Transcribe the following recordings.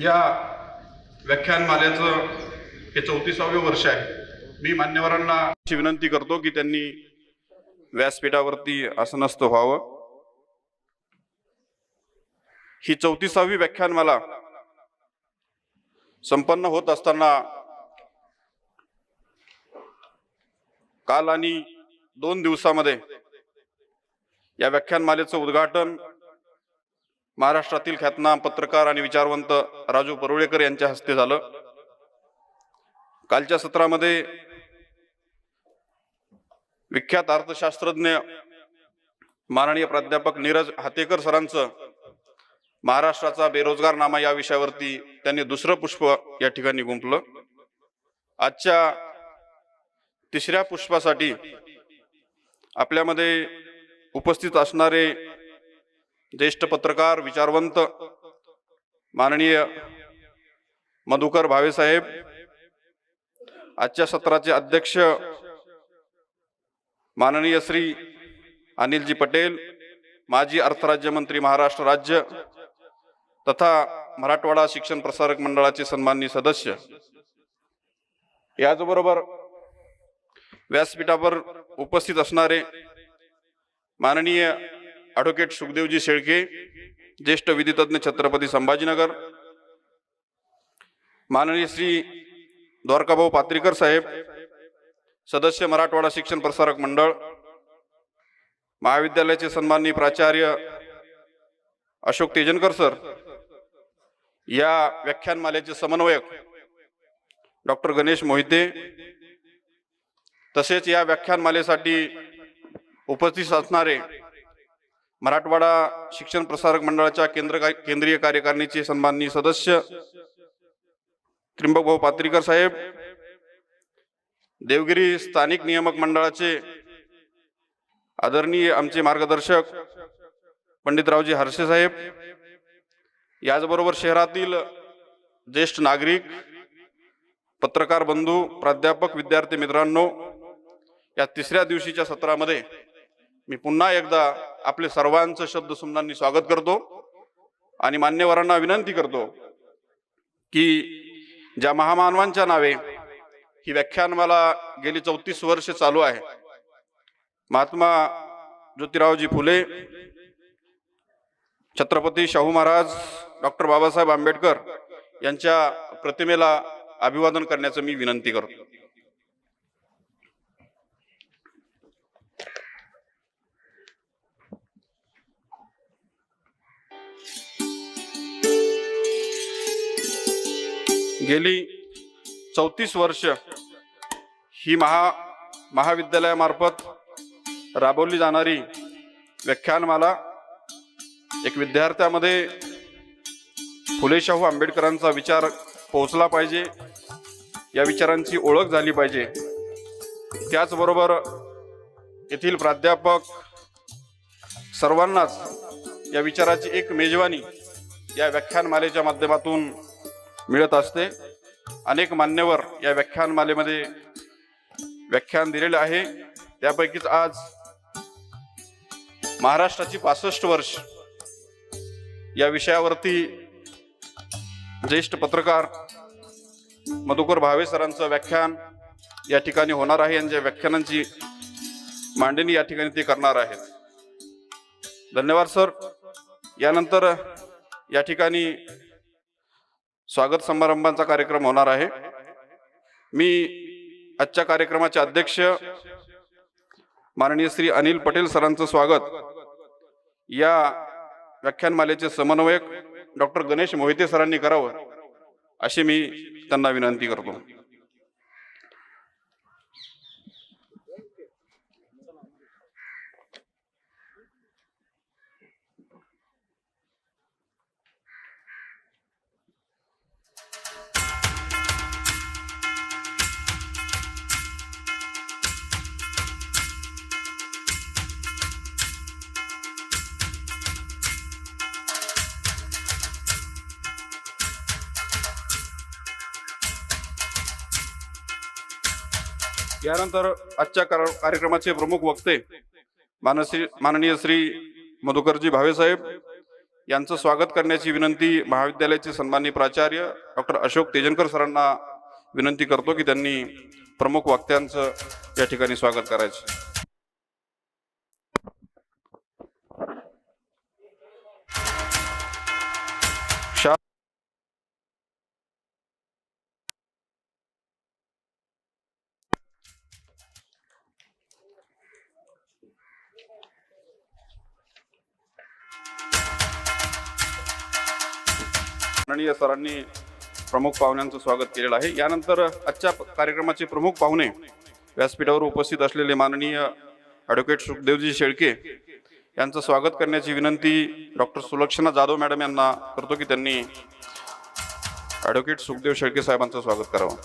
या व्याख्यानमालेचं हे 34वे वर्ष आहे। मी मान्यवरांना विनंती करतो की त्यांनी व्यासपीठावरती आसनस्थ व्हावं। ही 34वी व्याख्यानमाला संपन्न होत असताना काल आणि 2 दिवसामध्ये या व्याख्यानमालेचं उद्घाटन महाराष्ट्रातील ख्यातनाम पत्रकार आणि विचारवंत राजू परुळेकर यांच्या हस्ते झालं। कालच्या सत्रामध्ये विख्यात अर्थशास्त्रज्ञ माननीय प्राध्यापक नीरज हातेकर सरांचं महाराष्ट्राचा बेरोजगारनामा या विषयावरती त्यांनी दुसरं पुष्प या ठिकाणी गुंफलं। आजच्या तिसऱ्या पुष्पासाठी आपल्यामध्ये उपस्थित असणारे ज्येष्ठ पत्रकार विचारवंत माननीय मधुकर भावे साहेब, आजच्या सत्राचे अध्यक्ष माननीय श्री अनिलजी पटेल, माजी अर्थराज्यमंत्री महाराष्ट्र राज्य तथा मराठवाडा शिक्षण प्रसारक मंडळाचे सन्माननीय सदस्य, याचबरोबर व्यासपीठावर उपस्थित असणारे माननीय ॲडव्होकेट सुखदेवजी शेळके, ज्येष्ठ विधितज्ञ छत्रपती संभाजीनगर, माननीय श्री द्वारकाभाऊ पात्रीकर साहेब, सदस्य मराठवाडा शिक्षण प्रसारक मंडळ, महाविद्यालयाचे सन्माननीय प्राचार्य अशोक तेजनकर सर, या व्याख्यानमालेचे समन्वयक डॉक्टर गणेश मोहिते, तसेच या व्याख्यानमालेसाठी उपस्थित असणारे मराठवाडा शिक्षण प्रसारक मंडळाच्या केंद्रीय कार्यकारिणीचे सन्माननीय सदस्य त्र्यंबकभाऊ पात्रीकर साहेब, देवगिरी स्थानिक नियामक मंडळाचे आदरणीय आमचे मार्गदर्शक पंडितरावजी हरसे साहेब, याचबरोबर शहरातील ज्येष्ठ नागरिक, पत्रकार बंधू, प्राध्यापक, विद्यार्थी मित्रांनो, या तिसऱ्या दिवशीच्या सत्रामध्ये मी पुन्हा एकदा आपले सर्वांचं शब्दसुमनांनी स्वागत करतो आणि मान्यवरांना विनंती करतो की ज्या महामानवांच्या नावे ही व्याख्यानमाला गेली 34 वर्ष चालू आहे, महात्मा ज्योतिरावजी फुले, छत्रपती शाहू महाराज, डॉक्टर बाबासाहेब आंबेडकर यांच्या प्रतिमेला अभिवादन करण्याचं मी विनंती करतो। गेली 34 वर्ष ही महाविद्यालयामार्फत राबवली जाणारी व्याख्यानमाला एक विद्यार्थ्यामध्ये फुले शाहू आंबेडकरांचा विचार पोहोचला पाहिजे, या विचारांची ओळख झाली पाहिजे। त्याचबरोबर येथील प्राध्यापक सर्वांनाच या विचाराची एक मेजवानी या व्याख्यानमालेच्या माध्यमातून मिळत असते। अनेक मान्यवर या व्याख्यानमालेमध्ये व्याख्यान दिलेले आहे, त्यापैकीच आज महाराष्ट्राची 65 वर्ष या विषयावरती ज्येष्ठ पत्रकार मधुकर भावे सरांचं व्याख्यान या ठिकाणी होणार आहे। यांच्या व्याख्यानांची मांडणी या ठिकाणी ते करणार आहेत। धन्यवाद सर। यानंतर या ठिकाणी स्वागत समारंभाचा कार्यक्रम होणार आहे। मी आजच्या कार्यक्रमाचे अध्यक्ष माननीय श्री अनिल पटेल सरांचं स्वागत या व्याख्यानमालेचे समन्वयक डॉक्टर गणेश मोहिते सरांनी करावं अशी मी त्यांना विनंती करतो। यानंतर आजच्या कार्यक्रमाचे प्रमुख वक्ते माननीय श्री मधुकरजी भावे साहेब, यांचं स्वागत करण्याची विनंती महाविद्यालयाचे सन्माननीय प्राचार्य डॉक्टर अशोक तेजनकर सरांना विनंती करतो की त्यांनी प्रमुख वक्त्यांचं या ठिकाणी स्वागत करायचं. माननीय सरांनी प्रमुख पाहुण्यांचं स्वागत केलेलं आहे. यानंतर आजच्या कार्यक्रमाचे प्रमुख पाहुणे व्यासपीठावर उपस्थित असलेले माननीय ॲडव्होकेट सुखदेवजी शेळके यांचं स्वागत करण्याची विनंती डॉक्टर सुलक्षणा जाधव मॅडम यांना करतो की त्यांनी ॲडव्होकेट सुखदेव शेळके साहेबांचं स्वागत करावं.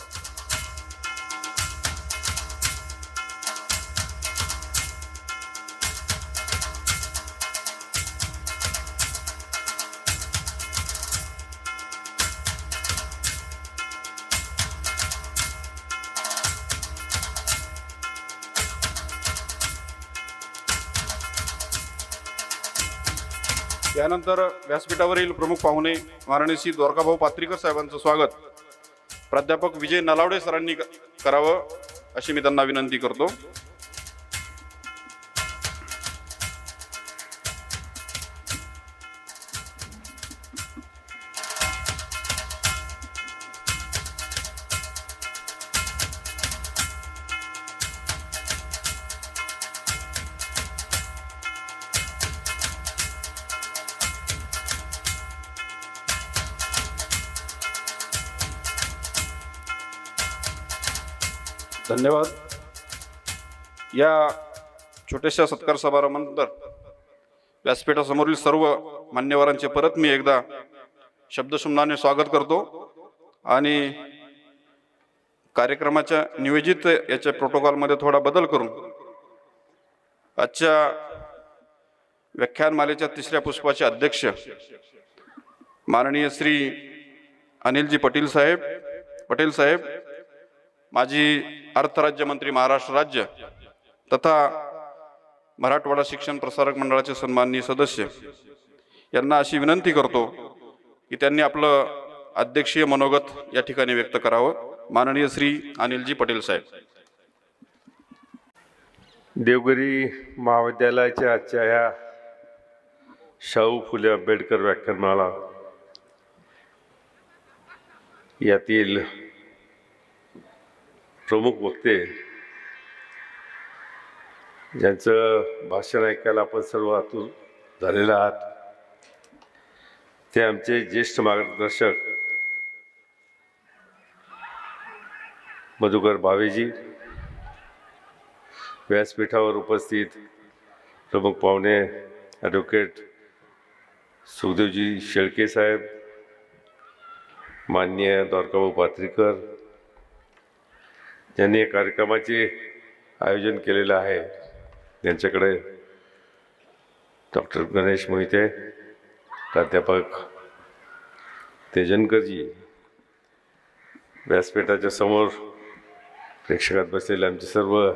यानंतर व्यासपीठावरील प्रमुख पाहुणे माननीय श्री द्वारकाभाऊ पात्रीकर साहेबांचं स्वागत प्राध्यापक विजय नलावडे सरांनी करावं अशी मी त्यांना विनंती करतो. धन्यवाद. या छोट्याशा सत्कार समारंभानंतर व्यासपीठासमोरील सर्व मान्यवरांचे परत मी एकदा शब्दसुमनाने स्वागत करतो आणि कार्यक्रमाच्या नियोजित याच्या प्रोटोकॉलमध्ये थोडा बदल करून आजच्या व्याख्यानमालेच्या तिसऱ्या पुष्पाचे अध्यक्ष माननीय श्री अनिलजी पटेल साहेब माजी अर्थ राज्यमंत्री महाराष्ट्र राज्य तथा मराठवाडा शिक्षण प्रसारक मंडळाचे सन्माननीय सदस्य यांना अशी विनंती करतो की त्यांनी आपलं अध्यक्षीय मनोगत या ठिकाणी व्यक्त करावं. माननीय श्री अनिलजी पटेल साहेब. देवगिरी महाविद्यालयाच्या आजच्या ह्या शाहू फुले आंबेडकर व्याख्यानमाला यातील प्रमुख वक्ते ज्यांचं भाषण ऐकायला आपण सर्व आतुर झालेलं आहात ते आमचे ज्येष्ठ मार्गदर्शक मधुकर भावेजी, व्यासपीठावर उपस्थित प्रमुख पाहुणे ॲडव्होकेट सुखदेवजी शेळके साहेब, माननीय द्वारकाभाऊ पात्रीकर ज्यांनी या कार्यक्रमाचे आयोजन केलेलं आहे, त्यांच्याकडे डॉक्टर गणेश मोहिते, प्राध्यापक तेजनकरजी, व्यासपीठाच्या समोर प्रेक्षकात बसलेले आमचे सर्व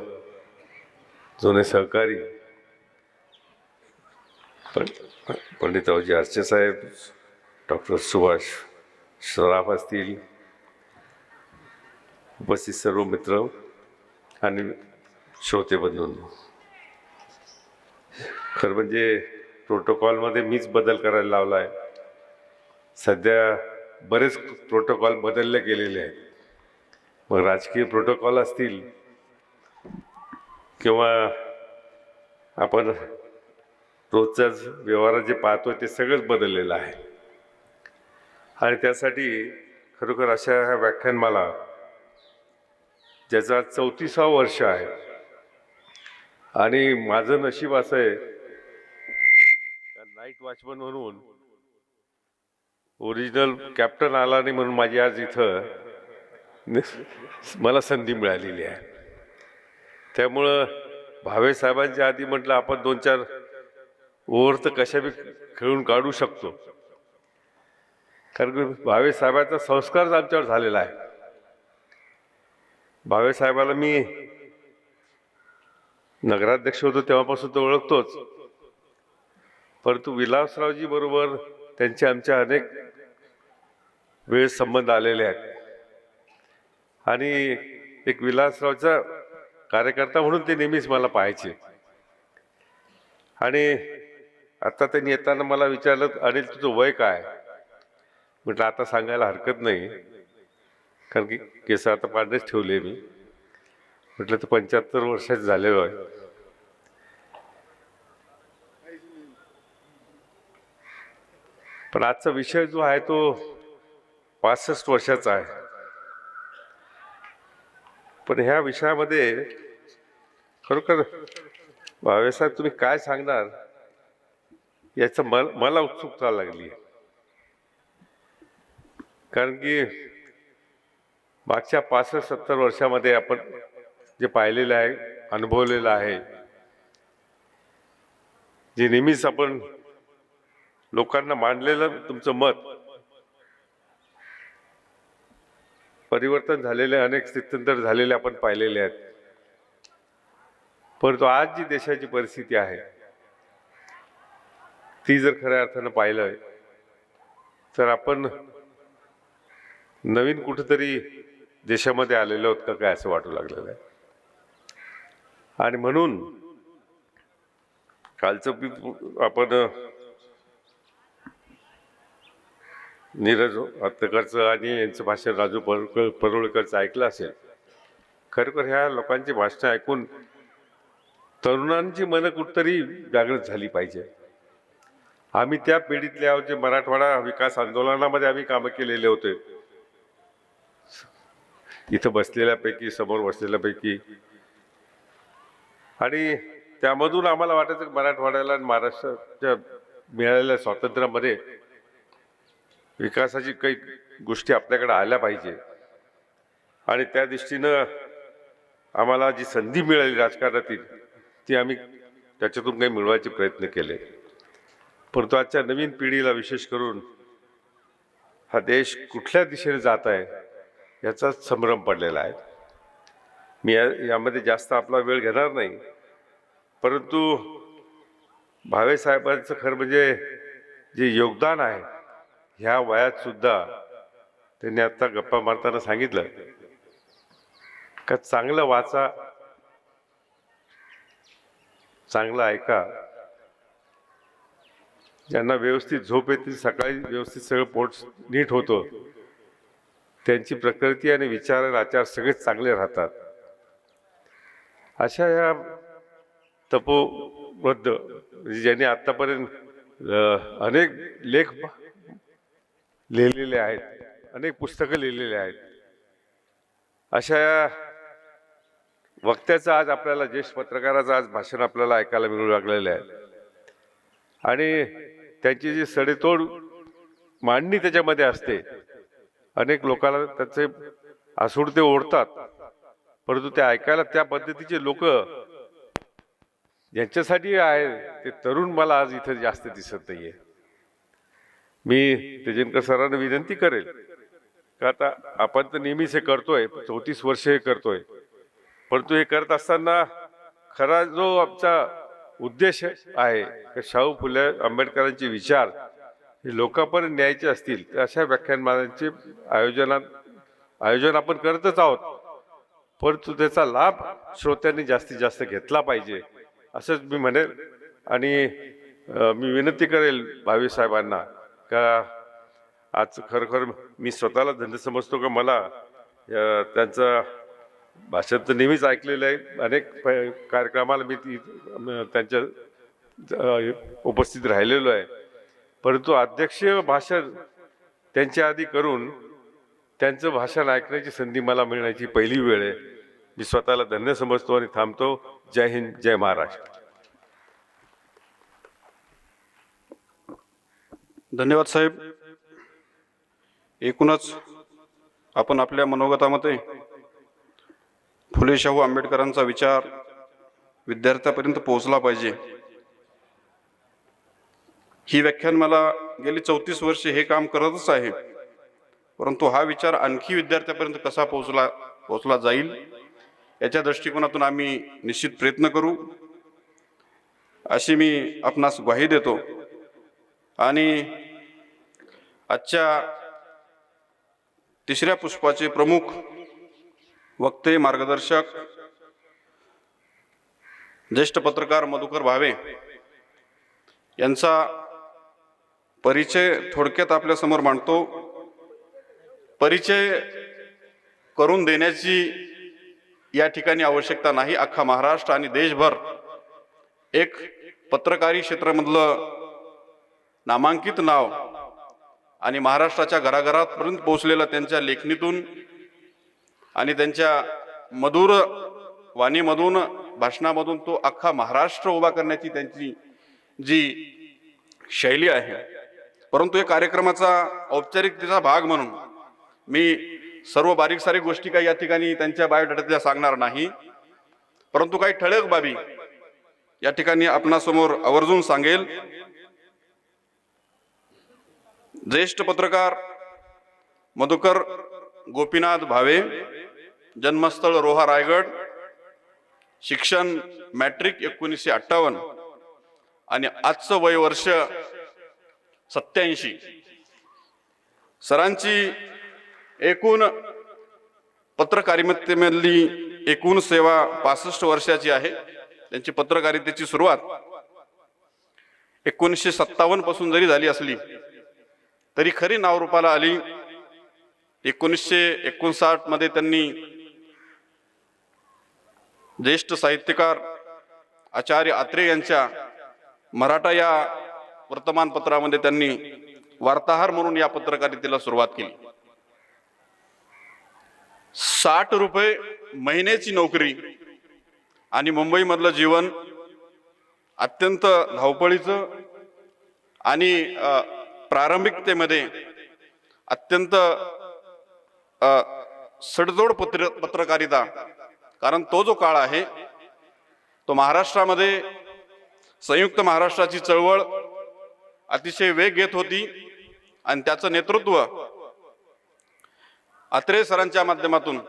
जुने सहकारी पंडितरावजी आर्चे साहेब, डॉक्टर सुभाष सराफ असतील, उपस्थित सर्व मित्र आणि श्रोते बंधूंनो, खरं म्हणजे प्रोटोकॉलमध्ये मीच बदल करायला लावला आहे. सध्या बरेच प्रोटोकॉल बदलले गेलेले आहेत. मग राजकीय प्रोटोकॉल असतील किंवा आपण रोजच्याच व्यवहारात जे पाहतो ते सगळंच बदललेलं आहे. आणि त्यासाठी खरोखर अशा ह्या व्याख्यानमाला ज्याचा 34वा वर्ष आहे आणि माझं नशीब असं आहे नाईट वॉचमन म्हणून ओरिजिनल कॅप्टन आला नाही म्हणून माझी आज इथं मला संधी मिळालेली आहे. त्यामुळं भावे साहेबांच्या आधी म्हटलं आपण 2-4 ओव्हर तर कशा बी खेळून काढू शकतो, कारण भावे साहेबांचा संस्कारच आमच्यावर झालेला आहे. भावे साहेबाला मी नगराध्यक्ष होतो तेव्हापासून तो ओळखतोच, परंतु विलासरावजी बरोबर त्यांचे आमच्या अनेक वेळ संबंध आलेले आहेत आणि एक विलासरावचा कार्यकर्ता म्हणून ते नेहमीच मला पाहायचे. आणि आता त्यांनी येताना मला विचारलं, अनिल तुझं वय काय? म्हटलं आता सांगायला हरकत नाही, कारण की केस आता पांढरेच ठेवले मी. म्हटलं तर 75 वर्षाचे झालेलो आहे. पण आजचा विषय जो आहे तो 65 वर्षाचा आहे. पण ह्या विषयामध्ये खरोखर भावेसाहेब तुम्ही काय सांगणार याचं मला उत्सुकता लागली. कारण की मागच्या 65-70 वर्षामध्ये आपण जे पाहिलेलं आहे, अनुभवलेलं आहे, जे नेहमीच आपण लोकांना मांडलेलं तुमचं मत, परिवर्तन झालेले अनेक स्थित्यंतर झालेले आपण पाहिलेले आहेत. परंतु आज जी देशाची परिस्थिती आहे ती जर खऱ्या अर्थानं पाहिलं तर आपण नवीन कुठेतरी देशामध्ये आलेलो आहोत का काय असं वाटू लागलेलं आहे. आणि म्हणून कालचं आपण नीरज हत्तेकरचं आणि यांचं भाषण राजू परुळेकरचं ऐकलं असेल. खरोखर ह्या लोकांची भाषणं ऐकून तरुणांची मनं कुठतरी जागृत झाली पाहिजे. आम्ही त्या पिढीतले आहोत जे मराठवाडा विकास आंदोलनामध्ये आम्ही कामं केलेले होते. इथं बसलेल्यापैकी, समोर बसलेल्यापैकी, आणि त्यामधून आम्हाला वाटायचं की मराठवाड्याला आणि महाराष्ट्राच्या मिळालेल्या स्वातंत्र्यामध्ये विकासाची काही गोष्टी आपल्याकडे आल्या पाहिजे. आणि त्या दृष्टीनं आम्हाला जी संधी मिळाली राजकारणातील ती आम्ही त्याच्यातून काही मिळवायचे प्रयत्न केले. परंतु आजच्या नवीन पिढीला विशेष करून हा देश कुठल्या दिशेने जात आहे याचा संभ्रम पडलेला आहे. मी यामध्ये जास्त आपला वेळ घेणार नाही, परंतु भावेसाहेबांचं खरं म्हणजे जे योगदान आहे ह्या वयात सुद्धा त्यांनी आता गप्पा मारताना सांगितलं का चांगलं वाचा, चांगलं ऐका, ज्यांना व्यवस्थित झोप येते, सकाळी व्यवस्थित सगळं पोट नीट होतं, त्यांची प्रकृती आणि विचार आणि आचार सगळेच चांगले राहतात. अशा या तपोवृद्ध ज्यांनी आतापर्यंत अनेक लेख लिहिलेले आहेत, अनेक पुस्तकं लिहिलेली आहेत, अशा या वक्त्याचं आज आपल्याला, ज्येष्ठ पत्रकाराचं आज भाषण आपल्याला ऐकायला मिळू लागलेलं आहे. आणि त्याची जी सडेतोड मांडणी त्याच्यामध्ये असते, अनेक लोकांना त्याचे आसूड ते ओढतात, परंतु ते ऐकायला त्या पद्धतीचे लोक ज्यांच्यासाठी आहे ते तरुण मला आज इथे जास्त दिसत नाहीये. मी तेजनकर सरांना विनंती करेल का आता आपण तर नेहमीच हे करतोय, 34 वर्ष हे करतोय, परंतु हे करत असताना खरा जो आमचा उद्देश आहे की शाहू फुले आंबेडकरांचे विचार हे लोकांपर्यंत न्यायचे असतील तर अशा व्याख्यानमालांचे आयोजन आपण करतच आहोत, परंतु त्याचा लाभ श्रोत्यांनी जास्तीत जास्त घेतला पाहिजे असंच मी म्हणेल. आणि मी विनंती करेल भावेसाहेबांना का आज खरोखर मी स्वतःला धन्य समजतो का मला त्यांचं भाषण तर नेहमीच ऐकलेलं आहे, अनेक कार्यक्रमाला मी त्यांच्या उपस्थित राहिलेलो आहे, परंतु अध्यक्षीय भाषण त्यांच्या आधी करून त्यांचं भाषण ऐकण्याची संधी मला मिळण्याची पहिली वेळ आहे. मी स्वतःला धन्य समजतो आणि थांबतो. जय हिंद, जय महाराष्ट्र. धन्यवाद साहेब. एकूणच आपण आपल्या मनोगतामध्ये फुले शाहू आंबेडकरांचा विचार विद्यार्थ्यापर्यंत पोहोचला पाहिजे ही व्याख्यान मला गेली 34 वर्षे हे काम करतच आहे, परंतु हा विचार आणखी विद्यार्थ्यापर्यंत कसा पोहोचला जाईल याच्या दृष्टिकोनातून आम्ही निश्चित प्रयत्न करू अशी मी आपणास ग्वाही देतो. आणि आजच्या तिसऱ्या पुष्पाचे प्रमुख वक्ते मार्गदर्शक ज्येष्ठ पत्रकार मधुकर भावे यांचा परिचय थोडक्यात आपल्या समोर मांडतो। परिचय करून देण्याची या ठिकाणी आवश्यकता नाही। अख्खा महाराष्ट्र आणि देशभर एक पत्रकारी क्षेत्रामधलं नामांकित नाव आणि महाराष्ट्राच्या घराघरापर्यंत पोहोचलेलं त्यांच्या लेखणीतून आणि त्यांच्या मधुर वाणीमधून भाषणामधून तो अख्खा महाराष्ट्र उभा करण्याची त्यांची जी शैली आहे। परंतु या कार्यक्रमाचा औपचारिकतेचा भाग म्हणून मी सर्व बारीक सारीक गोष्टी काही या ठिकाणी त्यांच्या बायोडाटातल्या सांगणार नाही, परंतु काही ठळक बाबी या ठिकाणी आपणासमोर आवर्जून सांगेल। ज्येष्ठ पत्रकार मधुकर गोपीनाथ भावे, जन्मस्थळ रोहा रायगड, शिक्षण मॅट्रिक 1958 आणि आजचं वय वर्ष 87। सरांची एकूण पत्रकारितेमधली एकूण सेवा 65 वर्षाची आहे। त्यांची पत्रकारितेची सुरुवात 1957 पासून जरी झाली असली तरी खरी नावरूपाला आली 1959 मध्ये। त्यांनी ज्येष्ठ साहित्यकार आचार्य आत्रे यांच्या मराठा या वर्तमानपत्रामध्ये त्यांनी वार्ताहर म्हणून या पत्रकारितेला सुरुवात केली। 60 रुपये महिन्याची नोकरी आणि मुंबई मधलं जीवन अत्यंत धावपळीचं आणि प्रारंभिकतेमध्ये अत्यंत सडजोड पत्रकारिता, कारण तो जो काळ आहे तो महाराष्ट्रामध्ये संयुक्त महाराष्ट्राची चळवळ अतिशय वेग घेत होती आणि त्याचं नेतृत्व आत्रे सरांच्या माध्यमातून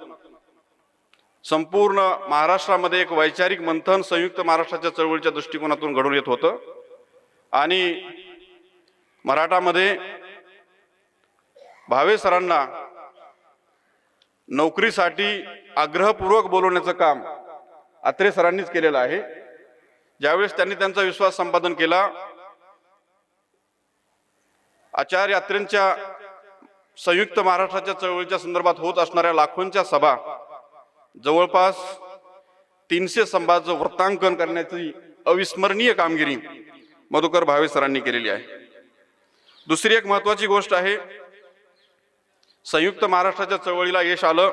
संपूर्ण महाराष्ट्रामध्ये एक वैचारिक मंथन संयुक्त महाराष्ट्राच्या चळवळीच्या दृष्टिकोनातून घडून येत होतं आणि मराठामध्ये भावे सरांना नोकरीसाठी आग्रहपूर्वक बोलवण्याचं काम आत्रे सरांनीच केलेलं आहे। ज्यावेळेस त्यांनी त्यांचा विश्वास संपादन केला, आचार्य आत्रेंच्या संयुक्त महाराष्ट्राच्या चळवळीच्या संदर्भात होत असणाऱ्या लाखोंच्या सभा, जवळपास 300 सभांचं वृत्तांकन करण्याची अविस्मरणीय कामगिरी मधुकर भावे सरांनी केलेली आहे। दुसरी एक महत्वाची गोष्ट आहे, संयुक्त महाराष्ट्राच्या चळवळीला यश आलं।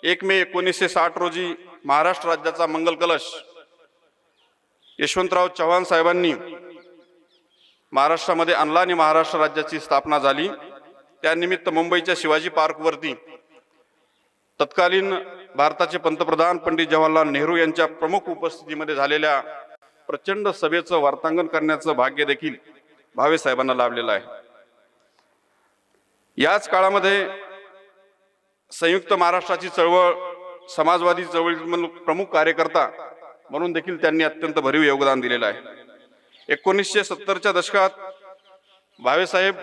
1 मे 1960 रोजी महाराष्ट्र राज्याचा मंगल कलश यशवंतराव चव्हाण साहेबांनी महाराष्ट्रामध्ये आणला आणि महाराष्ट्र राज्याची स्थापना झाली। त्यानिमित्त मुंबईच्या शिवाजी पार्कवरती तत्कालीन भारताचे पंतप्रधान पंडित जवाहरलाल नेहरू यांच्या प्रमुख उपस्थितीमध्ये झालेल्या प्रचंड सभेचं वार्तांकन करण्याचं भाग्य देखील भावे साहेबांना लाभलेलं आहे। याच काळामध्ये संयुक्त महाराष्ट्राची चळवळ, समाजवादी चळवळीतील प्रमुख कार्यकर्ता म्हणून देखील त्यांनी अत्यंत भरीव योगदान दिलेलं आहे। 1970च्या दशकात भावे साहेब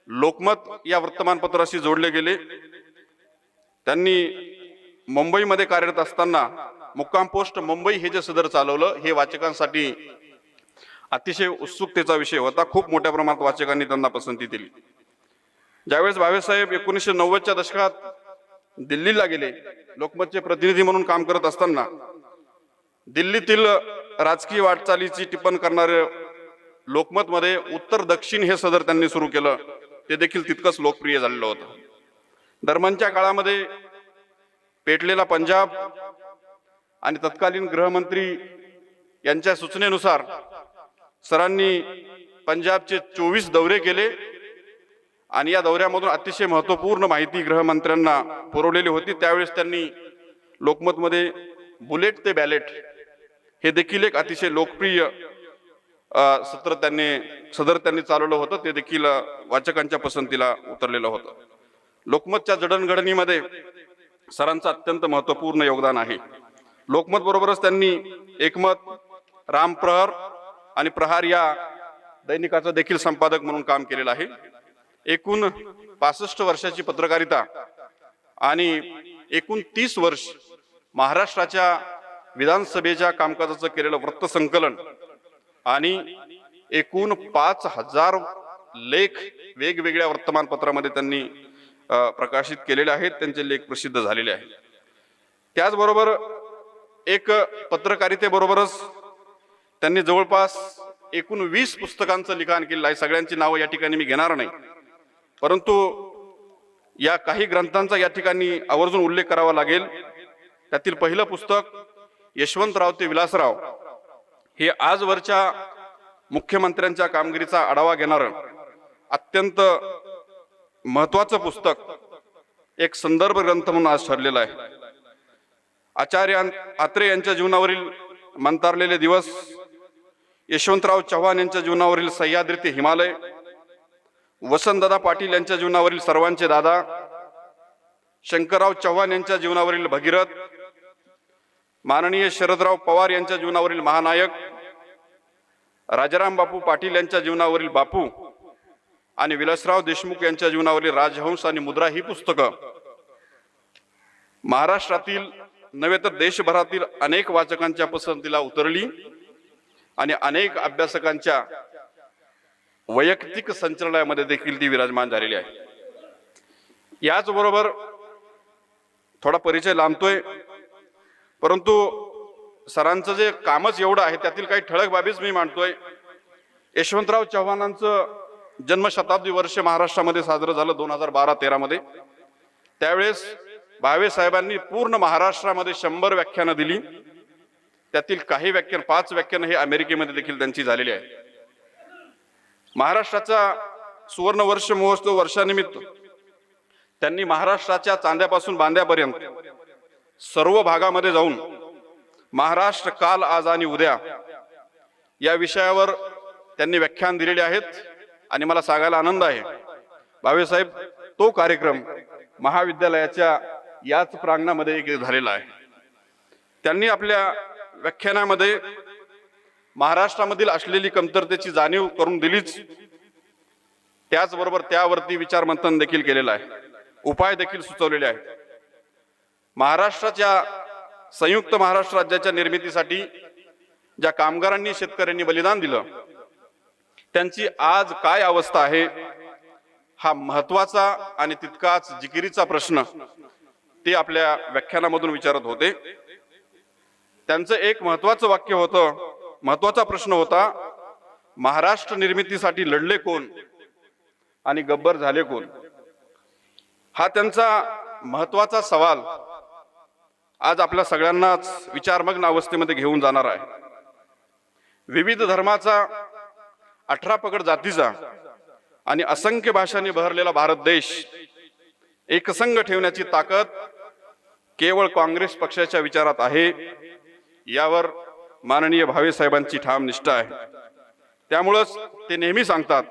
लोकमत या वर्तमानपत्राशी जोडले गेले। त्यांनी मुंबईमध्ये कार्यरत असताना मुक्काम पोस्ट मुंबई हे जे सदर चालवलं, हे वाचकांसाठी अतिशय उत्सुकतेचा विषय होता। खूप मोठ्या प्रमाणात वाचकांनी त्यांना पसंती दिली। ज्यावेळेस भावे साहेब 1990च्या दशकात दिल्लीला गेले, लोकमतचे प्रतिनिधी म्हणून काम करत असताना दिल्लीतील राजकीय वाटचालीची टिप्पण करणारे लोकमत मध्ये उत्तर दक्षिण हे सदर त्यांनी सुरू केलं, ते देखील तितकंच लोकप्रिय झालेलं होतं। दरम्यानच्या काळामध्ये पेटलेला पंजाब आणि तत्कालीन गृहमंत्री यांच्या सूचनेनुसार सरांनी पंजाबचे 24 दौरे केले आणि या दौऱ्यामधून अतिशय महत्त्वपूर्ण माहिती गृहमंत्र्यांना पुरवलेली होती। त्यावेळेस त्यांनी लोकमतमध्ये बुलेट ते बॅलेट हे देखील एक अतिशय लोकप्रिय सदर त्यांनी चालवलं होतं, ते देखील वाचकांच्या पसंतीला उतरलेलं होतं। लोकमतच्या जडणघडणीमध्ये सरांचं अत्यंत महत्त्वपूर्ण योगदान आहे। लोकमत बरोबरच त्यांनी एकमत, रामप्रहर आणि प्रहार या दैनिकाचं देखील संपादक म्हणून काम केलेलं आहे। एकूण 65 वर्षाची पत्रकारिता आणि एकूण 30 वर्ष महाराष्ट्राच्या विधानसभेच्या कामकाजाचं केलेलं वृत्तसंकलन आणि एकूण 5000 लेख वेगवेगळ्या वर्तमानपत्रामध्ये त्यांनी प्रकाशित केलेले आहेत. त्यांचे लेख प्रसिद्ध झालेले आहेत. त्याचबरोबर एक पत्रकारितेबरोबरच त्यांनी जवळपास एकूण 20 पुस्तकांचं लिखाण केलेलं आहे. सगळ्यांची नावं या ठिकाणी मी घेणार नाही, परंतु या काही ग्रंथांचा या ठिकाणी आवर्जून उल्लेख करावा लागेल. त्यातील पहिलं पुस्तक यशवंतराव ते विलासराव हे आजवरच्या मुख्यमंत्र्यांच्या कामगिरीचा आढावा घेणारं अत्यंत महत्वाचं पुस्तक, एक संदर्भ ग्रंथ म्हणून आज ठरलेला आहे. आचार्य आत्रे यांच्या जीवनावरील मंतारलेले दिवस, यशवंतराव चव्हाण यांच्या जीवनावरील सह्याद्री ते हिमालय, वसंतदादा पाटील यांच्या जीवनावरील सर्वांचे दादा, शंकरराव चव्हाण यांच्या जीवनावरील भगीरथ, माननीय शरदराव पवार यांच्या जीवनावरील महानायक, राजाराम बापू पाटील यांच्या जीवनावरील बापू आणि विलासराव देशमुख यांच्या जीवनावरील राजहंस आणि मुद्रा ही पुस्तकं महाराष्ट्रातील नव्हे तर देशभरातील अनेक वाचकांच्या पसंतीला उतरली आणि अनेक अभ्यासकांच्या वैयक्तिक संचलनामध्ये देखील ती विराजमान झालेली आहे. याचबरोबर थोडा परिचय लांबतोय, परंतु सरांचं जे कामच एवढं आहे त्यातील काही ठळक बाबीच मी मांडतोय. यशवंतराव चव्हाणांचं जन्मशताब्दी वर्ष महाराष्ट्रामध्ये साजरं झालं 2012-13 मध्ये. त्यावेळेस भावे साहेबांनी पूर्ण महाराष्ट्रामध्ये 100 व्याख्यानं दिली. त्यातील काही व्याख्यान 5 व्याख्यानं हे अमेरिकेमध्ये देखील त्यांची झालेली आहे. महाराष्ट्राचा सुवर्ण वर्ष महोत्सव वर्षानिमित्त त्यांनी महाराष्ट्राच्या चांद्यापासून बांद्यापर्यंत सर्व भागामध्ये जाऊन महाराष्ट्र काल आज आणि उद्या या विषयावर त्यांनी व्याख्यान दिलेले आहेत. आणि मला सांगायला आनंद आहे, भावेसाहेब तो कार्यक्रम महाविद्यालयाच्या याच प्रांगणामध्ये एक झालेला आहे. त्यांनी आपल्या व्याख्यानामध्ये महाराष्ट्रामधील असलेली कमतरतेची जाणीव करून दिलीच, त्याचबरोबर त्यावरती विचारमंथन देखील केलेलं आहे, उपाय देखील सुचवलेले आहेत. महाराष्ट्राच्या संयुक्त महाराष्ट्र राज्याच्या निर्मितीसाठी ज्या कामगारांनी शेतकऱ्यांनी बलिदान दिलं त्यांची आज काय अवस्था आहे हा महत्वाचा आणि तितकाच जिकिरीचा प्रश्न ते आपल्या व्याख्यानामधून विचारत होते. त्यांचं एक महत्वाचं वाक्य होतं, महत्वाचा प्रश्न होता, महाराष्ट्र निर्मितीसाठी लढले कोण आणि गब्बर झाले कोण. हा त्यांचा महत्वाचा सवाल आज आपल्या सगळ्यांनाच विचारमग्न अवस्थेमध्ये घेऊन जाणार आहे. विविध धर्माचा, 18 पगड जातीचा आणि असंख्य भाषांनी बहरलेला भारत देश एकसंघ ठेवण्याची ताकद केवळ काँग्रेस पक्षाच्या विचारात आहे, यावर माननीय भावे साहेबांची ठाम निष्ठा आहे. त्यामुळेच ते नेहमी सांगतात,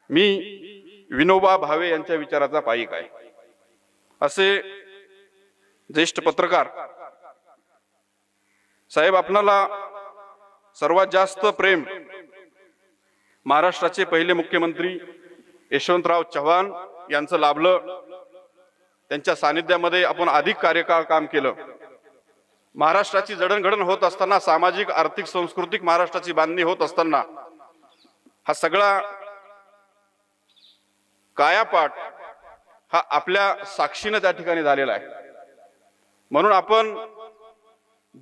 मी विनोबा भावे यांच्या विचाराचा पाईक आहे. असे ज्येष्ठ पत्रकार साहेब, आपणाला सर्वात जास्त प्रेम महाराष्ट्राचे पहिले मुख्यमंत्री यशवंतराव चव्हाण यांचं लाभलं. त्यांच्या सानिध्यामध्ये आपण अधिक कार्यकाळ काम केलं. महाराष्ट्राची जडणघडण होत असताना, सामाजिक आर्थिक सांस्कृतिक महाराष्ट्राची बांधणी होत असताना हा सगळा कायापाठ हा आपल्या साक्षीने त्या ठिकाणी झालेला आहे. म्हणून आपण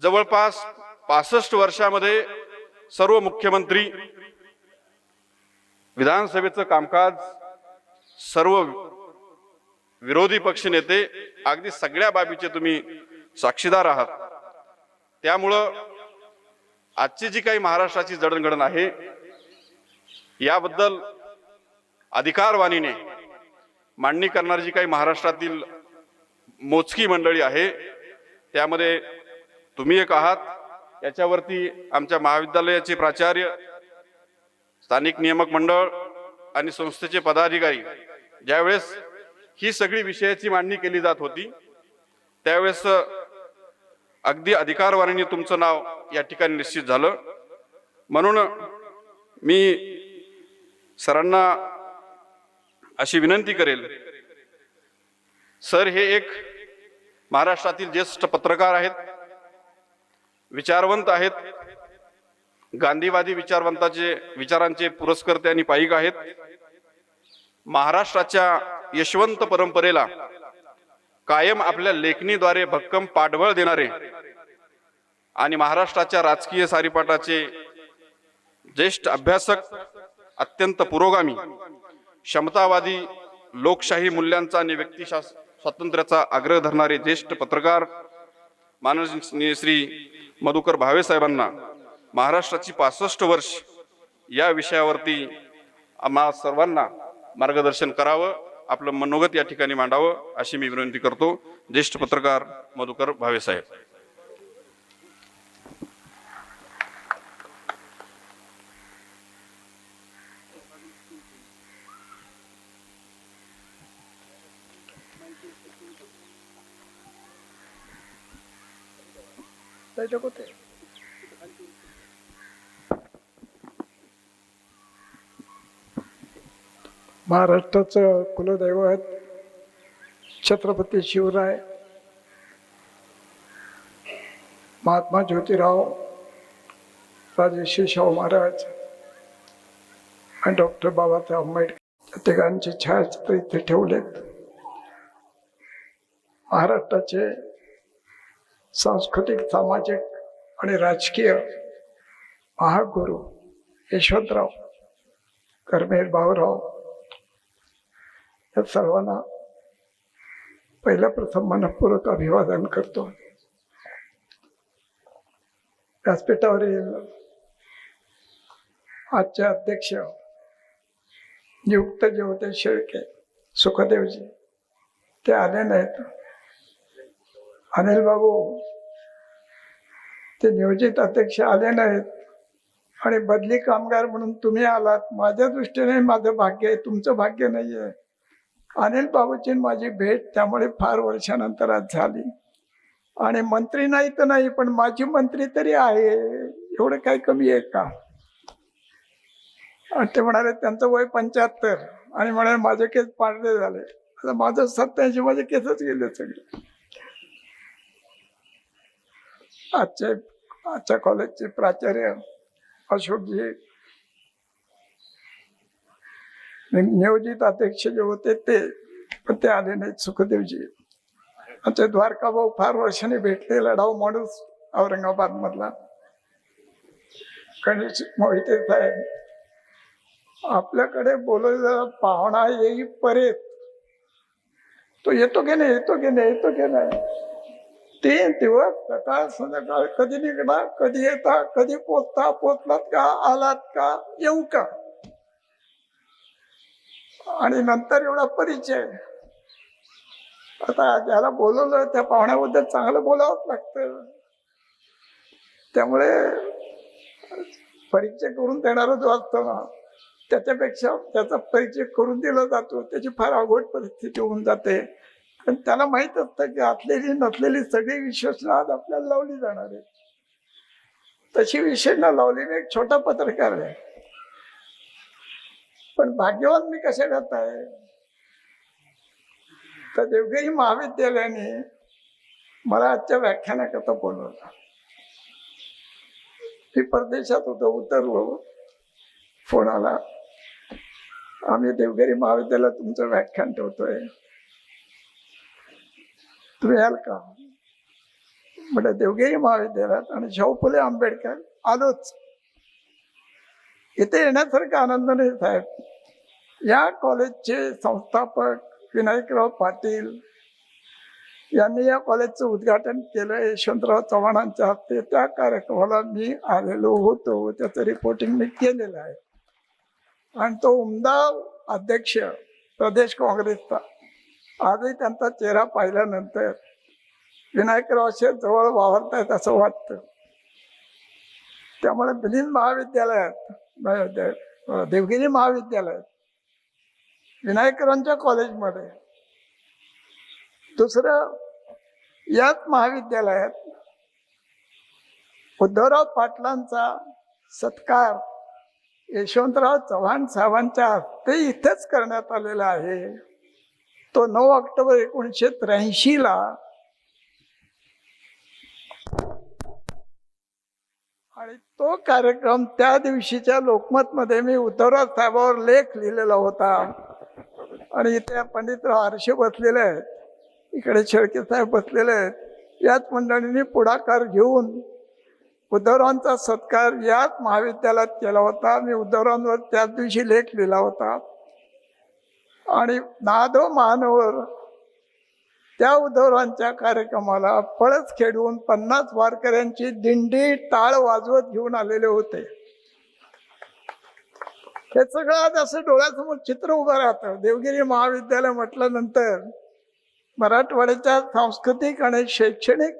जवळपास 65 वर्षामध्ये सर्व मुख्यमंत्री, विधानसभेचं कामकाज, सर्व विरोधी पक्ष नेते, अगदी सगळ्या बाबीचे तुम्ही साक्षीदार आहात. त्यामुळं आजची जी काही महाराष्ट्राची जडणघडण आहे याबद्दल अधिकारवाणीने मांडणी करणारी जी काही महाराष्ट्रातील मोजकी मंडळी आहे त्यामध्ये तुम्ही एक आहात. याच्यावरती आमच्या महाविद्यालयाचे प्राचार्य, स्थानिक नियामक मंडळ आणि संस्थेचे पदाधिकारी ज्यावेळेस ही सगळी विषयाची मांडणी केली जात होती त्यावेळेस अगदी अधिकारवाणीने तुमचं नाव या ठिकाणी निश्चित झालं. म्हणून मी सरांना अशी विनंती करेल. सर हे एक महाराष्ट्रातील ज्येष्ठ पत्रकार आहेत, विचारवंत आहेत, गांधीवादी विचारांचे पुरस्कर्ते आणि पाईक आहेत. महाराष्ट्राच्या यशवंत परंपरेला कायम आपल्या लेखणीद्वारे भक्कम पाठबळ देणारे आणि महाराष्ट्राच्या राजकीय सारीपाटाचे ज्येष्ठ अभ्यासक, अत्यंत पुरोगामी, क्षमतावादी, लोकशाही मूल्यांचा आणि व्यक्ती स्वातंत्र्याचा आग्रह धरणारे ज्येष्ठ पत्रकार माननीय श्री मधुकर भावे साहेबांना महाराष्ट्राची 65 वर्ष या विषयावरती आम्हा सर्वांना मार्गदर्शन करावं, आपलं मनोगत या ठिकाणी मांडावं अशी मी विनंती करतो. ज्येष्ठ पत्रकार मधुकर भावे साहेब. महाराष्ट्राचं कुलदैवत छत्रपती शिवराय, महात्मा ज्योतिराव, राजर्षी शाहू महाराज आणि डॉक्टर बाबासाहेब आंबेडकर या तिघांचे छायाचित्र इथे ठेवलेत. महाराष्ट्राचे सांस्कृतिक, सामाजिक आणि राजकीय महागुरु यशवंतराव करमेर भाऊराव या सर्वांना पहिल्या प्रथम मनपूर्वक अभिवादन करतो. व्यासपीठावरील आजचे अध्यक्ष नियुक्त जे होते शेळके सुखदेवजी, ते आले नाहीत. अनिल बाबू ते नियोजित अध्यक्ष आले नाहीत आणि बदली कामगार म्हणून तुम्ही आलात. माझ्या दृष्टीने माझं भाग्य आहे, तुमचं भाग्य नाही आहे. अनिल बाबूची माझी भेट त्यामुळे फार वर्षानंतर आज झाली. आणि मंत्री नाही तर नाही, पण माझी मंत्री तरी आहे, एवढं काही कमी आहे का? आणि ते म्हणाले त्यांचं वय 75 आणि म्हणाले माझे केस पांढरे झाले. आता माझं 87, माझे केसच गेले सगळे. आजच्या कॉलेजचे प्राचार्य अशोकजी, नियोजित अध्यक्ष जे होते ते, पण ते आले नाहीत. सुखदेवजी, आमचे द्वारका भाऊ फार वर्षांनी भेटले, लढाऊ माणूस औरंगाबाद मधला. गणेश मोहिते साहेब, आपल्याकडे बोलवलेला पाहुणा येई परेत, तो येतो की नाही, येतो की नाही, येतो की नाही. 3 दिवस सकाळ संध्याकाळ कधी निघणार, कधी येता, कधी पोचलात का, आलात का, येऊ का. आणि नंतर एवढा परिचय. आता ज्याला बोलवलं त्या पाहुण्याबद्दल चांगलं बोलावंच लागतं. त्यामुळे परिचय करून देणारा जो असतो ना, त्याच्यापेक्षा त्याचा परिचय करून दिला जातो, त्याची फार अवघड परिस्थिती होऊन जाते. पण त्याला माहित असतं की असलेली नसलेली सगळी विश्लेषण आज आपल्याला लावली जाणार आहे. तशी विषयांना लावली. मी एक छोटा पत्रकार आहे, पण भाग्यवान मी कशात आहे तर देवगिरी महाविद्यालयाने मला आजच्या व्याख्यानाकरता बोलवलं. मी परदेशात होतो, उतरलो, फोन आला, आम्ही देवगिरी महाविद्यालयात तुमचं व्याख्यान ठेवतोय, तुम्ही याल का? म्हटलं देवगिरी महाविद्यालयात आणि शाहू फुले आंबेडकर. आलोच. इथे येण्यासारखा आनंद नाही साहेब. या कॉलेजचे संस्थापक विनायकराव पाटील यांनी या कॉलेजचं उद्घाटन केलं यशवंतराव चव्हाणांच्या हस्ते. त्या कार्यक्रमाला मी आलेलो होतो, त्याचं रिपोर्टिंग मी केलेलं आहे. आणि तो उमदा अध्यक्ष प्रदेश काँग्रेसचा, आजही त्यांचा चेहरा पाहिल्यानंतर विनायकरावचे जवळ वावरतायत असं वाटतं. त्यामुळे मिलिंद महाविद्यालयात, देवगिरी महाविद्यालयात, विनायकरावांच्या कॉलेजमध्ये, दुसरं याच महाविद्यालयात उद्धवराव पाटलांचा सत्कार यशवंतराव चव्हाण साहेबांच्या हस्ते इथेच करण्यात आलेला आहे. तो 9 ऑक्टोबर 1983ला आणि तो कार्यक्रम त्या दिवशीच्या लोकमतमध्ये मी उद्धवराव साहेबांवर लेख लिहिलेला होता. आणि इथे पंडितराव आरशे बसलेले आहेत, इकडे शेळके साहेब बसलेले आहेत. याच मंडळींनी पुढाकार घेऊन उद्धवरावांचा सत्कार याच महाविद्यालयात केला होता. मी उद्धवरावांवर त्याच दिवशी लेख लिहिला होता. आणि नादो मानवर त्या उद्धवरावांच्या कार्यक्रमाला पळस खेळून 50 वारकऱ्यांची दिंडी टाळ वाजवत घेऊन आलेले होते. हे सगळं आज असं डोळ्यासमोर चित्र उभं राहतं. देवगिरी महाविद्यालय म्हटल्यानंतर मराठवाड्याच्या सांस्कृतिक आणि शैक्षणिक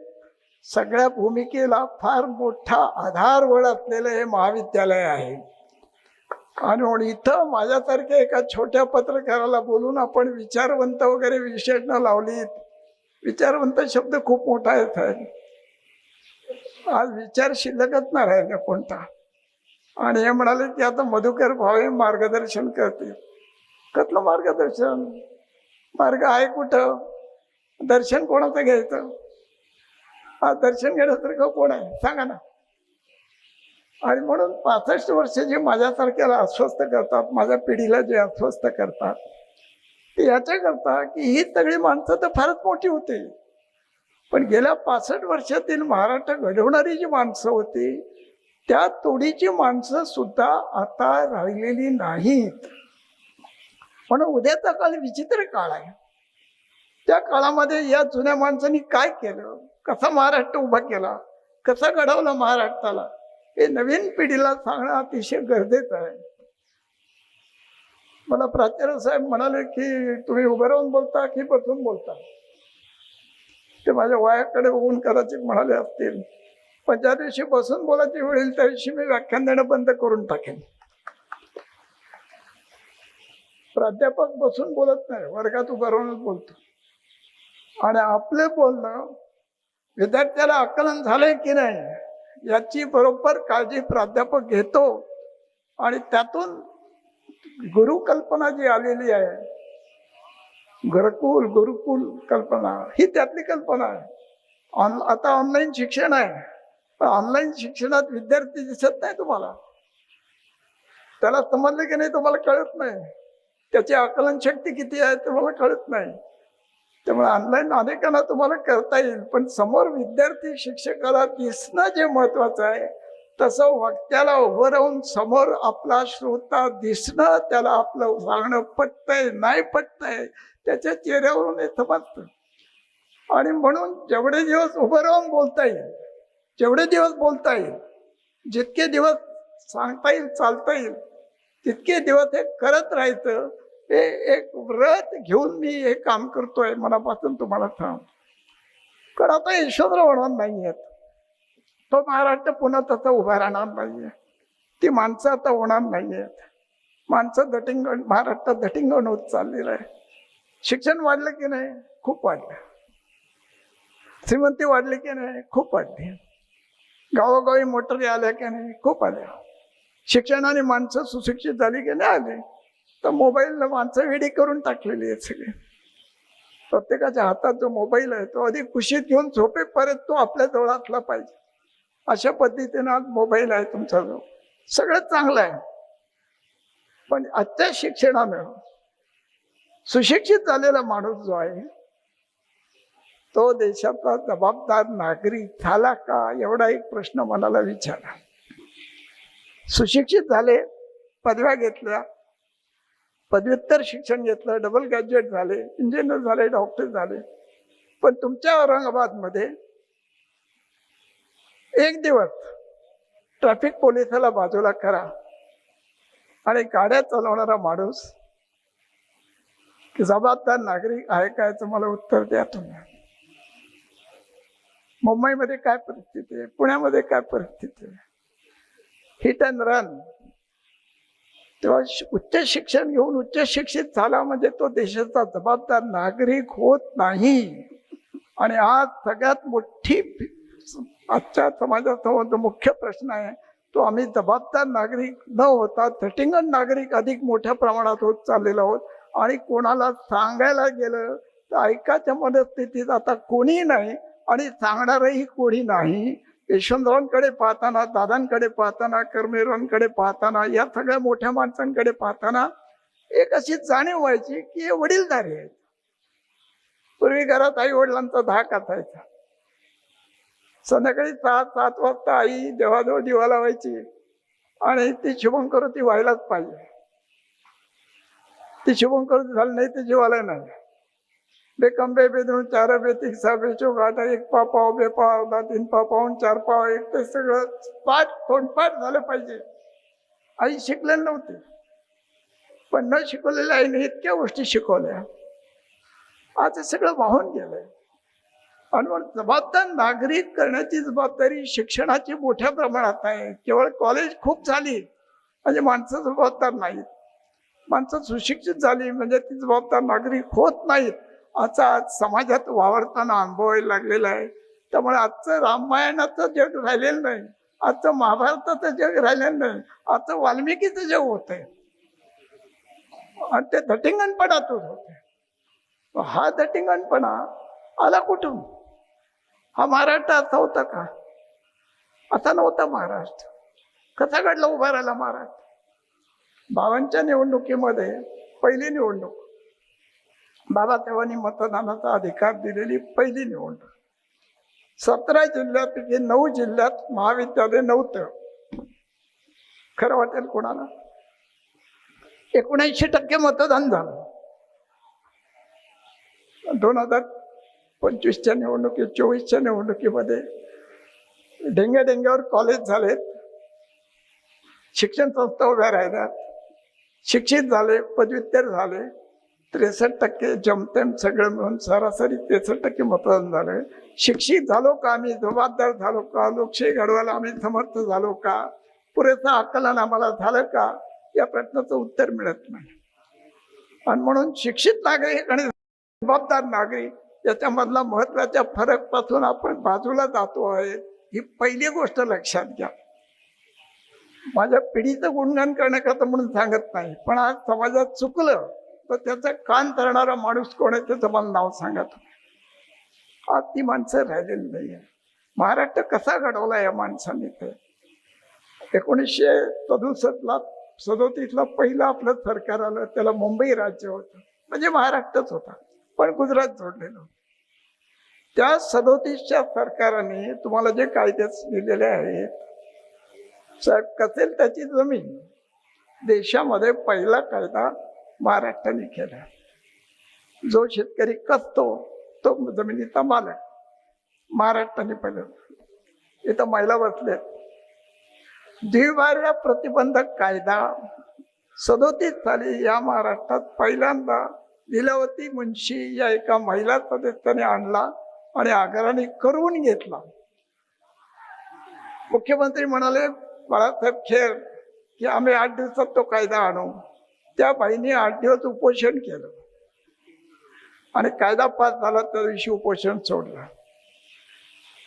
सगळ्या भूमिकेला फार मोठा आधारवड असलेलं हे महाविद्यालय आहे. आणि इथं माझ्यासारख्या एका छोट्या पत्रकाराला बोलून आपण विचारवंत वगैरे विशेषणं लावली. विचारवंत शब्द खूप मोठा येत आहे. आज विचार शिल्लकच नाही राहिला कोणता. आणि हे म्हणाले की आता मधुकर भावे मार्गदर्शन करतील. कसलं मार्गदर्शन? मार्ग आहे कुठं? दर्शन कोणाचं घ्यायचं? आज दर्शन घेण्यासारखं कोण आहे सांगा ना. आणि म्हणून 65 वर्ष जे माझ्यासारख्याला अस्वस्थ करतात, माझ्या पिढीला जे अस्वस्थ करतात, ते याच्याकरता की ही सगळी माणसं तर फारच मोठी होती, पण गेल्या 65 वर्षातील महाराष्ट्र घडवणारी जी माणसं होती त्या तोडीची माणसं सुद्धा आता राहिलेली नाहीत. म्हणून उद्याचा काळ विचित्र काळ आहे. त्या काळामध्ये या जुन्या माणसांनी काय केलं, कसा महाराष्ट्र उभा केला, कसा घडवला महाराष्ट्राला, हे नवीन पिढीला सांगणं अतिशय गरजेचं आहे. मला प्राचार्य साहेब म्हणाले की तुम्ही उभं राहून बोलता की बसून बोलता. ते माझ्या वयाकडे बघून कदाचित म्हणाले असतील, पण ज्या दिवशी बसून बोलायची वेळ येईल त्या दिवशी मी व्याख्यान देणं बंद करून टाकेन. प्राध्यापक बसून बोलत नाही, वर्गात उभं राहूनच बोलतो. आणि आपले बोलणं विद्यार्थ्याला आकलन झालंय की नाही याची बरोबर काळजी प्राध्यापक घेतो. आणि त्यातून गुरुकल्पना जी आलेली आहे, गुरुकुल कल्पना, ही त्यातली कल्पना आहे. आता ऑनलाईन शिक्षण आहे, पण ऑनलाईन शिक्षणात विद्यार्थी दिसत नाही तुम्हाला. त्याला समजलं की नाही तुम्हाला कळत नाही. त्याची आकलन शक्ती किती आहे तुम्हाला कळत नाही. त्यामुळे ऑनलाईन अनेकांना तुम्हाला करता येईल, पण समोर विद्यार्थी शिक्षकाला दिसणं जे महत्वाचं आहे, तसं वक्त्याला उभं राहून समोर आपला श्रोता दिसणं, त्याला आपलं सांगणं पटतंय नाही पटतंय त्याच्या चेहऱ्यावरून हे समजतं. आणि म्हणून जेवढे दिवस उभं राहून बोलता येईल, जेवढे दिवस बोलता येईल, जितके दिवस सांगता येईल चालता येईल, तितके दिवस हे करत राहायचं. हे एक व्रत घेऊन मी हे काम करतोय मनापासून तुम्हाला सांग. कारण आता यशवंतराव होणार नाहीयेत, तो महाराष्ट्र पुन्हा तसा उभा राहणार नाहीये, ती माणसं आता होणार नाहीयेत. माणसं दटिंगण, महाराष्ट्रात दटिंगण होत चाललेलं आहे. शिक्षण वाढलं की नाही? खूप वाढलं. श्रीमंती वाढली की नाही? खूप वाढली. गावोगावी मोटरी आल्या की नाही? खूप आल्या. शिक्षणाने माणसं सुशिक्षित झाली की नाही? आले. तर मोबाईलला माणसं वेडी करून टाकलेली आहेत सगळे. प्रत्येकाच्या हातात जो मोबाईल आहे तो अधिक कुशीत घेऊन झोपेपर्यंत तो आपल्या जवळ असला पाहिजे, अशा पद्धतीने आज मोबाईल आहे तुमच्याजवळ. सगळं चांगलं आहे, पण आजच्या शिक्षणानं सुशिक्षित झालेला माणूस जो आहे तो देशाचा जबाबदार नागरिक झाला का, एवढा एक प्रश्न मनाला विचारा. सुशिक्षित झाले, पदव्या घेतल्या, पदव्युत्तर शिक्षण घेतलं, डबल ग्रॅज्युएट झाले, इंजिनियर झाले, डॉक्टर झाले, पण तुमच्या औरंगाबादमध्ये एक दिवस ट्रॅफिक पोलिसाला बाजूला करा आणि गाड्या चालवणारा माणूस जबाबदार नागरिक आहे का याचं मला उत्तर द्या तुम्ही. मुंबईमध्ये काय परिस्थिती आहे, पुण्यामध्ये काय परिस्थिती आहे, हिट अँड रन. तेव्हा उच्च शिक्षण घेऊन उच्च शिक्षित झाला म्हणजे तो देशाचा जबाबदार नागरिक होत नाही. आणि आज सगळ्यात मोठी आजच्या समाजासमोर जो मुख्य प्रश्न आहे तो आम्ही जबाबदार नागरिक न होता थटिंगण नागरिक अधिक मोठ्या प्रमाणात होत चाललेलो आहोत. आणि कोणाला सांगायला गेलं तर ऐकायच्या मनस्थितीत आता कोणी नाही आणि सांगणारही कोणी नाही. यशवंतरावांकडे पाहताना, दादांकडे पाहताना, कर्मेरावांकडे पाहताना, या सगळ्या मोठ्या माणसांकडे पाहताना एक अशी जाणीव व्हायची की हे वडीलधारी आहेत. पूर्वी घरात आई वडिलांचा धाक असायचा. संध्याकाळी 6-7 वाजता आई देवाजवळ दिवा लावायची आणि ती शुभंकरोती व्हायलाच पाहिजे. ती शुभंकरोती झाली नाही ते जीवाला नाही. बेकंबे बेदरून 4 बेतिक 6 बेचोक 8 1 पाव 2 पाव 3 पाव 4 पाव 1 ते सगळं पाठ तोंडपाठ झालं पाहिजे. आई शिकलेली नव्हती, पण न शिकवलेल्या आईने इतक्या गोष्टी शिकवल्या. आज हे सगळं वाहून गेलंय. आणि म्हणून जबाबदार नागरिक करण्याची जबाबदारी शिक्षणाची मोठ्या प्रमाणात आहे. केवळ कॉलेज खूप झाली म्हणजे माणसं जबाबदार नाहीत. माणसं सुशिक्षित झाली म्हणजे ती जबाबदार नागरिक होत नाहीत. असा आज समाजात वावरताना अनुभवायला लागलेला आहे. त्यामुळे आजचं रामायणाचं जग राहिलेलं नाही, आजचं महाभारताचं जग राहिलेलं नाही, आजचं वाल्मिकीचं जग होत आहे. आणि ते धटिंगणपणातून होते. हा धटिंगणपणा आला कुठून? हा महाराष्ट्र असा होता का? असा नव्हता महाराष्ट्र. कसा घडला उभा राहिला महाराष्ट्र? बाबांच्या निवडणुकीमध्ये पहिली निवडणूक, बाबासाहेबांनी मतदानाचा अधिकार दिलेली पहिली निवडणूक. 17 जिल्ह्यापैकी 9 जिल्ह्यात महाविद्यालय नव्हतं. खरं वाटेल कोणाला? 79% मतदान झालं. 2025च्या निवडणुकीत, 24च्या निवडणुकीमध्ये डेंग्यावर कॉलेज झालेत, शिक्षण संस्था उभ्या राहिल्यात, शिक्षित झाले, पदव्युत्तर झाले. 63% जमतेम सगळं मिळून सरासरी 63% मतदान झालं. शिक्षित झालो का आम्ही? जबाबदार झालो का? लोकशाही घडवायला आम्ही समर्थ झालो का? पुरेसा आकलन आम्हाला झालं का? या प्रश्नाचं उत्तर मिळत नाही. आणि म्हणून शिक्षित नागरिक आणि जबाबदार नागरिक याच्यामधला महत्वाच्या फरक पासून आपण बाजूला जातो आहे. ही पहिली गोष्ट लक्षात घ्या. माझ्या पिढीचं गुणगान करण्याकरता म्हणून सांगत नाही, पण आज समाजात चुकलं तर त्याचा कान धरणारा माणूस कोण आहे त्याचं मला नाव सांगत. आज ती माणसं राहिलेली नाही आहे. महाराष्ट्र कसा घडवला या माणसांनी? ते 1967-37ला पहिलं आपलं सरकार आलं, त्याला मुंबई राज्य होतं, म्हणजे महाराष्ट्रच होता, पण गुजरात जोडलेलं. त्या 37च्या सरकाराने तुम्हाला जे कायदे दिलेले आहेत, साहेब, कसेल त्याची जमीन. देशामध्ये पहिला कायदा महाराष्ट्राने केला. जो शेतकरी कसतो तो जमिनीचा मालक. महाराष्ट्राने पहिलं. इथं महिला बसलेत. द्विवार्य प्रतिबंधक कायदा 37 साली या महाराष्ट्रात पहिल्यांदा लीलावती मुंशी या एका महिला सदस्याने आणला आणि आग्रहाने करून घेतला. मुख्यमंत्री म्हणाले बाळासाहेब खेर की आम्ही 8 दिवसात तो कायदा आणू. त्या बाईने 8 दिवस उपोषण केलं आणि कायदा पास झाला त्या दिवशी उपोषण सोडलं.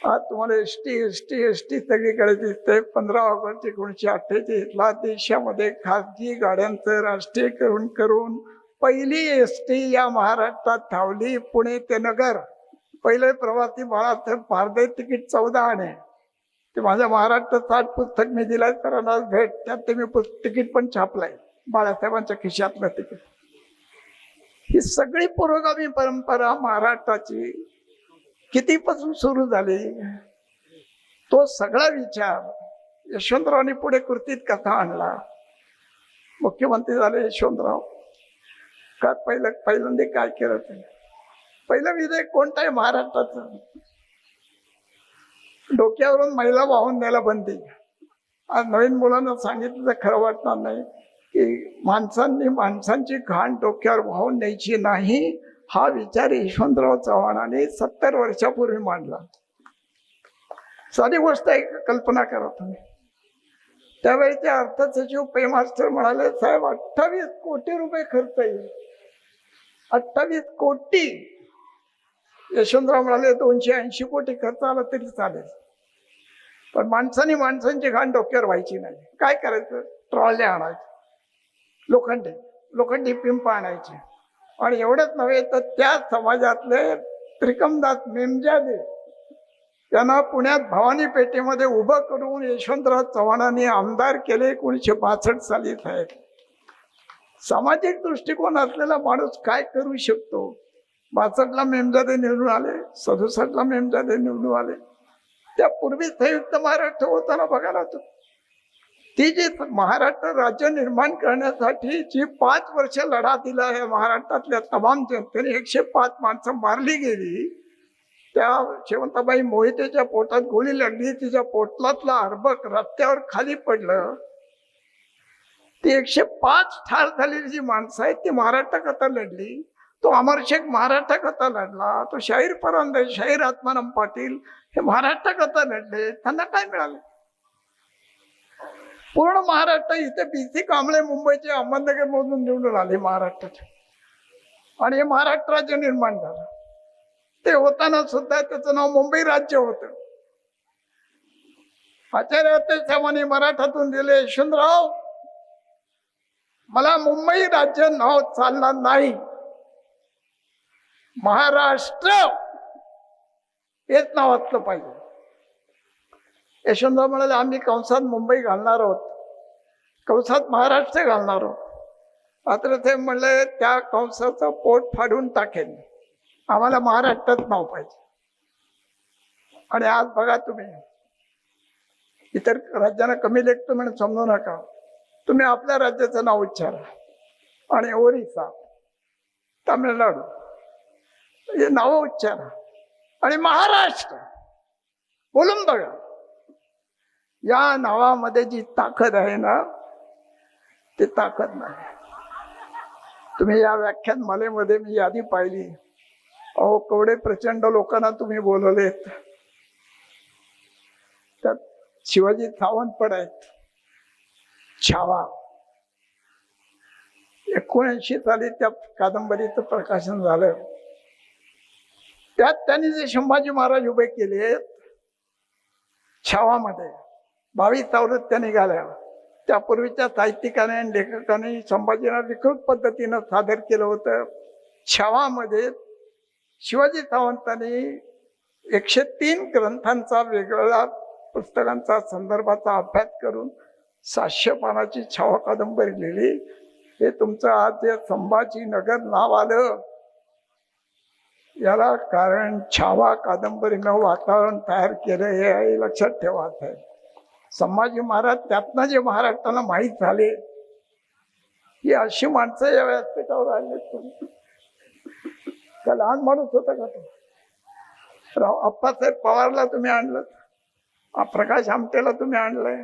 आज तुम्हाला एसटी सगळीकडे दिसते. 15 ऑगस्ट 1948ला देशामध्ये खासगी गाड्यांचं राष्ट्रीयकरण करून पहिली एसटी या महाराष्ट्रात धावली, पुणे ते नगर. पहिले प्रवासी बाळासाहेब भारतीय तिकीट 14 आणे. ते माझ्या महाराष्ट्र 60 पुस्तक मी दिलाय सरांना भेट, त्यात ते मी तिकीट पण छापलाय, बाळासाहेबांच्या खिशातलं तिकीट. ही सगळी पुरोगामी परंपरा महाराष्ट्राची कितीपासून सुरू झाली, तो सगळा विचार यशवंतरावांनी पुढे कृतीत कसा आणला. मुख्यमंत्री झाले यशवंतराव. का पहिल्यांदा काय केलं ते? पहिलं विधेयक कोणतं आहे महाराष्ट्राचं? डोक्यावरून महिला वाहून न्यायला बंदी. आज नवीन मुलांना सांगितलं तर खरं वाटणार नाही की माणसांची घाण डोक्यावर वाहून न्यायची नाही. हा विचार यशवंतराव चव्हाणांनी 70 वर्षापूर्वी मांडला. साधी गोष्ट आहे, कल्पना करा तुम्ही. त्यावेळेचे अर्थ सचिव पै मास्टर म्हणाले, साहेब 28 कोटी रुपये खर्च येईल. 28 कोटी. यशवंतराव म्हणाले 280 कोटी खर्च आला तरी चालेल. पण माणसांनी माणसांची घाण डोक्यावर व्हायची नाही. काय करायचं? ट्रॉल्या आणायचं, लोखंडी पिंप आणायचे. आणि एवढंच नव्हे तर त्या समाजातले त्रिकमदास मेमजादे त्यांना पुण्यात भवानी पेठेमध्ये उभं करून यशवंतराव चव्हाणांनी आमदार केले 1962 साली. साहेब, सामाजिक दृष्टिकोन असलेला माणूस काय करू शकतो? 62ला मेमजादे निवडून आले, 67ला मेमजादे निवडून आले. त्यापूर्वी संयुक्त महाराष्ट्र होताना बघायला होतं. ती जी महाराष्ट्र राज्य निर्माण करण्यासाठी जी 5 वर्ष लढा दिला आहे महाराष्ट्रातल्या तमाम जनतेने, 105 माणसं मारली गेली. त्या शेवंताबाई मोहितेच्या पोटात गोळी लागली, तिच्या पोटलातला अर्भक रस्त्यावर खाली पडलं. ती 105 ठार झालेली जी माणसं आहेत ती महाराष्ट्राकरता लढली. तो अमरशेख महाराष्ट्राकरता लढला, तो शाहीर परांदे, शाहीर आत्माराम पाटील हे महाराष्ट्राकरता लढले. त्यांना काय मिळालं? पूर्ण महाराष्ट्र. इथे BC कांबळे मुंबईचे अहमदनगर मधून निवडून आले महाराष्ट्राचे, आणि हे महाराष्ट्र राज्य निर्माण झालं. ते होताना सुद्धा त्याचं नाव मुंबई राज्य होतं. आचार्य अत्तेसाहेबांनी मराठातून दिले, यशवंतराव मला मुंबई राज्य नाव चालणार नाही, महाराष्ट्र हेच नाव असलं पाहिजे. यशवंतराव म्हणाले आम्ही कंसात मुंबई घालणार आहोत, कंसात महाराष्ट्र घालणार आहोत. मात्र ते म्हणले त्या कंसाचं पोट फाडून टाकेल, आम्हाला महाराष्ट्रात नाव पाहिजे. आणि आज बघा तुम्ही, इतर राज्यांना कमी लेखतो म्हणून समजू नका. तुम्ही आपल्या राज्याचं नाव उच्चारा आणि ओरिसा, तामिळनाडू हे नाव उच्चारा आणि महाराष्ट्र बोलून बघा. या नावामध्ये जी ताकद आहे ना, ती ताकद नाही. तुम्ही या व्याख्यानमालेमध्ये मी यादी पाहिली. अहो, केवढे प्रचंड लोकांना तुम्ही बोलवलेत. त्यात शिवाजी सावंत पण आहेत. छावा 79 साली त्या कादंबरीचं प्रकाशन झालं. त्यात त्यांनी जे संभाजी महाराज उभे केले छावामध्ये 22 आवृत्त्या निघाल्या. त्यापूर्वीच्या साहित्यिकाने आणि लेखकाने संभाजीला विकृत पद्धतीनं सादर केलं होतं. छावामध्ये शिवाजी सावंतांनी 103 ग्रंथांचा वेगवेगळ्या पुस्तकांचा संदर्भाचा अभ्यास करून 700 पानाची छावा कादंबरी लिहिली. हे तुमचं आज जे संभाजीनगर नाव आलं याला कारण छावा कादंबरीनं वातावरण तयार केलं हे लक्षात ठेवा. आहे संभाजी महाराज त्यातनं जे महाराष्ट्राला माहीत झाले, ही अशी माणसं या व्यासपीठावर आले. का लहान माणूस होता का तो? अप्पासाहेब पवारला तुम्ही आणलं, प्रकाश आमटेला तुम्ही आणलंय,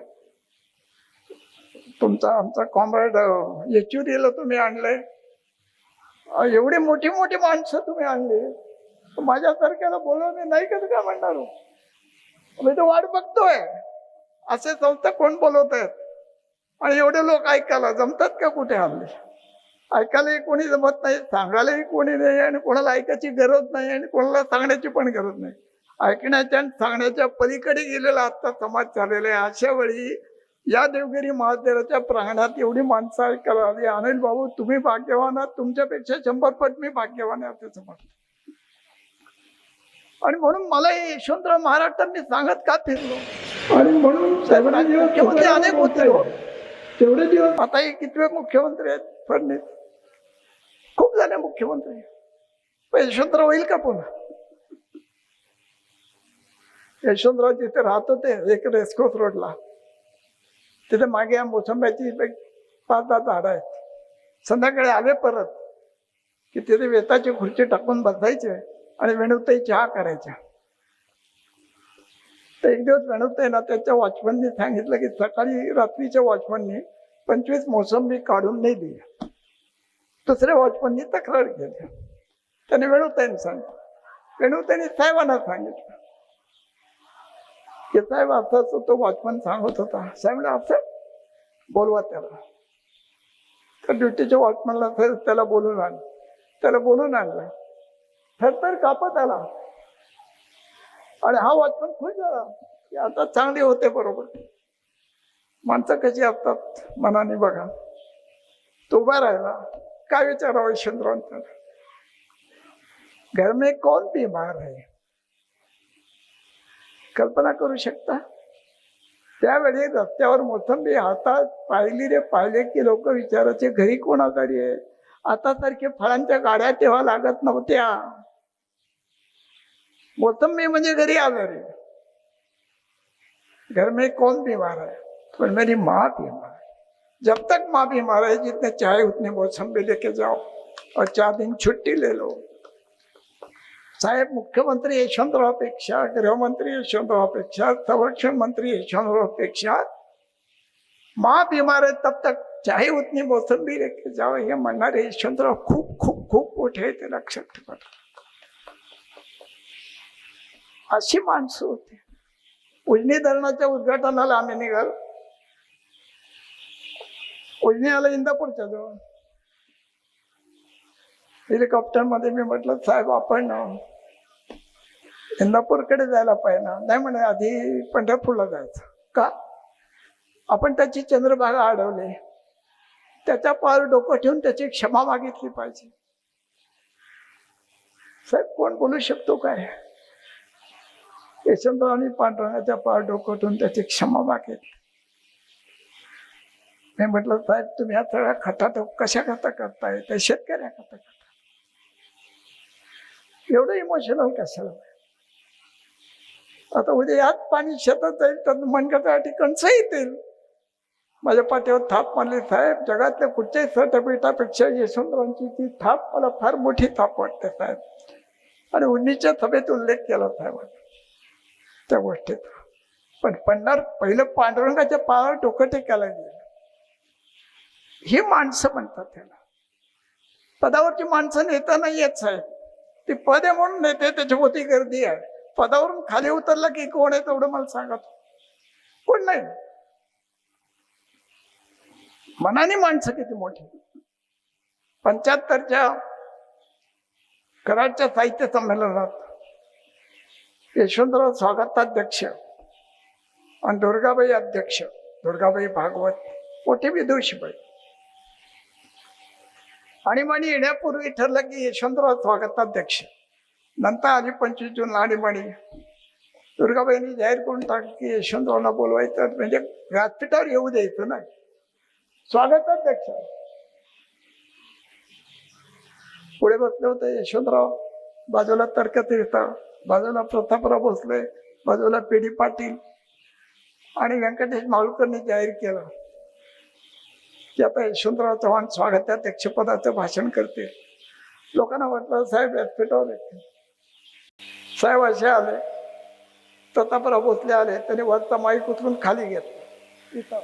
तुमचा आमचा कॉम्रेड येचुरीला तुम्ही आणलंय. एवढी मोठी मोठी माणसं तुम्ही आणली. माझ्यासारख्याला बोलवणे नाही का काय म्हणणार? मी तर वाट बघतोय असे संस्था कोण बोलवत आहेत. आणि एवढे लोक ऐकायला जमतात का? कुठे आणले? ऐकायलाही कोणी जमत नाही, सांगायलाही कोणी नाही, आणि कोणाला ऐकायची गरज नाही आणि कोणाला सांगण्याची पण गरज नाही. ऐकण्याच्या आणि सांगण्याच्या पलीकडे गेलेला आता समाज चाललेला आहे. अशा वेळी या देवगिरी महादेवाच्या प्रांगणात एवढी माणसं ऐकायला आली. अनिल बाबू तुम्ही भाग्यवान आहात, तुमच्यापेक्षा 100 पट मी भाग्यवान आहे असं समजलं. आणि म्हणून मला हे यशवंतराव महाराष्ट्रांनी सांगत का फिरलो. आणि म्हणून मुख्यमंत्री अनेक होते तेवढे दिवस. आता हे कितवे मुख्यमंत्री आहेत? फडणवीस खूप झाले मुख्यमंत्री. पण यशवंतराव होईल का पुन्हा? यशवंतराव जिथे राहत होते एक रेसकोर्स रोडला, तिथे मागे मोसंब्याची 5-10 झाडं आहेत. संध्याकाळी आले परत की तिथे वेताची खुर्ची टाकून बसायचे आणि वेणुताई चहा करायच्या. तर एक दिवस वेणुताई ना त्याच्या वॉचमननी सांगितलं की सकाळी रात्रीच्या वॉचमननी 25 मोसंबी काढून नाही दिली. दुसऱ्या वॉचमननी तक्रार केली. त्याने वेणुताईने सांगितलं. वेणुताईने साहेबांना सांगितलं की साहेब असं तो वॉचमन सांगत होता. साहेब असं बोलवा त्याला. तर ड्युटीच्या वॉचमनला त्याला बोलून आणलं. त्याला बोलून आणलं. थरथर कापत आला आणि हा वॉचमन खुश झाला. की आता चांगली होते बरोबर. माणसं कशी असतात मनाने बघा. तो उभा राहिला, काय विचारावं यशवंतरावांना, घर में कौन बीमार है? कल्पना करू शकता? त्यावेळी रस्त्यावर मोसंबी हातात पाहिले की लोक विचारायचे घरी कोण आजारी आहे. आता सारखे फळांच्या गाड्या तेव्हा लागत नव्हत्या. मोसंबी म्हणजे घरी आजारी. घर में कौन बीमार है? पर मेरी माँ बीमार है. जब तक माँ बीमार है जितने चाहे उतने मौसम्बी लेके जाओ और 4 दिन छुट्टी ले लो. साहेब, मुख्यमंत्री यशवंतरावपेक्षा, गृहमंत्री यशवंतरावपेक्षा, संरक्षण मंत्री यशवंतरावपेक्षा माँ बीमार है तब तक चाहे उतनी मौसम्बी लेके जाओ हे म्हणणारे यशवंतराव खूप खूप खूप मोठे आहे, ते लक्षात ठेवा. अशी माणसं होती. उजनी धरणाच्या उद्घाटनाला आम्ही निघालो. उजनी आला इंदापूरच्या जवळ. हेलिकॉप्टर मध्ये मी म्हटलं, साहेब आपण इंदापूरकडे जायला पाहिजे ना. नाही म्हणे, आधी पंढरपूरला जायचं. का? आपण त्याची चंद्रभागा अडवली, त्याच्या पार डोकं ठेवून त्याची क्षमा मागितली पाहिजे. साहेब, कोण बोलू शकतो काय? यशवंतरावांनी पांडुरंगाच्या पार डोकं ठेवून त्याची क्षमा मागितली. मी म्हटलं, साहेब तुम्ही हा सगळा खटाटोप कशा करता करताय? त्या शेतकऱ्या करता करता एवढं इमोशनल कशाला? आता उद्या यात पाणी शेतात जाईल तर मनगटासाठी कणसं येतील. माझ्या पाठीवर थाप मारली. साहेब, जगातल्या कुठच्याही सटपीठापेक्षा यशवंतरावांची ती थाप मला फार मोठी थाप वाटते साहेब. आणि उन्नीच्या सभेत उल्लेख केला साहेब त्या गोष्टीत. पण पहिलं पांडुरंगाच्या पायावर डोकं टेकायला गेलं. ही माणसं म्हणतात त्याला. पदावरची माणसं नेता नाही येत साहेब. ती पद आहे म्हणून नेते, त्याच्याभोवती गर्दी आहे. पदावरून खाली उतरला की कोण आहे तेवढं मला सांगत कोण नाही. मनाने माणसं किती मोठी. 75च्या कराडच्या साहित्य संमेलनात यशवंतराव स्वागताध्यक्ष आणि दुर्गाबाई अध्यक्ष, दुर्गाबाई भागवत मोठी विदुषीबाई. आणीबाणी येण्यापूर्वी ठरलं की यशवंतराव स्वागताध्यक्ष. नंतर आली 25 जूनला आणीबाणी. दुर्गाबाईंनी जाहीर करून टाकलं की यशवंतरावला बोलवायचं, म्हणजे व्यासपीठावर येऊ द्यायचं नाही. स्वागताध्यक्ष पुढे बसले होते यशवंतराव, बाजूला तर्कतीर्थ, बाजूला प्रतापराव भोसले, बाजूला पी.डी. पाटील आणि व्यंकटेश मालुकरनी जाहीर केलं की आता यशवंतराव चव्हाण स्वागताध्यक्षपदाचं भाषण करतील. लोकांना वाटलं साहेब व्यासपीठावर येतील. साहेब असे आले, प्रतापराव भोसले आले, त्यांनी वरचा माईक उचलून खाली घेतला. इथं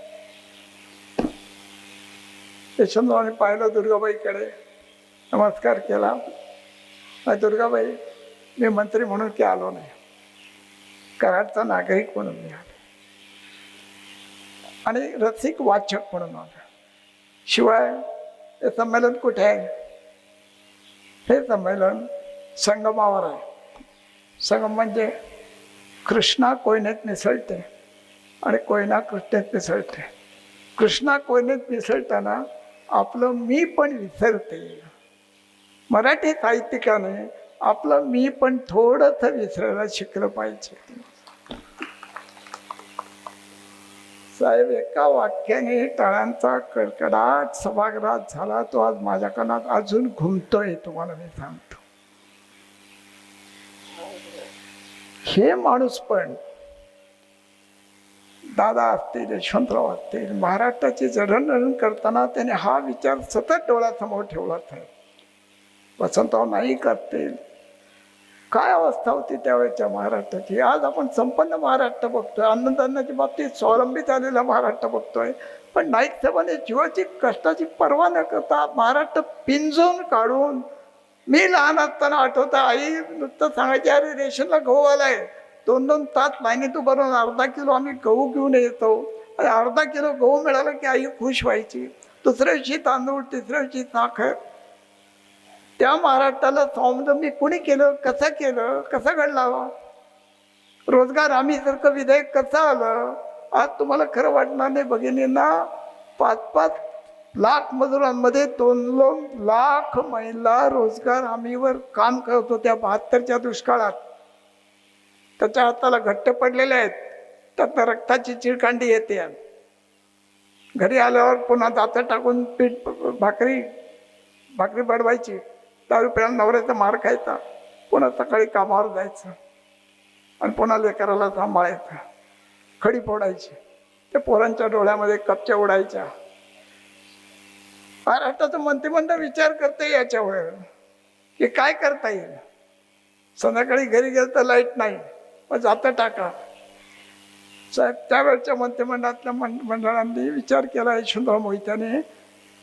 यशवंतरावांनी पाहिलं दुर्गाबाईकडे, नमस्कार केला. दुर्गाबाई, मी मंत्री म्हणून की आलो नाही, कराडचा नागरिक म्हणून मी आलो आणि रसिक वाचक म्हणून आलो. शिवाय हे संमेलन कुठे आहे? हे संमेलन संगमावर आहे. संगम म्हणजे कृष्णा कोयनेत मिसळते आणि कोयना कृष्णेत मिसळते. कृष्णा कोयनेत मिसळताना आपलं मी पण विसरते. मराठी साहित्यिकाने आपलं मी पण थोडंसं विसरायला शिकलं पाहिजे. साहेब, एका वाक्याने टाळ्यांचा कडकडाट सभागृहात झाला. तो आज माझ्या कानात अजून घुमतोय, तुम्हाला मी सांगतो. हे माणूस पण दादा असतील, यशवंतराव असतील, महाराष्ट्राची जडणघडण करताना त्याने हा विचार सतत डोळ्यासमोर ठेवला आहे. वसंतराव नाईक असतील, काय अवस्था होती त्यावेळेच्या महाराष्ट्राची. आज आपण संपन्न महाराष्ट्र बघतोय, अन्नधान्याच्या बाबतीत स्वावलंबी झालेला महाराष्ट्र बघतोय. पण नाईक साहेबांनी जीवाची कष्टाची पर्वा न करता महाराष्ट्र पिंजून काढून. मी लहान असताना आठवतं, आई नुसतं सांगायची, अरे रेशनला गहू आलाय, 2-2 तास लाईनीत उभं राहून अर्धा किलो आम्ही गहू घेऊन येतो. आणि अर्धा किलो गहू मिळाला की आई खुश व्हायची. दुसऱ्या दिवशी तांदूळ, तिसऱ्या दिवशी साखर. त्या महाराष्ट्राला स्वावलंबी कुणी केलं, कसं केलं, कसं घडला? रोजगार हमी सारखं विधेयक कसं आलं? आज तुम्हाला खरं वाटणार नाही भगिनींना, 5-5 लाख मजुरांमध्ये 2 लाख महिला रोजगार हमीवर काम करत होत्या 72च्या दुष्काळात. त्याच्या हाताला घट्ट पडलेले आहेत, त्यात रक्ताची चिळकांडी येते. घरी आल्यावर पुन्हा दातं टाकून पीठ भाकरी बडवायची, 10 रुपयाला नवऱ्याचा मार खायचा, पुन्हा सकाळी कामावर जायचं आणि पुन्हा लेकराला सांभाळायचं. खडी फोडायची, ते पोरांच्या डोळ्यामध्ये कपच्या उडायच्या. महाराष्ट्राचं मंत्रिमंडळ विचार करते याच्यावर की काय करता येईल. संध्याकाळी घरी गेलं तर लाईट नाही, मग जातं टाका. साहेब, त्यावेळच्या मंत्रिमंडळातल्या मंडळांनी विचार केला यशवंतराव मोहित्याने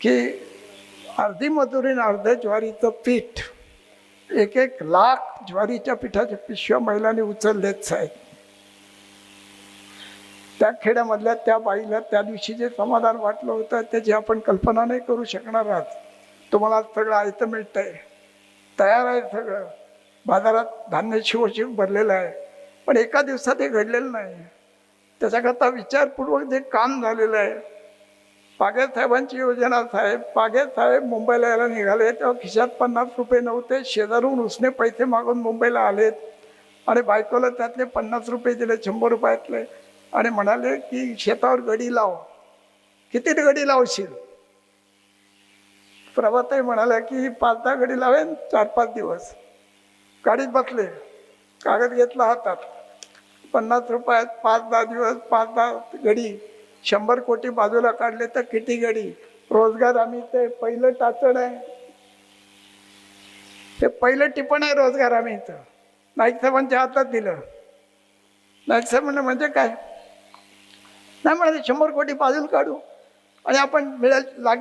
की अर्धी मजुरी आणि अर्ध ज्वारीचं पीठ, 1-1 लाख ज्वारीच्या पिठाच्या पिशव्या महिलांनी उचललेत साहेब. त्या खेड्यामधल्या त्या बाईला त्या दिवशी जे समाधान वाटलं होतं त्याची आपण कल्पना नाही करू शकणार. आज तुम्हाला सगळं आयतं मिळतंय, तयार आहे सगळं, बाजारात धान्य शिवशिव भरलेलं आहे, पण एका दिवसात हे घडलेलं नाही. त्याच्याकरता विचारपूर्वक जे काम झालेलं आहे. पागे साहेबांची योजना साहेब, पागे साहेब मुंबईला यायला निघाले तेव्हा खिशात 50 रुपये नव्हते. शेजारून उसने पैसे मागून मुंबईला आलेत आणि बायकोला त्यातले 50 रुपये दिले, 100 रुपयातले, आणि म्हणाले की शेतावर गडी लाव. किती गडी लावशील? प्रभाताई म्हणाल्या की 5-10 गडी लावेन 4-5 दिवस. गाडीत बसले, कागद घेतला हातात, 50 रुपयात 5-10 दिवस, 5-10 गडी, 100 कोटी बाजूला काढले तर किती गडी? रोजगार हमी ते पहिलं टाचण आहे, ते पहिलं टिपण आहे रोजगार हमीचं. नाईक साहेबांच्या हातात दिलं. नाईक साहेब म्हणलं म्हणजे काय? नाही म्हणाले 100 कोटी बाजूला काढू आणि आपण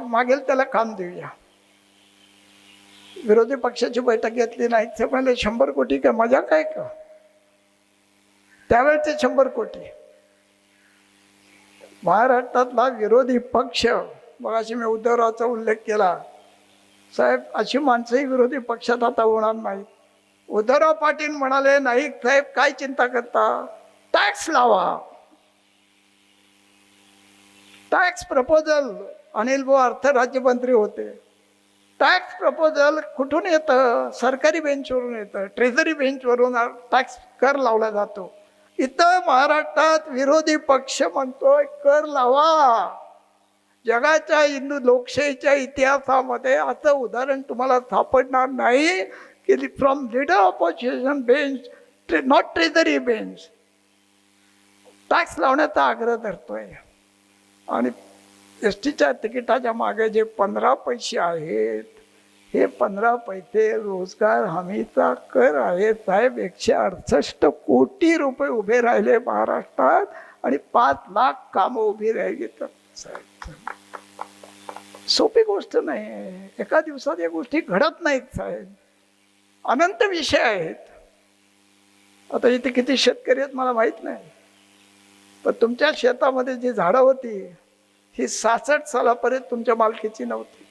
मागेल त्याला काम देऊया. विरोधी पक्षाची बैठक घेतली. नाईक साहेब म्हणले 100 कोटी काय मजा काय का? त्यावेळेचे 100 कोटी. महाराष्ट्रातला विरोधी पक्ष, मगाशी मी उद्धवरावचा उल्लेख केला साहेब, अशी माणसंही विरोधी पक्षात आता होणार नाहीत. उद्धवराव पाटील म्हणाले, नाईक साहेब काय चिंता करता, टॅक्स लावा. टॅक्स प्रपोजल, अनिल भाऊ अर्थ राज्यमंत्री होते. टॅक्स प्रपोजल कुठून येतं? सरकारी बेंचवरून येतं, ट्रेझरी बेंचवरून टॅक्स कर लावला जातो. इथं महाराष्ट्रात विरोधी पक्ष म्हणतोय कर लावा. जगाच्या हिंदू लोकशाहीच्या इतिहासामध्ये असं उदाहरण तुम्हाला सापडणार नाही की from leader opposition bench, not treasury bench, tax लावण्याचा आग्रह धरतोय. आणि एस टीच्या तिकिटाच्या मागे जे 15 पैसे आहेत, हे 15 पैसे रोजगार हमीचा कर आहे साहेब. 168 कोटी रुपये उभे राहिले महाराष्ट्रात आणि 5 लाख कामं उभी राहिली साहेब. सोपी गोष्ट नाही. एका दिवसात या गोष्टी घडत नाहीत साहेब. अनंत विषय आहेत. आता इथे किती शेतकरी आहेत मला माहित नाही, पण तुमच्या शेतामध्ये जी झाडं होती ही 66 सालापर्यंत तुमच्या मालकीची नव्हती.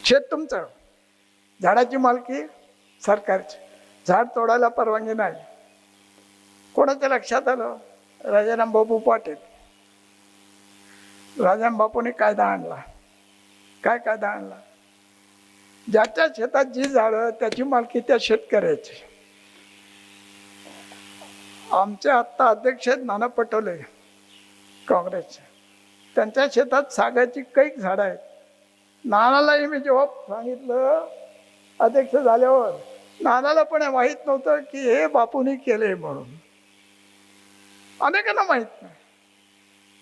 शेत तुमचं, झाडाची मालकी सरकारची. झाड तोडायला परवानगी नाही. कोणाच्या लक्षात आलं? राजाराम बापू पाटील. राजाराम बापूने कायदा आणला. काय कायदा आणला? ज्याच्या शेतात जी झाडं त्याची मालकी त्या शेतकऱ्याची. आमचे आत्ता अध्यक्ष आहेत नाना पटोले काँग्रेसचे, त्यांच्या शेतात सागाची कैक झाडं आहेत. नानालाही मी जेव्हा सांगितलं अध्यक्ष झाल्यावर, नानाला पण माहीत नव्हतं की हे बापूंनी केले म्हणून. अनेकांना माहीत नाही.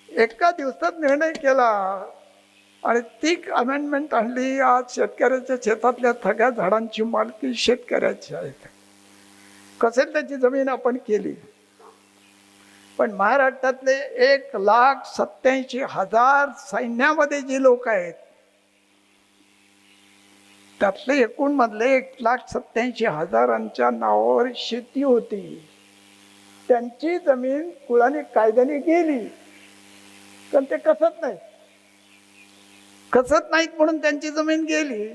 एका दिवसात निर्णय केला आणि ती अमेंडमेंट आणली. आज शेतकऱ्याच्या शेतातल्या सगळ्या झाडांची मालकी शेतकऱ्याची आहे. कसेल त्याची जमीन आपण केली. पण महाराष्ट्रातले 1,87,000 सैन्यामध्ये जी लोक आहेत, त्यातले एकूण मधले 1,87,000 नावावर शेती होती. त्यांची जमीन कुळाने कायद्याने गेली, पण ते कसत नाहीत म्हणून त्यांची जमीन गेली.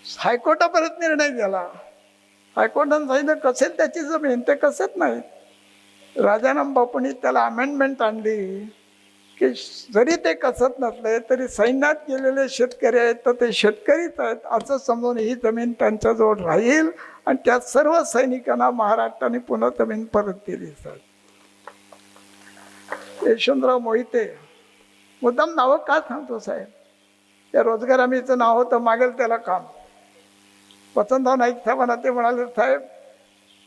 हायकोर्टापर्यंत निर्णय गेला. हायकोर्टानं सांगितलं कसेल त्याची जमीन, ते कसेच नाही. राजाराम बापूंनी त्याला अमेंडमेंट आणली की जरी ते कसत नसले तरी सैन्यात गेलेले शेतकरी आहेत तर ते शेतकरीच आहेत असं समजून ही जमीन त्यांच्याजवळ राहील आणि त्या सर्व सैनिकांना महाराष्ट्राने पुन्हा जमीन परत दिली. सर यशवंतराव मोहिते मुद्दाम नावं का सांगतो साहेब? त्या रोजगार हमीचं नाव होतं मागेल त्याला काम. वसंतराव नाईक साहेबांना ते म्हणाले साहेब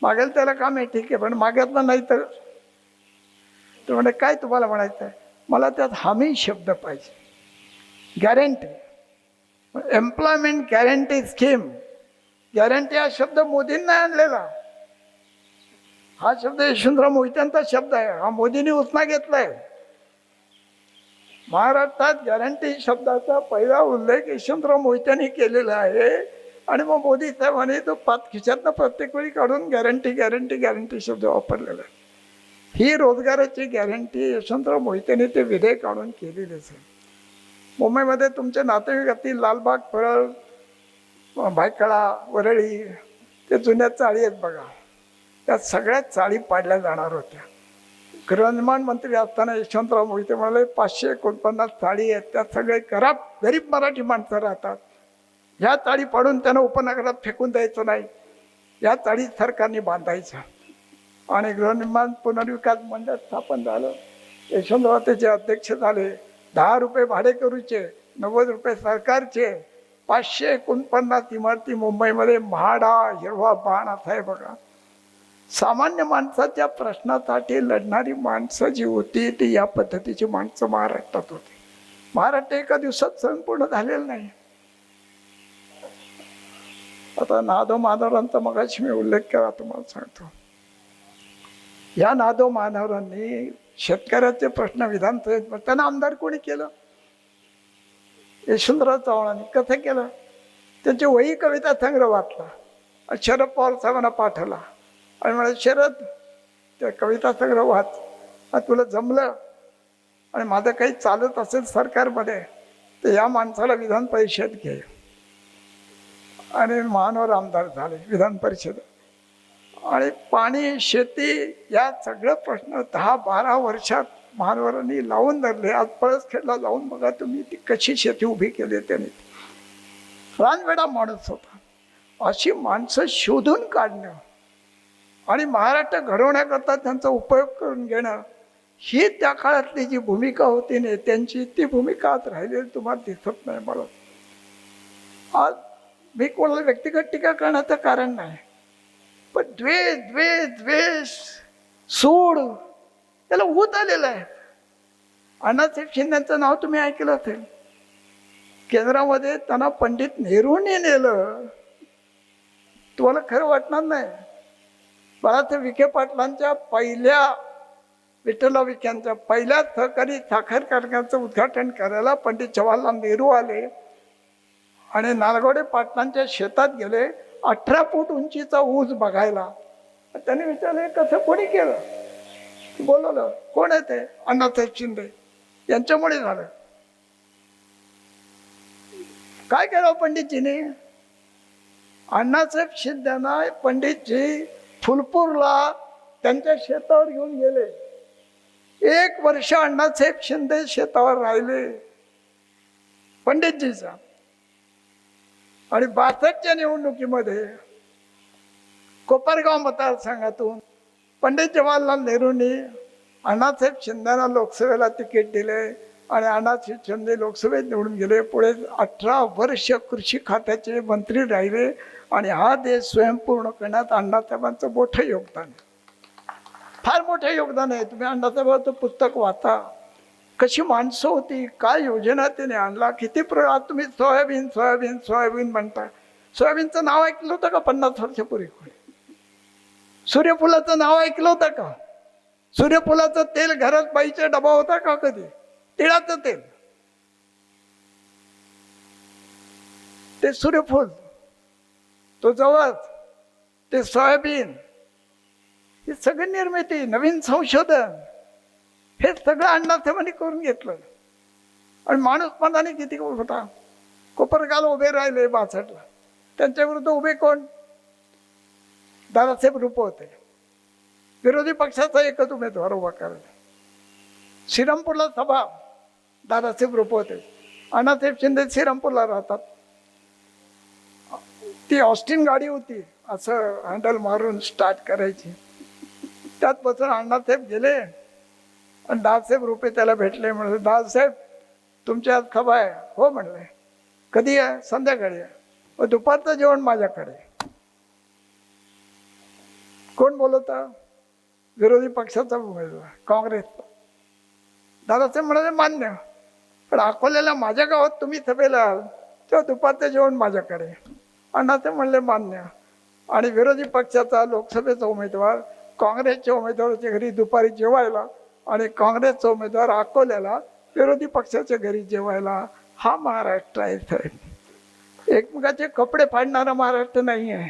मागेल त्याला काम आहे ठीक आहे पण मागितलं नाही तर? ते म्हणे काय तुम्हाला म्हणायचं आहे? मला त्यात हमी शब्द पाहिजे, guarantee, employment guarantee scheme. Guarantee हा शब्द मोदींनी आणलेला, हा शब्द यशवंतराव मोहित्यांचा शब्द आहे, हा मोदींनी उचना घेतलाय. महाराष्ट्रात गॅरंटी शब्दाचा पहिला उल्लेख यशवंतराव मोहित्यांनी केलेला आहे आणि मग मोदी साहेबांनी तो पाच खिशातनं प्रत्येक वेळी काढून गॅरंटी गॅरंटी गॅरंटी शब्द वापरलेला आहे. ही रोजगाराची गॅरंटी यशवंतराव मोहित्यांनी ते विधेयक काढून केलेली आहे. मुंबईमध्ये तुमचे नातेवाईक असतील, लालबाग, परळ, भायखळा, वरळी, ते जुन्या चाळी आहेत बघा, त्या सगळ्या चाळी पाडल्या जाणार होत्या. गृहनिर्माण मंत्री असताना यशवंतराव मोहिते म्हणाले 549 चाळी आहेत, त्यात सगळे गरीब मराठी माणसं राहतात, ह्या चाळी पाडून त्यांना उपनगरात फेकून द्यायचं नाही, या चाळी सरकारने बांधायच्या. आणि गृहनिर्माण पुनर्विकास मंडळ स्थापन झालं. यशवंतराव त्याचे अध्यक्ष झाले. 10 रुपये भाडेकरूचे, 90 रुपये सरकारचे, 549 इमारती मुंबईमध्ये म्हाडा हिरवा बाण असा आहे बघा. सामान्य माणसाच्या प्रश्नासाठी लढणारी माणसं जी होती ती या पद्धतीची माणसं महाराष्ट्रात होती. महाराष्ट्र एका दिवसात संपूर्ण झालेलं नाही. आता नादो माधवरांचा मगाशी मी उल्लेख केला, तुम्हाला सांगतो. या नादो माधवरांनी शेतकऱ्याचे प्रश्न विधानसभेत, त्यांना आमदार कोणी केलं? यशवंतराव चव्हाणांनी. कसं केलं? त्यांची वही कविता संग्रह वाचला आणि शरद पवार साहेबांना पाठवला आणि म्हणाले शरद त्या कविता संग्रह वाच, आणि तुला जमलं आणि माझं काही चालत असेल सरकारमध्ये तर या माणसाला विधान परिषद घे. आणि महानवर आमदार झाले विधान परिषद. आणि पाणी, शेती या सगळं प्रश्न 10-12 वर्षात महानवरांनी लावून धरले. आज पळसखेडला जाऊन बघा तुम्ही ती कशी शेती उभी केली त्यांनी. रानवेडा माणूस होता. अशी माणसं शोधून काढणं आणि महाराष्ट्र घडवण्याकरता त्यांचा उपयोग करून घेणं ही त्या काळातली जी भूमिका होती नेत्यांची, ती भूमिका आज राहिलेली तुम्हाला दिसत नाही मला. आज मी कोणाला व्यक्तिगत टीका करण्याचं कारण नाही, पण द्वेष द्वेष द्वेष सूड त्याला होत आलेलं आहे. अण्णासाहेब शिंदेचं नाव तुम्ही ऐकलं असेल. केंद्रामध्ये त्यांना पंडित नेहरूंनी नेलं. तुम्हाला खरं वाटणार नाही. बाळासाहेब विखे पाटलांच्या पहिल्या, विठ्ठलराव विखेंच्या पहिल्या सहकारी साखर कारखान्याचं उद्घाटन करायला पंडित जवाहरलाल नेहरू आले आणि नालगोडे पाटलांच्या शेतात गेले. 18 फूट उंचीचा ऊस बघायला. त्यांनी विचारलं कसं कोणी केलं? बोलवलं. कोण आहे ते? अण्णासाहेब शिंदे. यांच्यामुळे झालं. काय केलं पंडितजीने? अण्णासाहेब शिंदेना पंडितजी फुलपूरला त्यांच्या शेतावर घेऊन गेले. 1 वर्ष अण्णासाहेब शिंदे शेतावर राहिले पंडितजीचा. आणि 62च्या निवडणुकीमध्ये कोपरगाव मतदारसंघातून पंडित जवाहरलाल नेहरूंनी अण्णासाहेब शिंदेना लोकसभेला तिकीट दिले आणि अण्णासाहेब शिंदे लोकसभेत निवडून गेले. पुढे 18 वर्ष कृषी खात्याचे मंत्री राहिले आणि हा देश स्वयंपूर्ण करण्यात अण्णासाहेबांचं मोठं योगदान आहे. फार मोठं योगदान आहे. तुम्ही अण्णासाहेबांचं पुस्तक वाचा. कशी माणसं होती, काय योजना त्याने आणला, किती आज तुम्ही सोयाबीन सोयाबीन सोयाबीन म्हणता. सोयाबीनचं नाव ऐकलं होतं का 50 वर्षापूर्वी? सूर्यफुलाचं नाव ऐकलं होतं का? सूर्यफुलाचं तेल घरात बाईचा डबा होता का कधी? तिळाचं तेल, ते सूर्यफूल, तो जवळ, ते सोयाबीन, ही सगळी निर्मिती, नवीन संशोधन, हे सगळं अण्णासाहेबांनी करून घेतलं. आणि माणूस मनाने किती होता. कोपरगावला उभे राहिले 62ला. त्यांच्या विरुद्ध उभे कोण? दादासाहेब रुपे होते. विरोधी पक्षाचा एकच उमेदवार उभा करायचा. श्रीरामपूरला सभा, दादासाहेब रुपे होते. अण्णासाहेब शिंदे श्रीरामपूरला राहतात. ती ऑस्टिन गाडी होती, असं हँडल मारून स्टार्ट करायची. त्यात बसून अण्णासाहेब गेले आणि दादासाहेब रुपे त्याला भेटले. म्हणले, दादासाहेब तुमच्या आज सभा आहे? हो म्हणले. कधी आहे? संध्याकाळी आहे. मग दुपारचं जेवण माझ्याकडे. कोण बोलवता? विरोधी पक्षाचा उमेदवार, काँग्रेसचा. दादासाहेब म्हणाले, मान्य, पण अकोल्याला माझ्या गावात तुम्ही सभेला आल तेव्हा दुपारचं जेवण माझ्याकडे. अण्णासाहेब म्हणले, मान्य. आणि विरोधी पक्षाचा लोकसभेचा उमेदवार काँग्रेसच्या उमेदवाराच्या घरी दुपारी जेवायला आणि काँग्रेसचा उमेदवार अकोल्याला विरोधी पक्षाच्या घरी जेवायला. हा महाराष्ट्र आहे साहेब. एकमेकाचे कपडे फाडणारा महाराष्ट्र नाही आहे.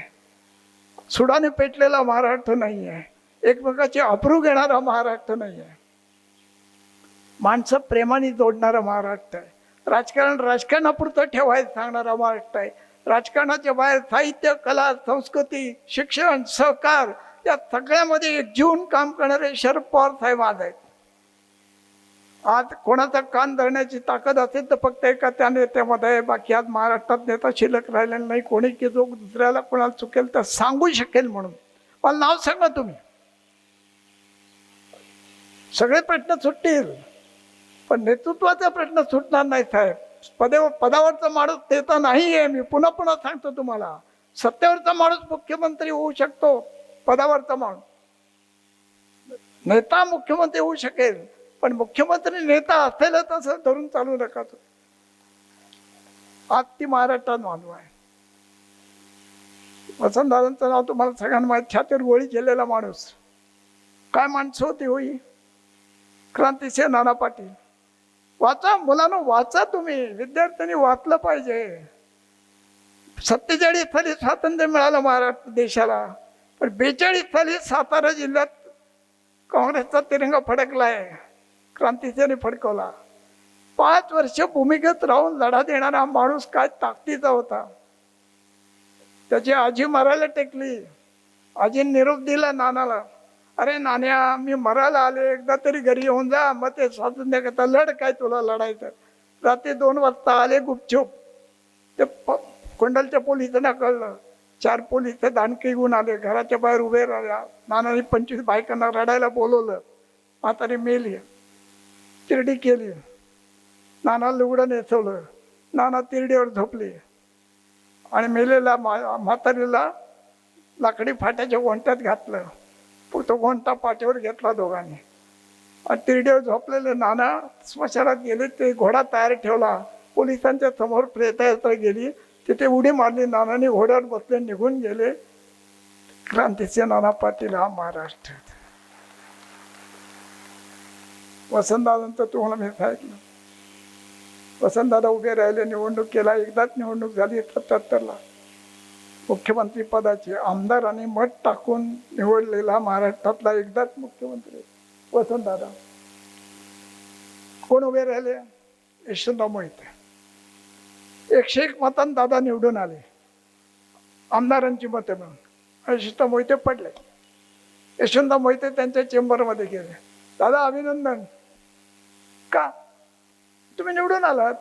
सुडाने पेटलेला महाराष्ट्र नाही आहे. एकमेकाचे अब्रू घेणारा महाराष्ट्र नाही आहे. माणसं प्रेमाने जोडणारा महाराष्ट्र आहे. राजकारण राजकारणापुरतं ठेवायचं सांगणारा महाराष्ट्र आहे. राजकारणाच्या बाहेर साहित्य, कला, संस्कृती, शिक्षण, सहकार या सगळ्यामध्ये एकजीवन काम करणारे शरद पवार साहेब आज आहेत. आज कोणाचा कान धरण्याची ताकद असेल तर फक्त एका त्या नेत्यामध्ये. बाकी आज महाराष्ट्रात नेता शिल्लक राहिलेला नाही. कोणी की जो दुसऱ्याला कोणाला चुकेल तर सांगू शकेल म्हणून. मला नाव सांगा तुम्ही. सगळे प्रश्न सुटतील, पण नेतृत्वाचा प्रश्न सुटणार नाही साहेब. पदावरचा माणूस नेता नाही आहे. मी पुन्हा पुन्हा सांगतो तुम्हाला, सत्तेवरचा माणूस मुख्यमंत्री होऊ शकतो. पदावरचा माणूस नेता मुख्यमंत्री होऊ शकेल, पण मुख्यमंत्री नेता असेलच असं धरून चालू नका. आज ती महाराष्ट्रात मानव आहे. वसंतदादांचं नाव तुम्हाला सगळ्यांना माहिती. छातीवर गोळी केलेला माणूस. काय माणसं होती होई. क्रांतिसिंह नाना पाटील. वाचा मुलांना, वाचा तुम्ही. विद्यार्थ्यांनी वाचलं पाहिजे. 47 साली स्वातंत्र्य मिळालं महाराष्ट्र देशाला, पण 42 साली सातारा जिल्ह्यात काँग्रेसचा तिरंगा फडकलाय. क्रांतिसिंहाने फडकवला. 5 वर्ष भूमिगत राहून लढा देणारा माणूस काय ताकदीचा होता. त्याची आजी मरायला टेकली. आजी निरोप दिला नानाला, अरे नाण्या, मी मरायला आले, एकदा तरी घरी येऊन जा. मग ते स्वातंत्र्य करता लढ, काय तुला लढायचं. रात्री 2 वाजता आले गुपचूप. ते कोंडलच्या पोलिसांना कळलं. 4 पोलीस दानके घेऊन आले. घराच्या बाहेर उभे राहिल्या. नानाने 25 बायकांना रडायला बोलवलं. म्हातारी मेली. तिरडी केली. नाना लुगडं नेसवलं. नाना तिरडीवर झोपली. आणि मेलेला म्हातारीला लाकडी फाट्याच्या गोंट्यात घातलं. तो गोंटा पाठीवर घेतला दोघांनी. आणि तिरडीवर झोपलेले नाना स्मशानात गेले. ते घोडा तयार ठेवला. पोलिसांच्या समोर प्रेतयात्रा गेली. तिथे उडी मारली. नानाने घोड्यावर बसले, निघून गेले. क्रांतिसिंह नाना पाटील हा महाराष्ट्र. वसंतदादांचं तुम्हाला मी सांगितलं. वसंतदादा उभे राहिले निवडणुकीला. एकदाच निवडणूक झाली 77ला. मुख्यमंत्री पदाची आमदारांनी मत टाकून निवडलेला महाराष्ट्रातला एकदाच मुख्यमंत्री वसंतदादा. कोण उभे राहिले? यशवंतराव मोहिते. 101 मतांनी दादा निवडून आले. आमदारांची मतं मिळून यशवंतराव मोहिते पडले. यशवंतराव मोहिते त्यांच्या चेंबरमध्ये गेले. दादा अभिनंदन. का? तुम्ही निवडून आलात.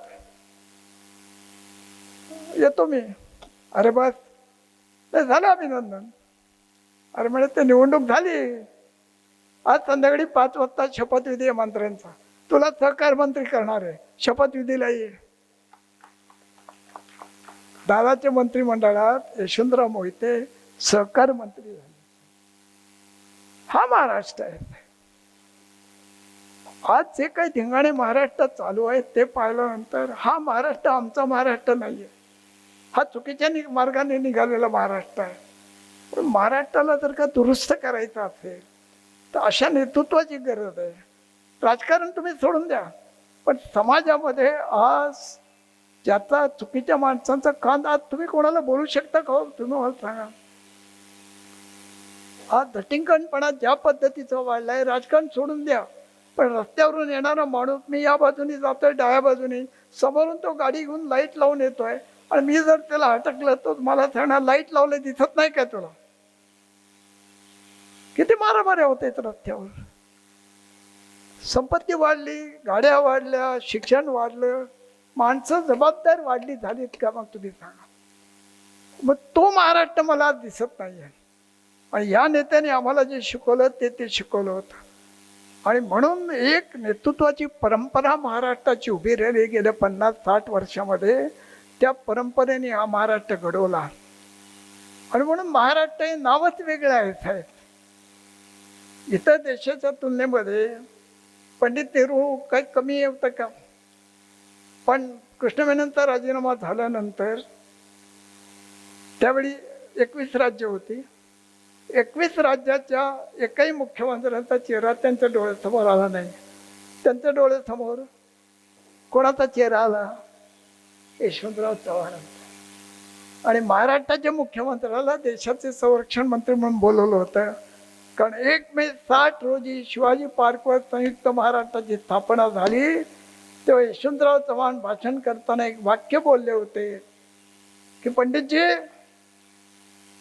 येतो मी. अरे बस, नाही झालं अभिनंदन. अरे म्हणजे ते निवडणूक झाली. आज संध्याकाळी 5 वाजता शपथविधी आहे मंत्र्यांचा. तुला सहकार मंत्री करणार आहे. शपथविधीला ये. दादाच्या मंत्रिमंडळात यशवंतराव मोहिते सहकार मंत्री झाले. हा महाराष्ट्र आहे. आज जे काही धिंगाणे महाराष्ट्रात चालू आहेत ते पाहिल्यानंतर हा महाराष्ट्र आमचा महाराष्ट्र नाहीये. हा चुकीच्या मार्गाने निघालेला महाराष्ट्र आहे. पण महाराष्ट्राला जर का दुरुस्त करायचं असेल तर अशा नेतृत्वाची गरज आहे. राजकारण तुम्ही सोडून द्या, पण समाजामध्ये आज ज्याचा चुकीच्या माणसांचा कान, आज तुम्ही कोणाला बोलू शकता का? तुम्ही मला सांगा. आज धटिंगणपणा ज्या पद्धतीचा वाढलाय, राजकारण सोडून द्या, पण रस्त्यावरून येणारा माणूस, मी या बाजूने जातोय डाव्या बाजूने, समोरून तो गाडी घेऊन लाईट लावून येतोय आणि मी जर त्याला अटकलं तर मला सांगणार लाईट लावले दिसत नाही का तुला? किती मारामाऱ्या होते रस्त्यावर. संपत्ती वाढली, गाड्या वाढल्या, शिक्षण वाढलं, माणसं जबाबदार वाढली झालीत का मग तुम्ही सांगा. मग तो महाराष्ट्र मला दिसत नाही आहे. आणि या नेत्याने आम्हाला जे शिकवलं ते शिकवलं होतं. आणि म्हणून एक नेतृत्वाची परंपरा महाराष्ट्राची उभी राहिली गेल्या 50-60 वर्षामध्ये. त्या परंपरेने हा महाराष्ट्र घडवला. आणि म्हणून महाराष्ट्र हे नावच वेगळं आहे साहेब. इतर देशाच्या तुलनेमध्ये पंडित नेहरू काही कमी होतं का. पण कृष्णमेननचा राजीनामा झाल्यानंतर त्यावेळी 21 राज्य होती. 21 राज्याच्या एकही मुख्यमंत्र्यांचा चेहरा त्यांच्या डोळ्यासमोर आला नाही. त्यांच्या डोळ्यासमोर कोणाचा चेहरा आला? यशवंतराव चव्हाणांचा. आणि महाराष्ट्राच्या मुख्यमंत्र्याला देशाचे संरक्षण मंत्री म्हणून बोलवलं होतं. कारण 1 मे 60 रोजी शिवाजी पार्कवर संयुक्त महाराष्ट्राची स्थापना झाली. तेव्हा यशवंतराव चव्हाण भाषण करताना एक वाक्य बोलले होते की पंडितजी,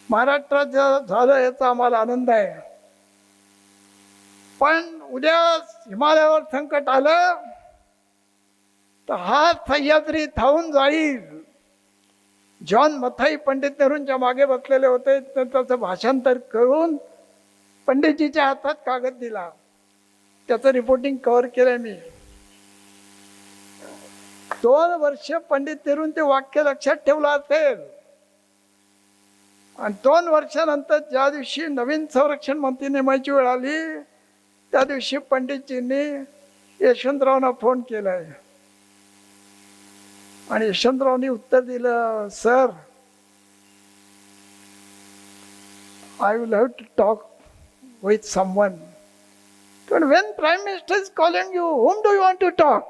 महाराष्ट्राचं झालं याचा आम्हाला आनंद आहे, पण उद्या हिमालयावर संकट आलं तर हा सह्याद्री धावून जाईल. जॉन मथाई पंडित नेहरूंच्या मागे बसलेले होते. त्याचं भाषांतर करून पंडितजीच्या हातात कागद दिला. त्याचं रिपोर्टिंग कव्हर केलंय मी. 2 वर्ष पंडित नेहरूंनी ते वाक्य लक्षात ठेवलं असेल. आणि 2 वर्षानंतर ज्या दिवशी नवीन संरक्षण मंत्री नेमायची वेळ आली त्या दिवशी पंडितजींनी यशवंतरावांना फोन केलाय. आणि यशवंतरावांनी उत्तर दिलं, sir, I will have to talk with someone. But when Prime Minister is calling you, whom do you want to talk?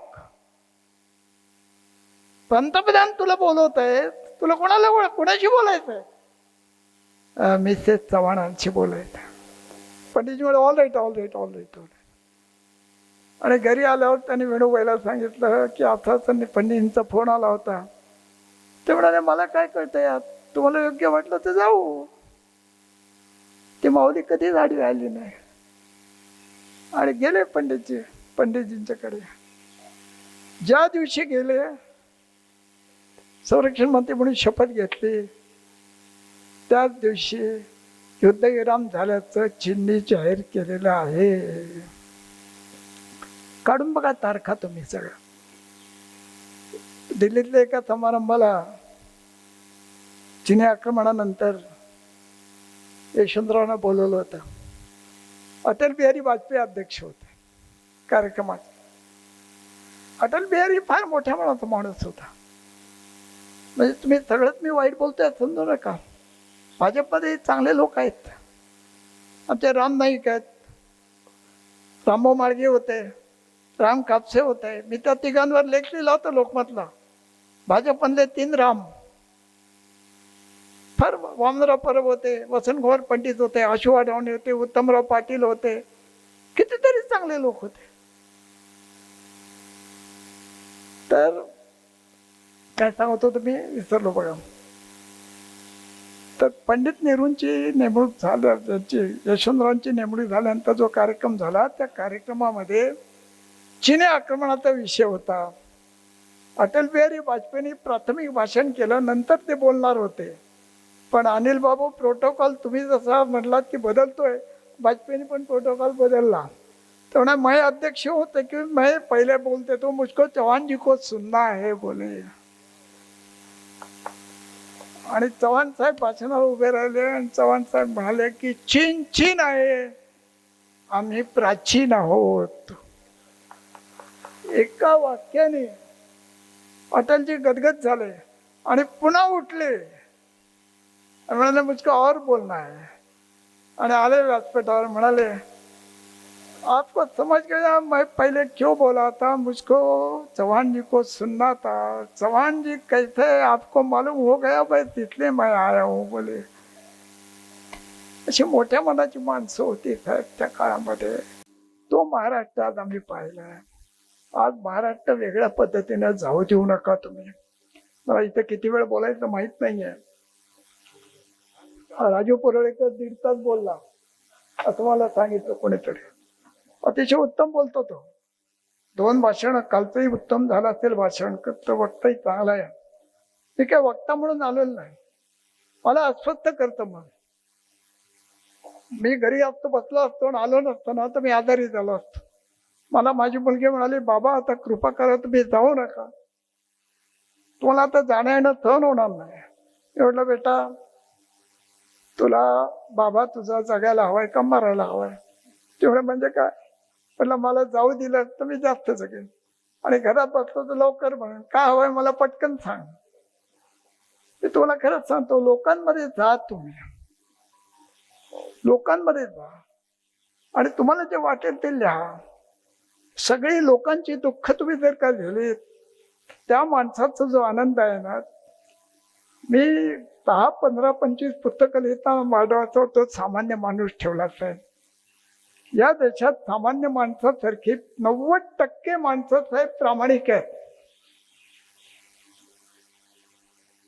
पंतप्रधान तुला बोलवत आहेत, तुला कोणाशी बोलायचंय? मिसेस चव्हाणांशी बोलायचं. पंडितजी म्हणाले ऑल राईट. आणि घरी आल्यावर त्यांनी वेणुबाईला सांगितलं की असं पंडितजींचा फोन आला होता. ते म्हणाले मला काय कळतंय यात, तुम्हाला योग्य वाटलं तर जाऊ. ती माऊली कधी झाडी राहिली नाही. आणि गेले पंडितजींच्याकडे. ज्या दिवशी गेले, संरक्षण मंत्री म्हणून शपथ घेतली, त्याच दिवशी युद्धविराम झाल्याचं चीनने जाहीर केलेलं आहे. काढून बघा तारखा तुम्ही सगळं. दिल्लीतल्या एका समारंभाला चीनी आक्रमणानंतर यशवंतरावांना बोलवलं होतं. अटल बिहारी वाजपेयी अध्यक्ष होते कार्यक्रमात. अटल बिहारी फार मोठ्या मनाचा माणूस होता. म्हणजे तुम्ही सगळंच मी वाईट बोलतोय समजू नका. भाजपमध्ये चांगले लोक आहेत. आमचे राम नाईक आहेत, रामभाऊ माळगे होते, राम कापसे होते. मी त्या तिघांवर लेख लिहिला होता लोकमतला. भाजपमधले 3 राम. फार वामनराव परब होते, वसंतकुमार पंडित होते, आशु आढावणे होते, उत्तमराव पाटील होते. कितीतरी चांगले लोक होते. तर काय सांगत होतो मी, विसरलो बघा. तर पंडित नेहरूंची नेमणूक झाल्याची, यशवंतरावांची नेमणूक झाल्यानंतर जो कार्यक्रम झाला त्या कार्यक्रमामध्ये चीनी आक्रमणाचा विषय होता. अटल बिहारी वाजपेयींनी प्राथमिक भाषण केलं, नंतर ते बोलणार होते. पण अनिल बाबू प्रोटोकॉल तुम्ही जसा म्हटलात की बदलतोय, वाजपेयींनी पण प्रोटोकॉल बदलला. तो मैं अध्यक्ष होते कि मैं पहले बोलते तो मुझको चौहान जी को सुनना है बोले. आणि चव्हाण साहेब भाषणावर उभे राहिले आणि चव्हाण साहेब म्हणाले की चीन चीन आहे, आम्ही प्राचीन आहोत. एका वाक्याने अटलजी गदगद झाले आणि पुन्हा उठले. म्हणाले मुझको और बोलना है. आणि आले व्यासपीठावर म्हणाले आपको समझ गया मैं पहले क्यों बोला था, मुझको चौहान जी को सुनना था. चौहान जी कैसे आपको मालूम हो गया, बस इसलिए मैं आया हूँ बोले. अशी मोठ्या मनाची माणसं होती साहेब त्या काळामध्ये. तो महाराष्ट्र आज आम्ही पाहिला. आज महाराष्ट्र वेगळ्या पद्धतीने जाऊ देऊ नका तुम्ही. मला इथे किती वेळ बोलायचं माहित नाहीये. राजू पुरळेकर 1.5 तास बोलला. असं मला सांगितलं कोणीतरी. अतिशय उत्तम बोलतो तो. 2 भाषण, कालचंही उत्तम झालं असेल भाषण, तर वक्ताही चांगला आहे. मी काय वक्ता म्हणून आलेलो नाही, मला अस्वस्थ करतं. मग मी घरी असतो, बसलो असतो आणि आलो नसतो ना तर मी आजारी झालो असतो. मला माझी मुलगी म्हणाली, बाबा आता कृपा करा तुम्ही जाऊ नका, तुम्हाला आता जाणं येणं सहन होणार नाही. म्हटलं बेटा तुला बाबा तुझा जगायला हवाय का मरायला हवाय? तेवढं म्हणजे काय? म्हटलं मला जाऊ दिलं तर मी जास्त जगेन, आणि घरात बसलो तर लवकर म्हणून काय हवंय मला पटकन सांग. मी तुम्हाला खरंच सांगतो, लोकांमध्ये जा, तुम्ही लोकांमध्ये जा आणि तुम्हाला जे वाटेल ते लिहा. सगळी लोकांची दुःख तुम्ही जर का लिहिली, त्या माणसाचा जो आनंद आहे ना, मी 10, 15, 25 पुस्तकं लिहिता माझा तो सामान्य माणूस ठेवला साहेब. या देशात सामान्य माणसासारखी 90% माणसं साहेब प्रामाणिक आहेत.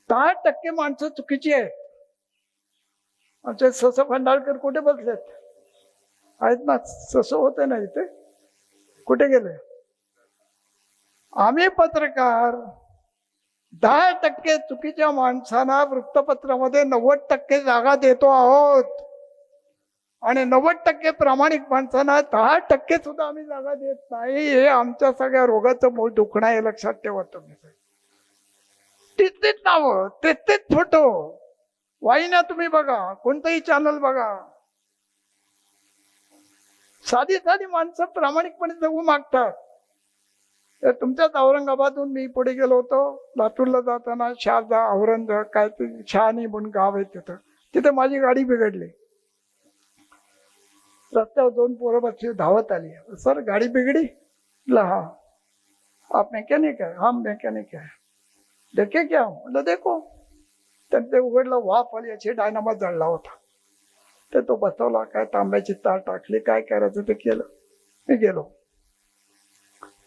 10% माणसं चुकीची आहेत. आमचे सस भंडारकर कुठे बसलेत? आहेत ना, सस होते ना इथे, कुठे गेले? आम्ही पत्रकार 10% चुकीच्या माणसांना वृत्तपत्रामध्ये 90% जागा देतो आहोत, आणि 90% प्रामाणिक माणसांना 10% सुद्धा आम्ही जागा देत नाही. हे आमच्या सगळ्या रोगाचं मूळ दुखणं आहे, लक्षात ठेवा तुम्ही. तेच नावं, तेच फोटो, वाहिन्या तुम्ही बघा, कोणतंही चॅनल बघा, साधी साधी माणसं प्रामाणिकपणे जगू मागतात. तुमच्याच औरंगाबादहून मी पुढे गेलो होतो, लातूरला जाताना शहादा औरंग काय ते शहाणी म्हणून गाव आहे तिथं, तिथे माझी गाडी बिघडली. रस्त्यावर 2 पोरं बसली, धावत आली, सर गाडी बिगड़ी? हाँ आप मैकेनिक है? हाँ मैकेनिक है. देखे क्या? मतलब देखो. त्यांनी ते उघडलं, वाफ आली, याची डायनामात जळला होता. ते तो बसवला, काय तांब्याची तार टाकली, काय करायचं ते केलं. मी गेलो,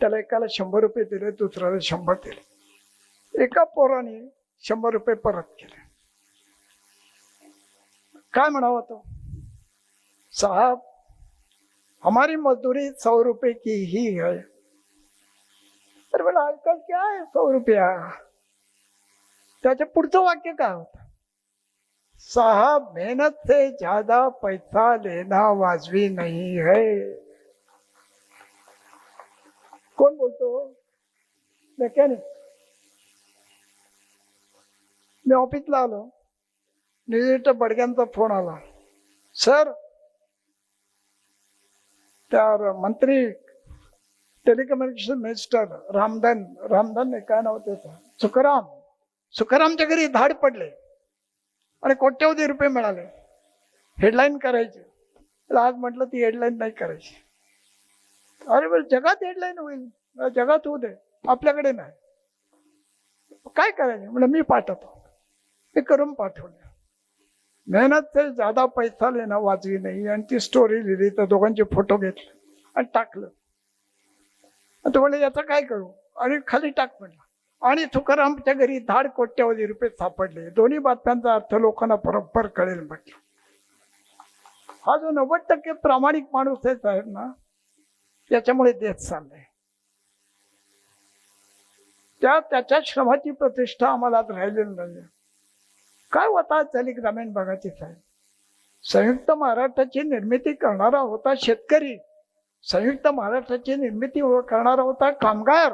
त्याला एकाला 100 रुपये दिले, दुसऱ्याला 100 दिले. एका पोराने 100 रुपये परत केले. काय म्हणावं तो? साहब हमारी मजदूरी 100 रुपये की ही है. अरे बोला आजकल क्या है 100 रुपया? त्याच्या पुढचं वाक्य काय होतं? साहब मेहनत से ज्यादा पैसा लेना वाजवी नहीं है. कोण बोलतो? मैकेनिक. मी ऑफिसला आलो, निजिट बडग्यांचा फोन आला, सर त्या मंत्री टेलिकम्युनिकेशन मिनिस्टर रामधन काय नाव त्याचं, सुखरामच्या घरी धाड पडले आणि कोट्यवधी रुपये मिळाले. हेडलाईन करायची. आज म्हटलं ती हेडलाईन नाही करायची. अरे बरं जगात हेडलाईन होईल, जगात होऊ दे, आपल्याकडे नाही. काय करायचं म्हणजे मी पाठवतो. मी करून पाठवलं. मेहनत से ज्यादा पैसा लेना वाजवी नाही, आणि ती स्टोरी लिहिली, तर दोघांचे फोटो घेतले आणि टाकलं. तो म्हणलं याचं काय करू, आणि खाली टाक म्हणलं. आणि तुकारामच्या घरी धाड कोट्यवधी रुपये सापडले. दोन्ही बातम्यांचा अर्थ लोकांना बरोबर कळेल म्हटलं. हा जो 90% प्रामाणिक माणूस आहे साहेब ना, त्याच्यामुळे देश चाललाय. त्याच्या श्रमाची प्रतिष्ठा आम्हाला आज राहिलेली नाही. काय वताहत झाली ग्रामीण भागाची साहेब. संयुक्त महाराष्ट्राची निर्मिती करणारा होता शेतकरी, संयुक्त महाराष्ट्राची निर्मिती करणारा होता कामगार.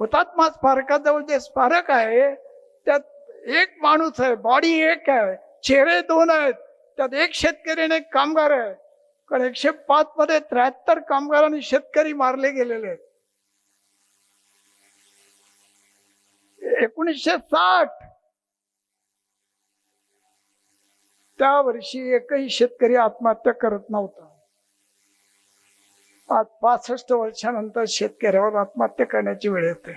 हुतात्मा स्मारकाजवळ जे स्मारक आहे त्यात एक माणूस आहे, बॉडी एक आहे, चेहरे 2 आहेत. त्यात एक शेतकरी आणि एक कामगार आहे. कारण 105 मध्ये 73 कामगारांनी शेतकरी मारले गेलेले आहेत. 1960 त्या वर्षी एकही शेतकरी आत्महत्या करत नव्हता. आज 65 वर्षानंतर शेतकऱ्यावर आत्महत्या करण्याची वेळ येते.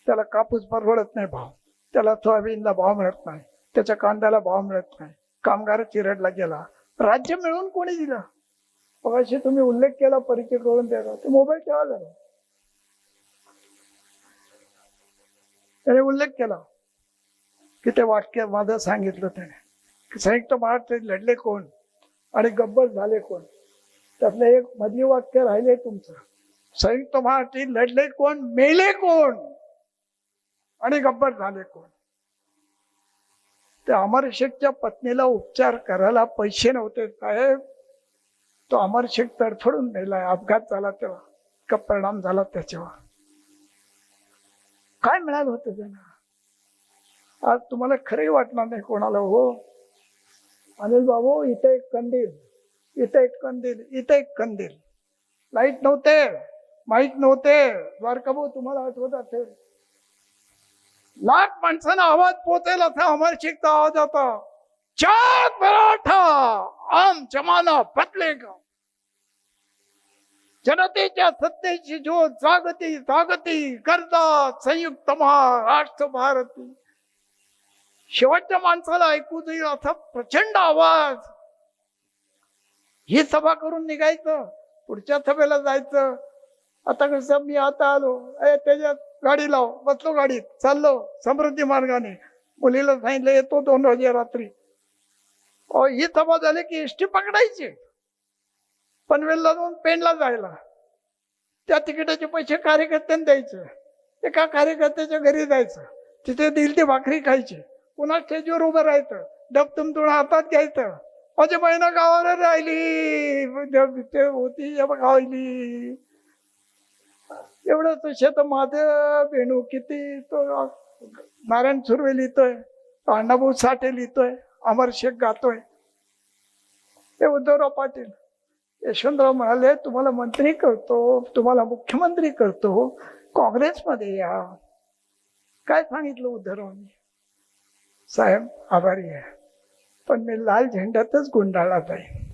त्याला कापूस परवडत नाही भाव, त्याला सोयाबीनला भाव मिळत नाही, त्याच्या कांद्याला भाव मिळत नाही, कामगार चिरडला गेला. राज्य मिळून कोणी दिलं? अशी तुम्ही उल्लेख केला, परिचय करून द्यायला, ते मोबाईल ठेवा जरा. त्याने उल्लेख केला की ते वाक्य माझं सांगितलं त्याने, संयुक्त महाराष्ट्र लढले कोण? आणि गब्बर झाले कोण? त्यातलं एक मधली वाक्य राहिले तुमचं, संयुक्त महाराष्ट्र लढले कोण, मेले कोण आणि गब्बर झाले कोण? त्या अमर शेखच्या पत्नीला उपचार करायला पैसे नव्हते साहेब. तो अमर शेख तडफडून मेलाय, अपघात झाला तेव्हा. का परिणाम झाला त्याच्यावर? काय मिळालं होतं त्यांना? आज तुम्हाला खरंही वाटणार नाही कोणाला. हो अनिल बाबू, इथे एक कंदील, इथे एक कंदील, इथे एक कंदील. लाईट नव्हते, माहीत नव्हते. द्वारकाभाऊ तुम्हाला आठवत असेल, लाख माणसांना आवाज पोहोचेल असा अमर शेखचा आवाज होता, जाग मराठा, आम जमाना बदलेगा. जनतेच्या सत्तेची ज्योत जागती जागती करता संयुक्त महाराष्ट्र भारती. शेवटच्या माणसाला ऐकू जाईल असा प्रचंड आवाज. ही सभा करून निघायचं, पुढच्या सभेला जायचं. आता कसं, मी आता आलो, त्याच्यात गाडी लाव, बसलो गाडीत, चाललो समृद्धी मार्गाने. मुलीला सांगितलं येतो 2 वाजे रात्री. ही सभा झाली की एसटी पकडायची, पनवेलला जाऊन पेणला जायला. त्या तिकिटाचे पैसे कार्यकर्त्यांना द्यायचे. एका कार्यकर्त्याच्या घरी जायचं, तिथे दिल ती भाकरी खायची. पुन्हा स्टेजवर उभं राहायचं, डब तुमतुण हातात घ्यायचं. माझी बहिण गावाला राहिली होती गावली. एवढंच शेत माझं बेणू किती, तो नारायण सुर्वे लिहितोय, अण्णाभाऊ साठे लिहितोय, अमर शेख गातोय. हे उद्धवराव पाटील. यशवंतराव म्हणाले तुम्हाला मंत्री करतो, तुम्हाला मुख्यमंत्री करतो, काँग्रेसमध्ये या. काय सांगितलं उद्धवरावनी? साहेब आभारी आहे, पण मी लाल झेंड्यातच गुंडाळला जाईल.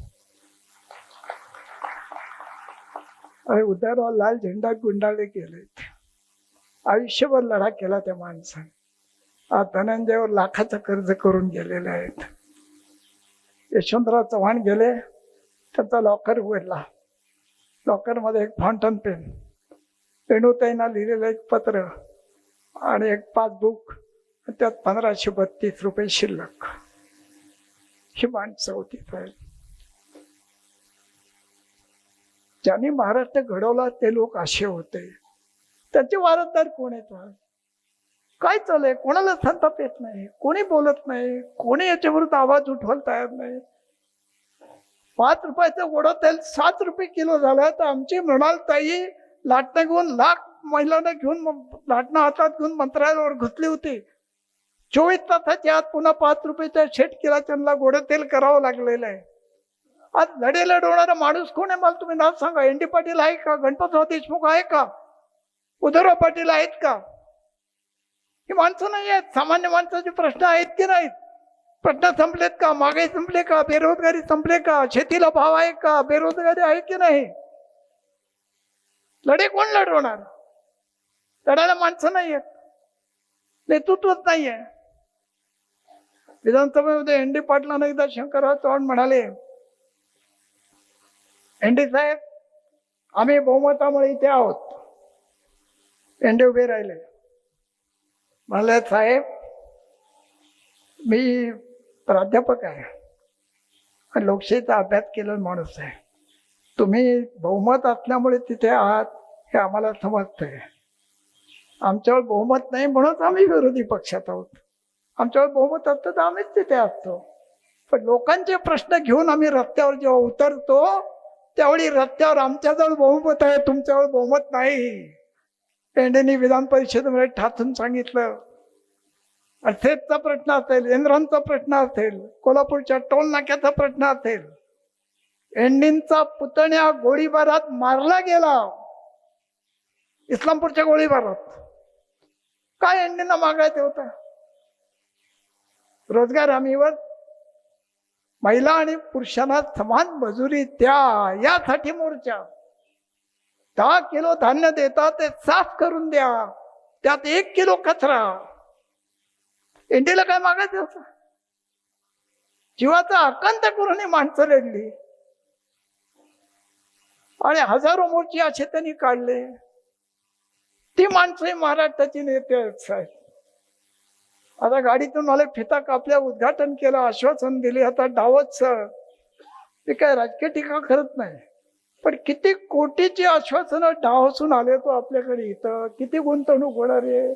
अरे उद्धवराव लाल झेंडा गुंडाळले गेलेत. आयुष्यभर लढा केला त्या माणसाने. आज धनंजयवर लाखाचं कर्ज करून गेलेले आहेत. यशवंतराव चव्हाण गेले, त्यांचा लॉकर उघडला. लॉकरमध्ये एक फाउंटन पेन, पेणूताईंना लिहिलेलं एक पत्र आणि एक पासबुक, त्यात 1532 रुपये शिल्लक. ही माणसं होती साहेब. ज्यांनी महाराष्ट्र घडवला ते लोक असे होते. त्याचे वारसदार कोण येतात? काय चालय? कोणाला संताप येत नाही, कोणी बोलत नाही, कोणी याच्या विरुद्ध आवाज उठवायला तयार नाही. 5 रुपयाचं गोडं तेल 7 रुपये किलो झालं. तर आमची मृणाल ताई लाटणं घेऊन, लाख महिलांना घेऊन, लाटणं हातात घेऊन मंत्रालयावर घुसली होती. 24 तासाच्या आत पुन्हा 5 रुपयाच्या शेट केला त्यांना गोडं तेल करावं लागलेलं आहे. आज लढे लढवणारा माणूस कोण आहे मला तुम्ही नाव सांगा. एन.डी. पाटील आहे का? गणपतराव देशमुख आहे का? उद्धवराव पाटील आहेत का? ही माणसं नाही आहेत. सामान्य माणसाचे प्रश्न आहेत की नाहीत? प्रश्न संपलेत का? महागाई संपले का? बेरोजगारी संपले का? शेतीला भाव आहे का? बेरोजगारी आहे की नाही? लढे कोण लढवणार? लढायला माणसं नाही आहेत, नेतृत्वच नाहीये. विधानसभेमध्ये एन.डी. पाटलांना एकदा शंकरराव चव्हाण म्हणाले, एन.डी. साहेब आम्ही बहुमतामुळे इथे आहोत. एन.डी. उभे राहिले. म्हणाले साहेब मी प्राध्यापक आहे आणि लोकशाहीचा अभ्यास केलेला माणूस आहे. तुम्ही बहुमत असल्यामुळे तिथे आहात हे आम्हाला समजतंय. आमच्यावर बहुमत नाही म्हणून आम्ही विरोधी पक्षात आहोत. आमच्यावर बहुमत असतं तर आम्हीच तिथे असतो. पण लोकांचे प्रश्न घेऊन आम्ही रस्त्यावर जेव्हा उतरतो त्यावेळी रस्त्यावर आमच्याजवळ बहुमत आहे, तुमच्यावर बहुमत नाही. पेंडेनी विधान परिषदेमध्ये ठासून सांगितलं. अर्थेचा प्रश्न असेल, इंद्रांचा प्रश्न असेल, कोल्हापूरच्या टोल नाक्याचा प्रश्न असेल, एंडींचा पुतण्या गोळीबारात मारला गेला. इस्लामपूरच्या गोळीबारात काय एंडींना मागायचं होतं? रोजगार हमीवर महिला आणि पुरुषांना समान मजुरी द्या यासाठी मोर्चा. 10 किलो धान्य देतात ते साफ करून द्या, त्यात 1 किलो कचरा. एंडीला काय मागायचं होतं? जीवाचा आकांत करून ही माणसं लढली आणि हजारो मोर्चे असे त्यांनी काढले. ती माणसं महाराष्ट्राची नेते आहेत. आता गाडीतून आले, फिता कापल्या, उद्घाटन केलं, आश्वासन दिले. आता डावच मी काय राजकीय टीका करत नाही, पण किती कोटीची आश्वासनं डावसून आले तो आपल्याकडे इथं, किती गुंतवणूक होणार आहे.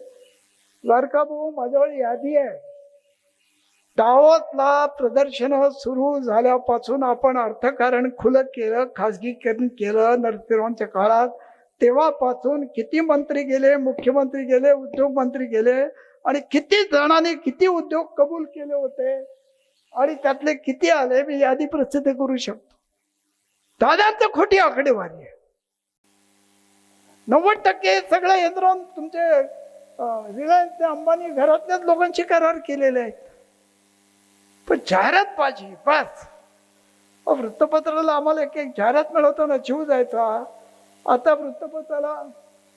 द्वारका भाऊ, माझ्यावर यादी आहे. दावतला प्रदर्शन सुरू झाल्यापासून आपण अर्थकारण खुलं केलं, खाजगीकरण केलं नरसिंहांच्या काळात, तेव्हापासून किती मंत्री गेले, मुख्यमंत्री गेले, उद्योग मंत्री गेले, आणि किती जणांनी किती उद्योग कबूल केले होते आणि त्यातले किती आले, मी यादी प्रसिद्ध करू शकतो. दादांचं खोटी आकडेवारी आहे. 90% सगळं यंत्रण तुमचे रिलायन्स अंबानी घरातल्याच लोकांशी करार केलेले आहेत. पण जाहिरात पाहिजे बस. वृत्तपत्राला आम्हाला एक जाहिरात मिळवताना जीव जायचा. आता वृत्तपत्राला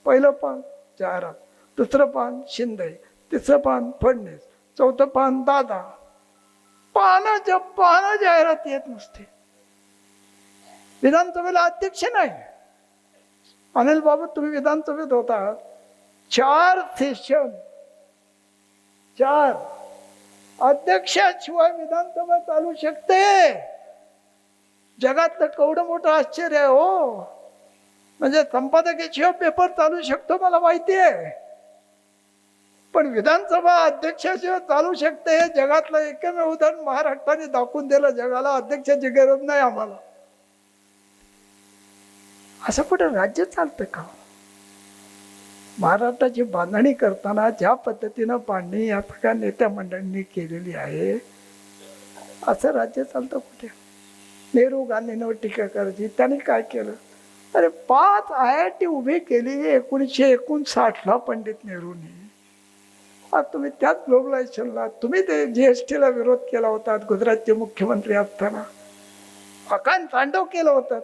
पहिलं पान जाहिरात, दुसरं पान शिंदे, तिसरं पान फडणवीस, चौथं पान दादा. पानं जाहिरात येत नसते. विधानसभेला अध्यक्ष नाही. अनिल बाबू, तुम्ही विधानसभेत होता, 4 सेशन, 4 अध्यक्षाशिवाय विधानसभा चालू शकते. जगातलं केवढं मोठं आश्चर्य आहे हो. म्हणजे संपादकीशिवाय पेपर चालू शकतो मला माहिती आहे, पण विधानसभा अध्यक्षाशिवाय चालू शकते हे जगातलं एकमेव उदाहरण महाराष्ट्राने दाखवून दिलं जगाला. अध्यक्षाची गरज नाही आम्हाला. असं कुठं राज्य चालतं का? महाराष्ट्राची बांधणी करताना ज्या पद्धतीनं बांधणी या सगळ्या नेत्या मंडळींनी केलेली आहे, असं राज्य चालतं कुठे? नेहरू गांधींवर टीका करायची. त्यांनी काय केलं? अरे 5 IIT उभी केली 1959ला पंडित नेहरूंनी. आज तुम्ही त्याच ग्लोबलायझेशनला, तुम्ही ते GSTला विरोध केला होता गुजरातचे मुख्यमंत्री असताना, अकान तांडव केलं होतं,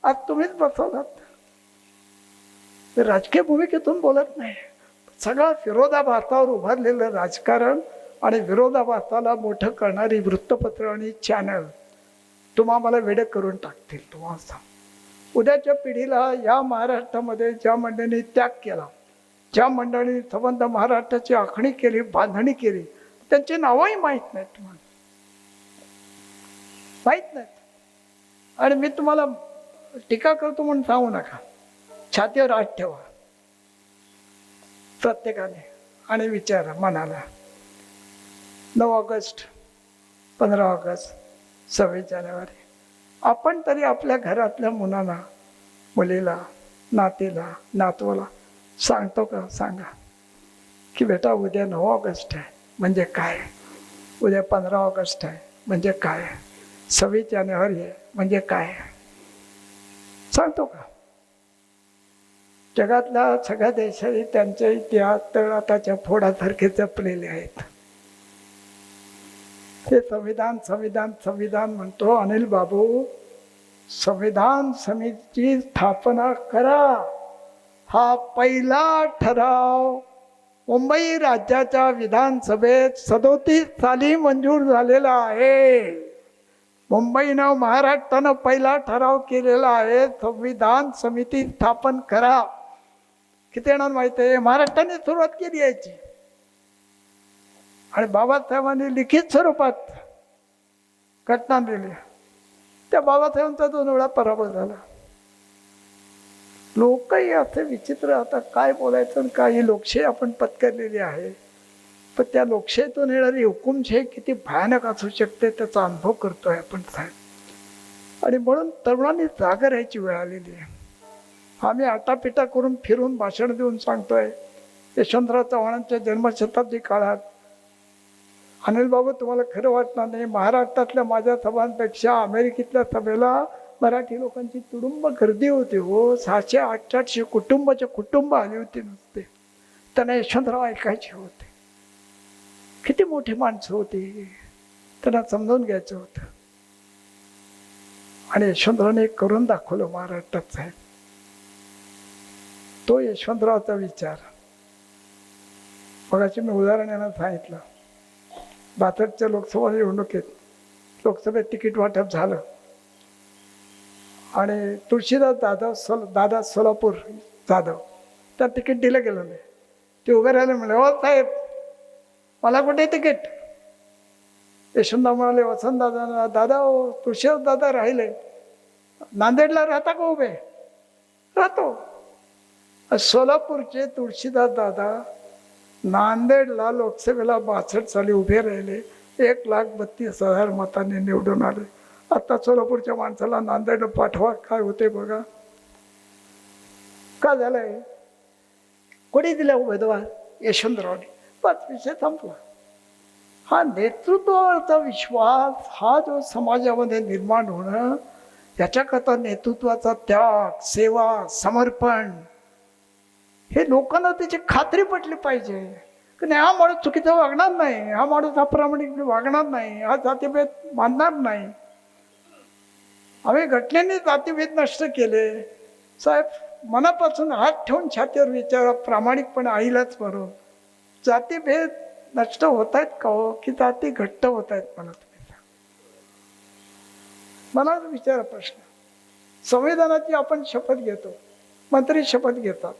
आज तुम्हीच बसवलात. राजकीय भूमिकेतून बोलत नाही, सगळं विरोधाभासावर उभारलेलं राजकारण आणि विरोधाभासाला मोठं करणारी वृत्तपत्र आणि चॅनल तुम्हाला वेडे करून टाकतील. तुम्हाला सांग, उद्याच्या पिढीला या महाराष्ट्रामध्ये ज्या मंडळींनी त्याग केला, ज्या मंडळींनी संबंध महाराष्ट्राची आखणी केली, बांधणी केली, त्यांची नावही माहीत नाहीत, तुम्हाला माहीत नाहीत. आणि मी तुम्हाला टीका करतो म्हणून सांगू नका. छातीवर हात ठेवा प्रत्येकाने आणि विचारा मनाला. 9 ऑगस्ट, 15 ऑगस्ट, 26 जानेवारी आपण तरी आपल्या घरातल्या मुलांना, मुलीला, नातीला, नातवाला सांगतो का? सांगा की बेटा उद्या 9 ऑगस्ट आहे म्हणजे काय, उद्या 15 ऑगस्ट आहे म्हणजे काय, 26 जानेवारी आहे म्हणजे काय, सांगतो का? जगातल्या सगळ्या देशांनी त्यांचे इतिहास तळहाताच्या फोडासारखे जपलेले आहेत. हे संविधान संविधान संविधान म्हणतो. अनिल बाबू, संविधान समितीची स्थापना करा हा पहिला ठराव मुंबई राज्याच्या विधानसभेत 37 साली मंजूर झालेला आहे. मुंबईनं, महाराष्ट्रानं पहिला ठराव केलेला आहे, संविधान समिती स्थापन करा. किती जणांना माहिती आहे? महाराष्ट्राने सुरुवात केली याची, आणि बाबासाहेबांनी लिखित स्वरूपात घटना दिली. त्या बाबासाहेबांचा 2 वेळा पराभव झाला. लोकही असे विचित्र, आता काय बोलायचं, काही लोकशाही आपण पत्करलेली आहे, पण त्या लोकशाहीतून येणारी हुकुमशाही किती भयानक असू शकते त्याचा अनुभव करतोय आपण साहेब. आणि म्हणून तरुणांनी जागा राहायची वेळ आलेली आहे. आम्ही आटापिटा करून फिरून भाषण देऊन सांगतोय, यशवंतराव चव्हाणांच्या जन्मशताब्दी काळात, अनिल बाबू तुम्हाला खरं वाटणार नाही, महाराष्ट्रातल्या माझ्या सभांपेक्षा अमेरिकेतल्या सभेला मराठी लोकांची तुडुंब गर्दी होती हो. 600-800 कुटुंब आली होती नुसते. त्यांना यशवंतराव ऐकायचे होते. किती मोठी माणसं होती, त्यांना समजावून घ्यायचं होतं. आणि यशवंतरावने करून दाखवलं महाराष्ट्रात साहेब. तो यशवंतरावचा विचार. मगाशी मी उदाहरण यांना सांगितलं, 72च्या लोकसभा निवडणुकीत लोकसभेत तिकीट वाटप झालं आणि तुळशीदास दादा सोलापूर जाधव तर तिकीट दिलं गेलं नाही. ते उभे राहिले, म्हणले हो साहेब मला कुठे तिकीट, यशवंतराव म्हणाले वसंतदादा, दादा हो तुळशीदास दादा राहिले, नांदेडला राहता का उभे? राहतो. सोलापूरचे तुळशीदास दादा नांदेडला लोकसभेला 62 साली उभे राहिले, 1,32,000 मतांनी निवडून आले. आता सोलापूरच्या माणसाला नांदेडला पाठवा, काय होते बघा. का झालंय? कोणी दिला उमेदवार? यशवंतरावने. बस विषय संपला. हा नेतृत्वावरचा विश्वास, हा जो समाजामध्ये निर्माण होणं, याच्याकरता नेतृत्वाचा त्याग, सेवा, समर्पण, हे लोकांना त्याची खात्री पटली पाहिजे की नाही हा माणूस चुकीचा वागणार नाही, हा माणूस अप्रामाणिक वागणार नाही, हा जातीभेद मानणार नाही. आम्ही घटनेने जातीभेद नष्ट केले. साहेब, मनापासून हात ठेवून छातीवर विचारा, प्रामाणिकपणे आईलाच म्हणून, जातीभेद नष्ट होत आहेत का हो, की जाती घट्ट होत आहेत? मला विचारा प्रश्न. संविधानाची आपण शपथ घेतो, मंत्री शपथ घेतात.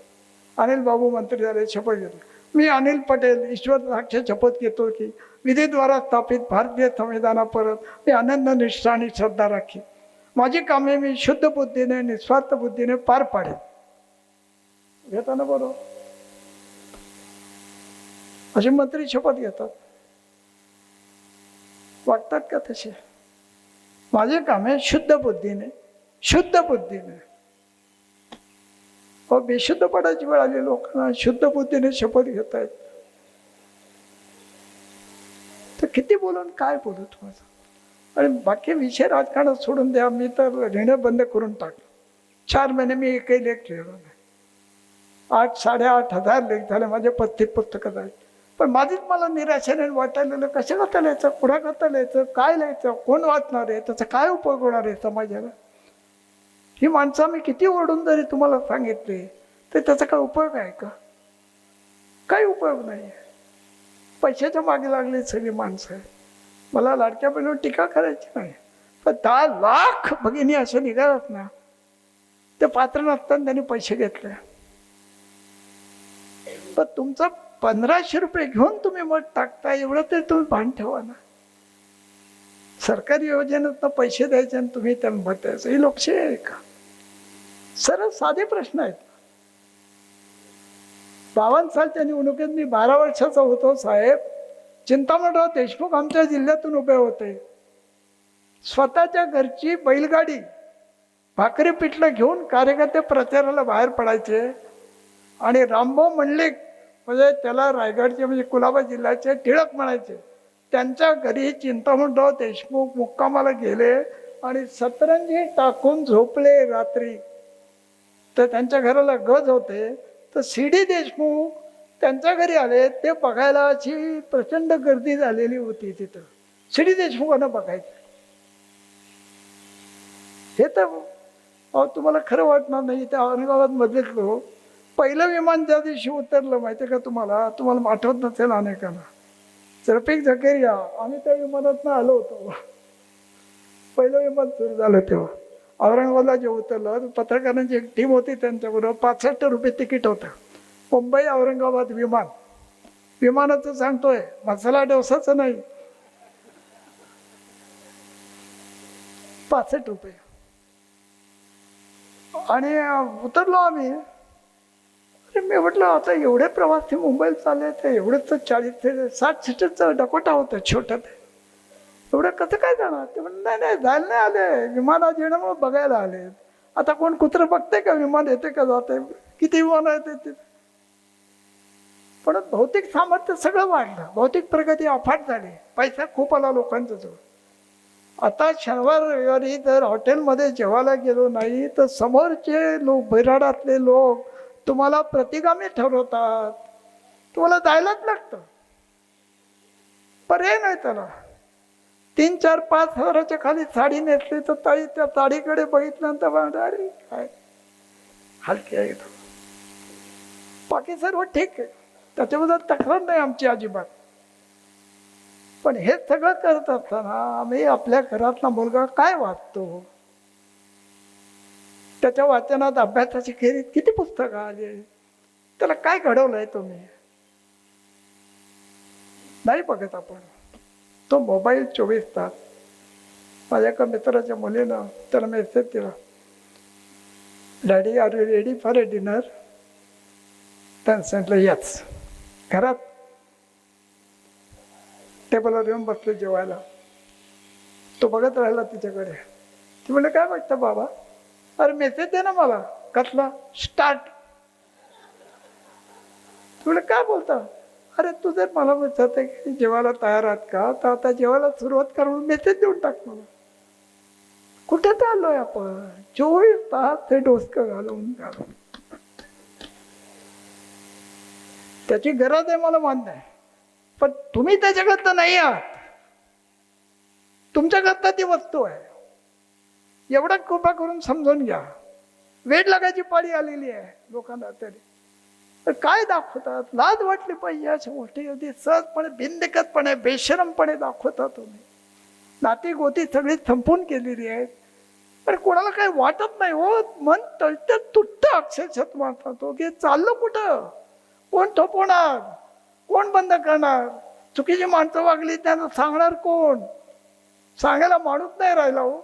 अनिल बाबू मंत्री झाले, शपथ घेतो. मी अनिल पटेल ईश्वर साक्ष शपथ घेतो की विधीद्वारा स्थापित भारतीय संविधानापरत मी अनन्य निष्ठा आणि श्रद्धा राखी, माझी कामे मी शुद्ध बुद्धीने निस्वार्थ बुद्धीने पार पाडेल. घेताना बरोबर असे मंत्री शपथ घेतात, वागतात का तसे? माझे कामे शुद्ध बुद्धीने, शुद्ध बुद्धीने. बेशुद्ध पडायची वेळ आली लोकांना, शुद्ध बुद्धीने शपथ घेत आहेत. तर किती बोलून काय बोलू तुम्हाला? आणि बाकी विषय राजकारणात सोडून द्या. मी तर लिहिणं बंद करून टाकलं. 4 महिने मी एकही लेख लिहिलो नाही. 8,500 लेख झाले माझे, 35 पुस्तकं आहेत. पण माझीच मला निराशाने वाटायला, कशाला लिहायचं, कुणाकरता लिहायचं, काय लिहायचं, कोण वाचणार आहे, त्याचा काय उपयोग होणार आहे समाजाला? ही माणसं मी किती ओरडून जरी तुम्हाला सांगितले तर त्याचा काय उपयोग आहे का? काही उपयोग नाही. पैशाच्या मागे लागली सगळी माणसं आहे. मला लाडक्या बहिणीवर टीका करायची नाही, पण 10 लाख भगिनी असं निघालात ना, ते पात्र नसताना त्यांनी पैसे घेतले. पण तुमचं 1500 रुपये घेऊन तुम्ही मत टाकता, एवढं तरी तुम्ही भान ठेवा ना. सरकारी योजनेतनं पैसे द्यायचे आणि तुम्ही त्यांना मत द्यायचं, ही लोकशाही आहे का? सरळ साधे प्रश्न आहेत. 52 सालच्या निवडणुकीत मी 12 वर्षाचा होतो साहेब. चिंतामणराव देशमुख आमच्या जिल्ह्यातून उभे होते. स्वतःच्या घरची बैलगाडी भाकरी पिठलं घेऊन कार्यकर्ते प्रचाराला बाहेर पडायचे. आणि रामभाऊ मंडलिक, म्हणजे त्याला रायगडचे म्हणजे कुलाबा जिल्ह्याचे टिळक म्हणायचे, त्यांच्या घरी चिंतामणराव देशमुख मुक्कामाला गेले आणि सतरंजी टाकून झोपले रात्री. तर त्यांच्या घराला गज होते. तर CD देशमुख त्यांच्या घरी आले. ते बघायला अशी प्रचंड गर्दी झालेली होती तिथं. CD देशमुखांना बघायचं. हे तर तुम्हाला खरं वाटणार नाही. त्या औरंगाबाद मधले पहिलं विमान ज्या दिवशी उतरलं माहिती का तुम्हाला आठवत नसेल अनेकांना, रफिक झकेरिया, आम्ही त्या विमानातनं आलो होतो. पहिलं विमान सुरू झालं तेव्हा औरंगाबादला जे उतरलं, पत्रकारांची एक टीम होती, त्यांच्याबरोबर 65 रुपये तिकीट होतं. मुंबई औरंगाबाद विमान. विमानाचं सांगतोय, मसाला डोसाचं नाही, 65 रुपये. आणि उतरलो आम्ही. मी म्हटलं आता एवढे प्रवासी मुंबईला चालले, तर एवढंच 40-60 सीटरचं डकोटा होतं छोटं, ते एवढं कसं काय जाणार? ते म्हणलं नाही नाही जायला नाही आले, विमानात येणं मग बघायला आले. आता कोण कुत्रं बघते का विमान येते का जाते, किती विमान येते तिथे? पण भौतिक सामर्थ्य सगळं वाढलं, भौतिक प्रगती अफाट झाली, पैसा खूप आला लोकांच्या जवळ. आता शनिवार रविवारी जर हॉटेलमध्ये जेवायला गेलो नाही तर समोरचे लोक, बैराडातले लोक तुम्हाला प्रतिगामी ठरवतात, तुम्हाला जायलाच लागतं, पर्याय नाही त्याला. 3, 4, 5 हजाराच्या खाली साडी नेसली तर ताई त्या साडीकडे बघितल्यानंतर अरे काय हलकी आहे. बाकी सर्व ठीक आहे, त्याच्याबद्दल तक्रार नाही आमची अजिबात. पण हे सगळं करत असताना आम्ही आपल्या घरातला मुलगा काय वाचतो, त्याच्या वाचनात अभ्यासाची खेरीत किती पुस्तकं आली, त्याला काय घडवलंय तुम्ही नाही बघत आपण. तो मोबाईल 24 तास. माझ्या एका मित्राच्या मुलीनं त्याला मेसेज दिला, daddy are you ready for a dinner? त्यानं सांगितलं यस. घरात टेबलवर येऊन बसलो जेवायला. तो बघत राहिला तिच्याकडे. ती म्हणले काय वाटतं बाबा? अरे मेसेज दे ना मला. कसला? स्टार्ट. तुला काय बोलता? अरे तू जर मला विचारत की जेवायला तयार आहात का, तर आता जेवायला सुरुवात करून मेसेज देऊन टाक मला. कुठे चाललोय आपण? 24 तास ते डोसकं घालून त्याची गरज आहे मला मान्य आहे, पण तुम्ही त्याच्याकरता नाही आहात. तुमच्याकरता ती वस्तू आहे. एवढा कृपा करून समजून घ्या. वेळ लागायची पाळी आलेली आहे लोकांना तरी. तर काय दाखवतात? लाज वाटली पाहिजे. अशा गोष्टी अगदी सहजपणे बिनदिक्कतपणे बेशरमपणे दाखवता तुम्ही. नाती गोती सगळी संपून केलेली आहे. पण कोणाला काही वाटत नाही हो. मन तळतं तुटतं अक्षरशः तुम्हाला तो की चाललं कुठं? कोण थोपवणार? कोण बंद करणार? चुकीची माणसं वागली त्यांना सांगणार कोण? सांगायला माणूस नाही राहिला हो.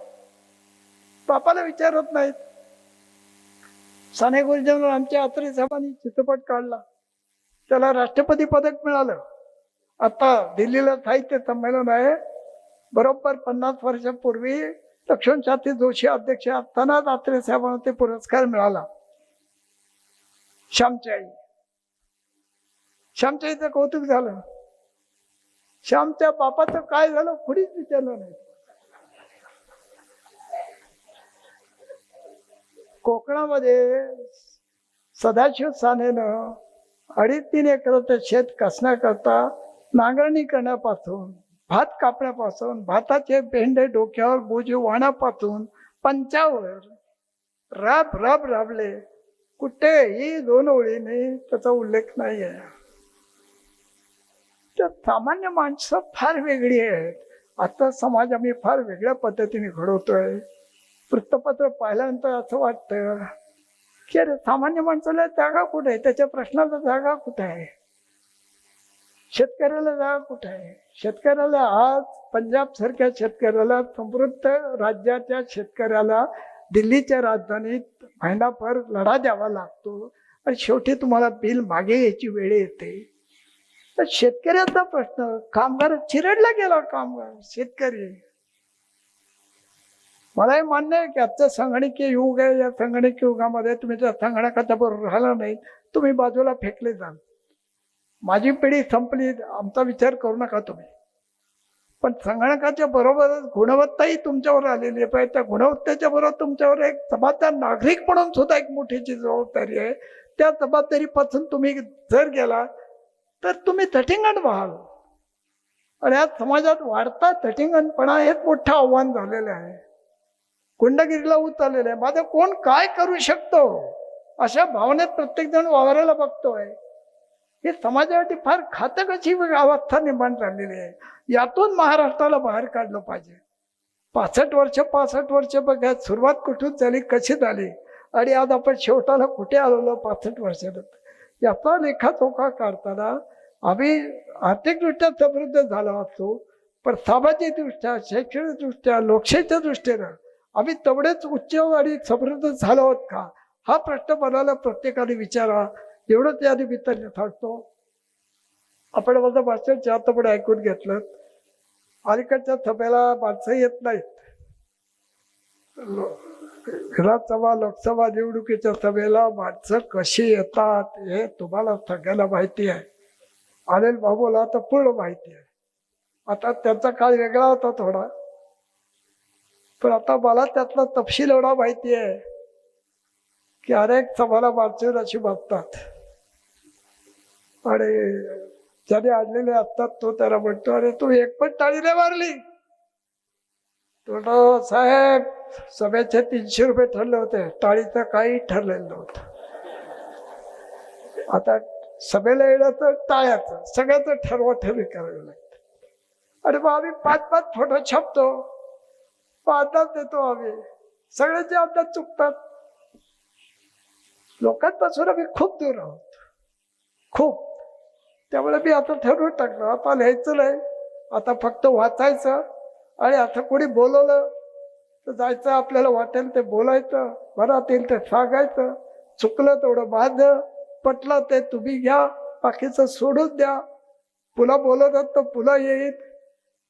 बापाला विचारत नाहीत. साने गुरुजन आमच्या आत्रे साहेबांनी चित्रपट काढला, त्याला राष्ट्रपती पदक मिळालं. आता दिल्लीला साहित्य संमेलन आहे. बरोबर 50 वर्षापूर्वी लक्ष्मण शास्त्री जोशी अध्यक्ष असताना आत्रे साहेबांना ते पुरस्कार मिळाला. श्यामची आई. श्यामच्या आईचं कौतुक झालं. श्यामच्या बापाचं काय झालं कुणीच विचारलं नाही. कोकणामध्ये सदाशिव सानेनं 2.5-3 एकराचं शेत कसण्याकरता नांगरणी करण्यापासून, भात कापण्यापासून, भाताचे बेंडे डोक्यावर बोजे वाहण्यापासून पंचावर राबले. कुठेही 2 ओळीने त्याचा उल्लेख नाही आहे. तर सामान्य माणसं फार वेगळी आहेत. आता समाज आम्ही फार वेगळ्या पद्धतीने घडवतोय. वृत्तपत्र पाहिल्यानंतर असं वाटतं की अरे सामान्य माणसाला जागा कुठे आहे? त्याच्या प्रश्नाला जागा कुठे आहे? शेतकऱ्याला जागा कुठे आहे? शेतकऱ्याला आज पंजाब सारख्या शेतकऱ्याला, समृद्ध राज्याच्या शेतकऱ्याला दिल्लीच्या राजधानीत महिनाभर लढा द्यावा लागतो आणि शेवटी तुम्हाला बिल मागे यायची वेळ येते. तर शेतकऱ्याचा प्रश्न, कामगार चिरडला गेला. कामगार शेतकरी. मलाही मान्य आहे की आजचं संगणकीय युग आहे. या संगणकीय युगामध्ये तुम्ही जर संगणकाच्या बरोबर राहिला नाही, तुम्ही बाजूला फेकले जाल. माझी पिढी संपली, आमचा विचार करू नका तुम्ही. पण संगणकाच्या बरोबरच गुणवत्ताही तुमच्यावर आलेली आहे. त्या गुणवत्तेच्या बरोबर तुमच्यावर एक जबाबदार नागरिक म्हणून सुद्धा एक मोठीची जबाबदारी आहे. त्या जबाबदारीपासून तुम्ही जर गेला तर तुम्ही तटिंगण व्हाल. आणि आज समाजात वाढता तटिंगणपणा हे मोठं आव्हान झालेलं आहे. गुंडगिरीला उतरलेलं आहे. माझं कोण काय करू शकतो अशा भावनेत प्रत्येक जण वावरायला बघतोय. हे समाजासाठी फार घातक अशी अवस्था निर्माण झालेली आहे. यातून महाराष्ट्राला बाहेर काढलं पाहिजे. 65 वर्ष बघा, सुरुवात कुठून झाली, कशी झाली, आणि आज आपण शेवटाला कुठे आलेलो 65 वर्षात. याचा लेखाजोखा काढताना आम्ही आर्थिकदृष्ट्या समृद्ध झालो असतो, पण सामाजिकदृष्ट्या, शैक्षणिकदृष्ट्या, लोकशाहीच्या दृष्टीनं आम्ही तेवढेच उच्च आणि समृद्ध झालो आहोत का, हा प्रश्न मनाला प्रत्येकाने विचारा. एवढं त्या निमित्ताने सांगतो. आपण माझं भाषण शांतपणे ऐकून घेतलं. अलीकडच्या सभेला माणसं येत नाहीत. विधानसभा, लोकसभा निवडणुकीच्या सभेला माणसं कशी येतात हे तुम्हाला सगळ्याला माहिती आहे. अनिल बाबूला तर पूर्ण माहिती आहे. आता त्यांचा काळ वेगळा होता थोडा, पण आता मला त्यातला तपशील एवढा माहिती आहे की अनेक सभाला माणसं अशी बसतात आणि ज्याने आणलेले असतात तो त्याला म्हणतो, अरे तू एक पण टाळी नाही मारली. तो साहेब, सभेचे 300 रुपये ठरले होते, टाळीचं काही ठरलेलं नव्हतं. आता सभेला येण्याचं टाळ्याचं सगळ्याचं ठरवाठरवी करावी लागते. आणि मग आम्ही 5-5 फोटो छापतो, अंदाज देतो. आम्ही सगळ्यांचे अंदाज चुकतात. लोकांपासून आम्ही खूप दूर आहोत, खूप. त्यामुळे मी आता ठरवून टाकलं, आता लिहायचं नाही, आता फक्त वाचायचं आणि आता कोणी बोलवलं तर जायचं, आपल्याला वाटेल ते बोलायचं, मनात येईल ते सांगायचं, चुकलं तेवढं बाध, पटलं ते तुम्ही घ्या, बाकीचं सोडून द्या. पुन्हा बोलवतात तर पुन्हा येईल.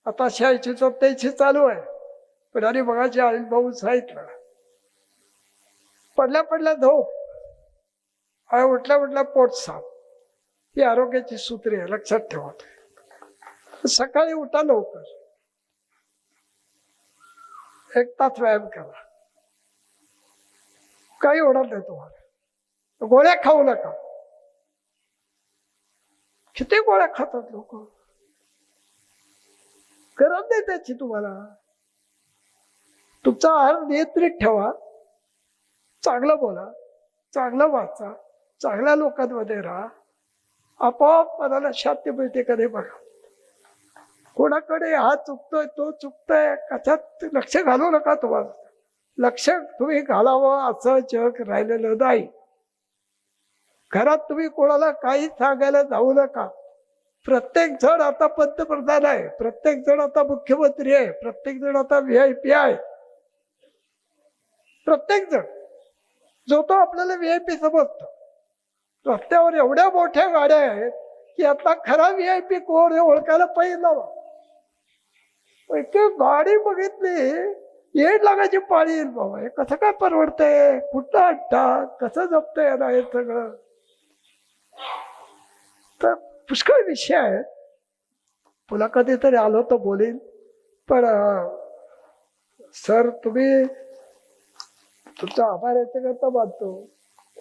आता 86-87 चालू आहे. पण आणि बघायचे आई भाऊ सांगितलं, पडल्या पडल्या झोप आणि उठल्या उठल्या पोट साफ, ही आरोग्याची सूत्रे आहे, लक्षात ठेवा. सकाळी उठा लवकर, 1 तास व्यायाम करा, काही होणार नाही तुम्हाला. गोळ्या खाऊ नका. किती गोळ्या खातात लोक, गरज नाही त्याची तुम्हाला. तुमचा आहार नियंत्रित ठेवा, चांगलं बोला, चांगलं वाचा, चांगल्या लोकांमध्ये राहा, आपोआप मनाला शांती मिळते. कधी बघा कोणाकडे हा चुकतोय तो चुकतोय कशात लक्ष घालू नका. तुम्हाला लक्ष तुम्ही घालावं असं जग राहिलेलं नाही. घरात तुम्ही कोणाला काही सांगायला जाऊ नका. प्रत्येक जण आता पंतप्रधान आहे, प्रत्येक जण आता मुख्यमंत्री आहे, प्रत्येक जण आता VIP आहे. प्रत्येक जण जो तो आपल्याला VIP समजतो. रस्त्यावर एवढ्या मोठ्या गाड्या आहेत की आता खरा VIP कोण हे ओळखायला पाहिजे ना. गाडी बघितली येड लागायची पाळी येईल बाबा. हे कसं काय परवडतंय, कुठं अड्डा, कसं जपतंय ना हे सगळं. तर पुष्कळ विषय आहे, पुन्हा कधीतरी आलो तर बोलीन. पण सर तुम्ही तुमचा आभार याच्याकरता मानतो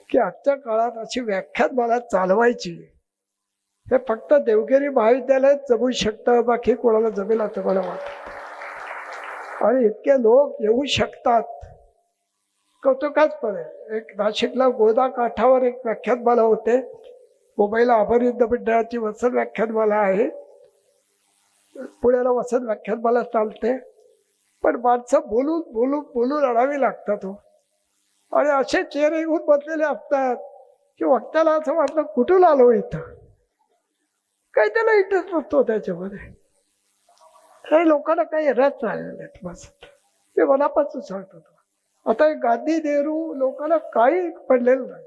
की आजच्या काळात अशी व्याख्यान मला चालवायची, हे फक्त देवगिरी महाविद्यालयात जमू शकतं, बाकी कोणाला जमेल असं मला वाटतं. आणि इतके लोक येऊ शकतात, कौतुकास्पद आहे. एक नाशिकला गोदा काठावर एक व्याख्यानमाला होते, मुंबईला आभार युद्ध मंडळाची वसंत व्याख्यानमाला आहे, पुण्याला वसंत व्याख्यानमाला चालते. पण माणसं बोलून बोलून बोलून अडावी लागतात हो. आणि असे चेहरे घेऊन बसलेले असतात की वक्त्याला असं वाटलं कुठून आलो इथं, काही त्याला इंटरेस्ट नसतो त्याच्यामध्ये. हे लोकांना काही रस राहिलेले नाहीत. बस ते मनापासून सांगतो. आता गांधी नेहरू लोकांना काही पडलेलं नाही.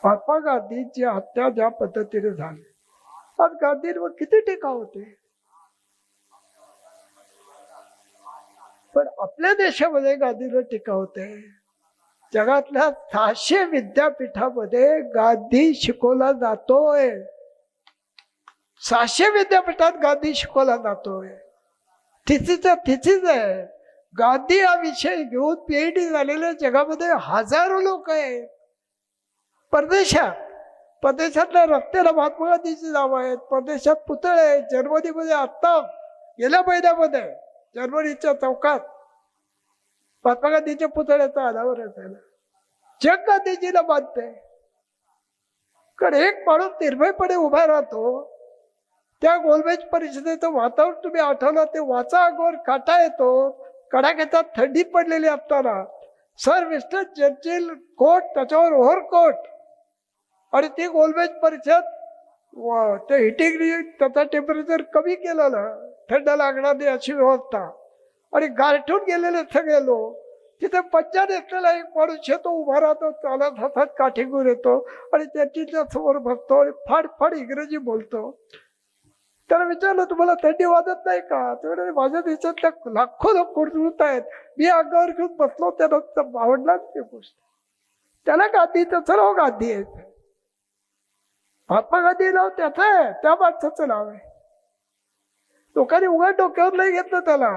महात्मा गांधींची हत्या ज्या पद्धतीने झाली, आज गांधींवर किती टीका होते. पण आपल्या देशामध्ये गांधींवर टीका होते. जगातल्या 600 विद्यापीठामध्ये गांधी शिकवला जातोय. 600 विद्यापीठात गांधी शिकवला जातोय. थिसिस आहे. गांधी हा विषय घेऊन PhD झालेल्या जगामध्ये हजारो लोक आहेत. परदेशातल्या रस्त्याला महात्मा गांधीची नाव आहेत, परदेशात पुतळे आहेत. जर्मनीमध्ये आत्ता गेल्या महिन्यामध्ये जर्मनीच्या चौकात महात्मा गांधीच्या पुतळ्याचा अनावरण झालं. जग गांधीजीला मानते. कारण एक माणूस निर्भयपणे उभा राहतो. त्या गोलमेज परिषदेचं वातावरण तुम्ही आठवलं ते वाचा, अगोदर काटा येतो, कडाक्याचा थंडी पडलेली असताना सर विस्टन चर्चिल कोट, त्याच्यावर ओव्हरकोट, आणि ती गोलमेज परिषद ते हिटिंग त्याचा टेम्परेचर कमी केलेलं, थंड लागणार नाही अशी व्यवस्था, आणि गारठून गेलेले सगळे लोक. तिथे पंचा नेसलेला एक माणूस येतो, उभा राहतो, चालत हातात काठी घेऊन येतो आणि चर्चिलच्या समोर बसतो आणि फाड इंग्रजी बोलतो. त्याला विचारलं तुम्हाला थंडी वाजत नाही का? तेवढे माझ्या देशातल्या लाखो लोक कुडकुडत आहेत, मी अंगावर घेऊन बसलो, त्याला आवडलाच ते गोष्ट. त्याला गांधीचं सर्व गांधी आहे. महात्मा गांधी नाव त्याचं आहे, त्या माणसाचं नाव आहे. लोकांनी उघड डोक्यावर नाही घेतलं त्याला.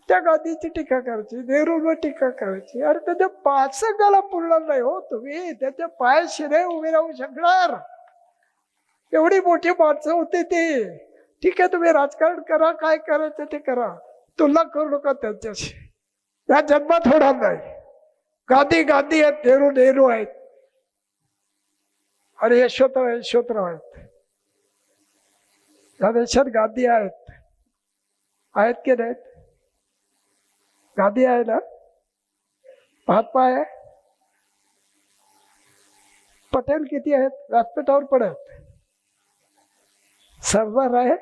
त्या गांधीची टीका करायची, नेहरूंवर टीका करायची. अरे त्याच्या पाचकाला पुरणार नाही हो तुम्ही, त्याच्या पायाशी नाही उभे राहू शकणार. एवढी मोठी माणसं होती ती. ठीक आहे तुम्ही राजकारण करा, काय करायचं ते करा, तुलना करू नका त्यांच्याशी. या जन्मात होणार नाही. गांधी गांधी आहेत, नेहरू नेहरू आहेत, आणि यशवंतराव आहेत. या देशात गांधी आहेत की नाहीत? गांधी आहे ना, महात्मा आहे, पटेल किती आहेत? व्यासपीठावर पण आहेत. सरदार आहे,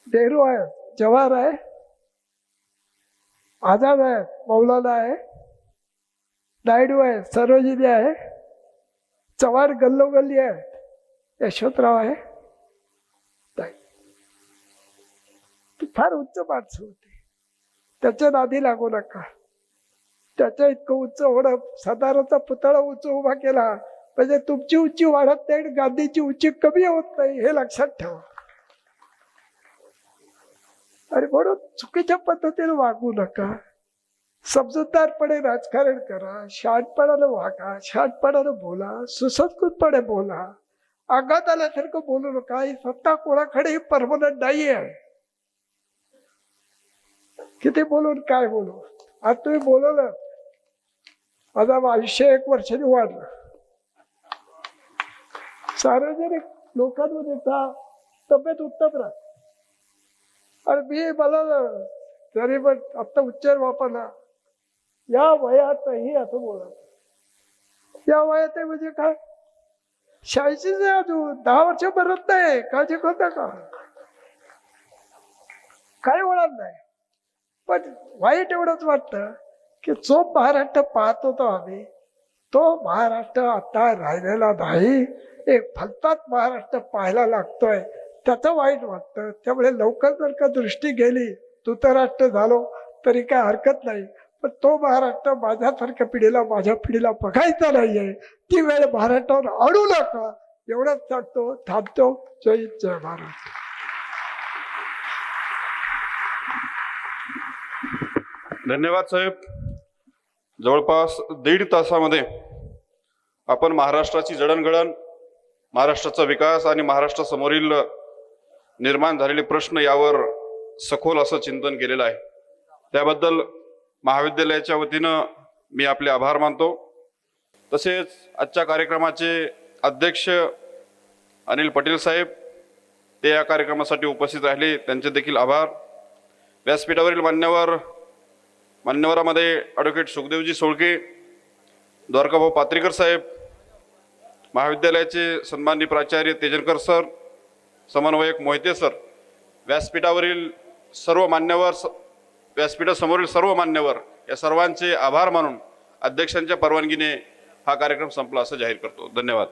नेहरू आहे, जवाहर आहे, आझाद आहे, मौलाना आहे, नायडू आहे, सरोजिनी आहे, चव्हाण गल्लोगल्ली आहे, यशवंतराव आहे. नाही. ती फार उच्च माणसं होती. त्याच्या नादी लागू नका. त्याच्या इतकं उंच होणं, सरदाराचा पुतळा उंच उभा केला म्हणजे तुमची उंची वाढत नाही, गांधीची उंची कमी होत नाही, हे लक्षात ठेवा. आणि म्हणून चुकीच्या पद्धतीने वागू नका. समजूतदारपणे राजकारण करा, शहाणपणानं वागा, शहाणपणानं बोला, सुसंस्कृतपणे बोला, अंगात आल्यासारखं बोलू नका. ही सत्ता कोणाकडे परमनंट नाही आहे. किती बोलून काय बोलू. आज तुम्ही बोलवलं, माझं आयुष्य 1 वर्षाने वाढलं. सार्वजनिक लोकांमध्ये तब्येत उत्तम राहते. आणि मला जरी पण आता उच्चार वापरला, या वयातही असं बोलत. या वयात म्हणजे काय, 86 आहे अजून, 10 वर्ष भरत नाही. काळजी करता का, काय होणार नाही. पण वाईट एवढंच वाटतं की जो महाराष्ट्र पाहत होतो आम्ही, तो महाराष्ट्र आता राहिलेला नाही. एक फलतात महाराष्ट्र पाहायला लागतोय, त्याचं वाईट वाटतं. त्यामुळे लवकर जर का दृष्टी गेली, धृतराष्ट्र झालो तरी काय हरकत नाही. पण तो महाराष्ट्र माझ्यासारख्या पिढीला, माझ्या पिढीला बघायचा नाहीये. ती वेळ महाराष्ट्रावर आणू नका, एवढंच सांगतो. थांबतो. जय हिंद, जय महाराष्ट्र. धन्यवाद साहेब. जवळपास 1.5 तासामध्ये आपण महाराष्ट्राची जडणघडण, महाराष्ट्राचा विकास आणि महाराष्ट्रासमोरील निर्माण झालेले प्रश्न यावर सखोल असं चिंतन केलेलं आहे. त्याबद्दल महाविद्यालयाच्या वतीनं मी आपले आभार मानतो. तसेच आजच्या कार्यक्रमाचे अध्यक्ष अनिल पटेल साहेब, ते या कार्यक्रमासाठी उपस्थित राहिले, त्यांचे देखील आभार. व्यासपीठावरील मान्यवरामध्ये ॲडव्होकेट सुखदेवजी सोळके, द्वारकाभाऊ पात्रीकर साहेब, महाविद्यालयाचे सन्माननीय प्राचार्य तेजनकर सर, समन्वयक मोहिते सर, व्यासपीठावरील सर्व मान्यवर, व्यासपीठासमोरील सर्व मान्यवर, या सर्वांचे आभार मानून अध्यक्षांच्या परवानगीने हा कार्यक्रम संपला असं जाहीर करतो. धन्यवाद.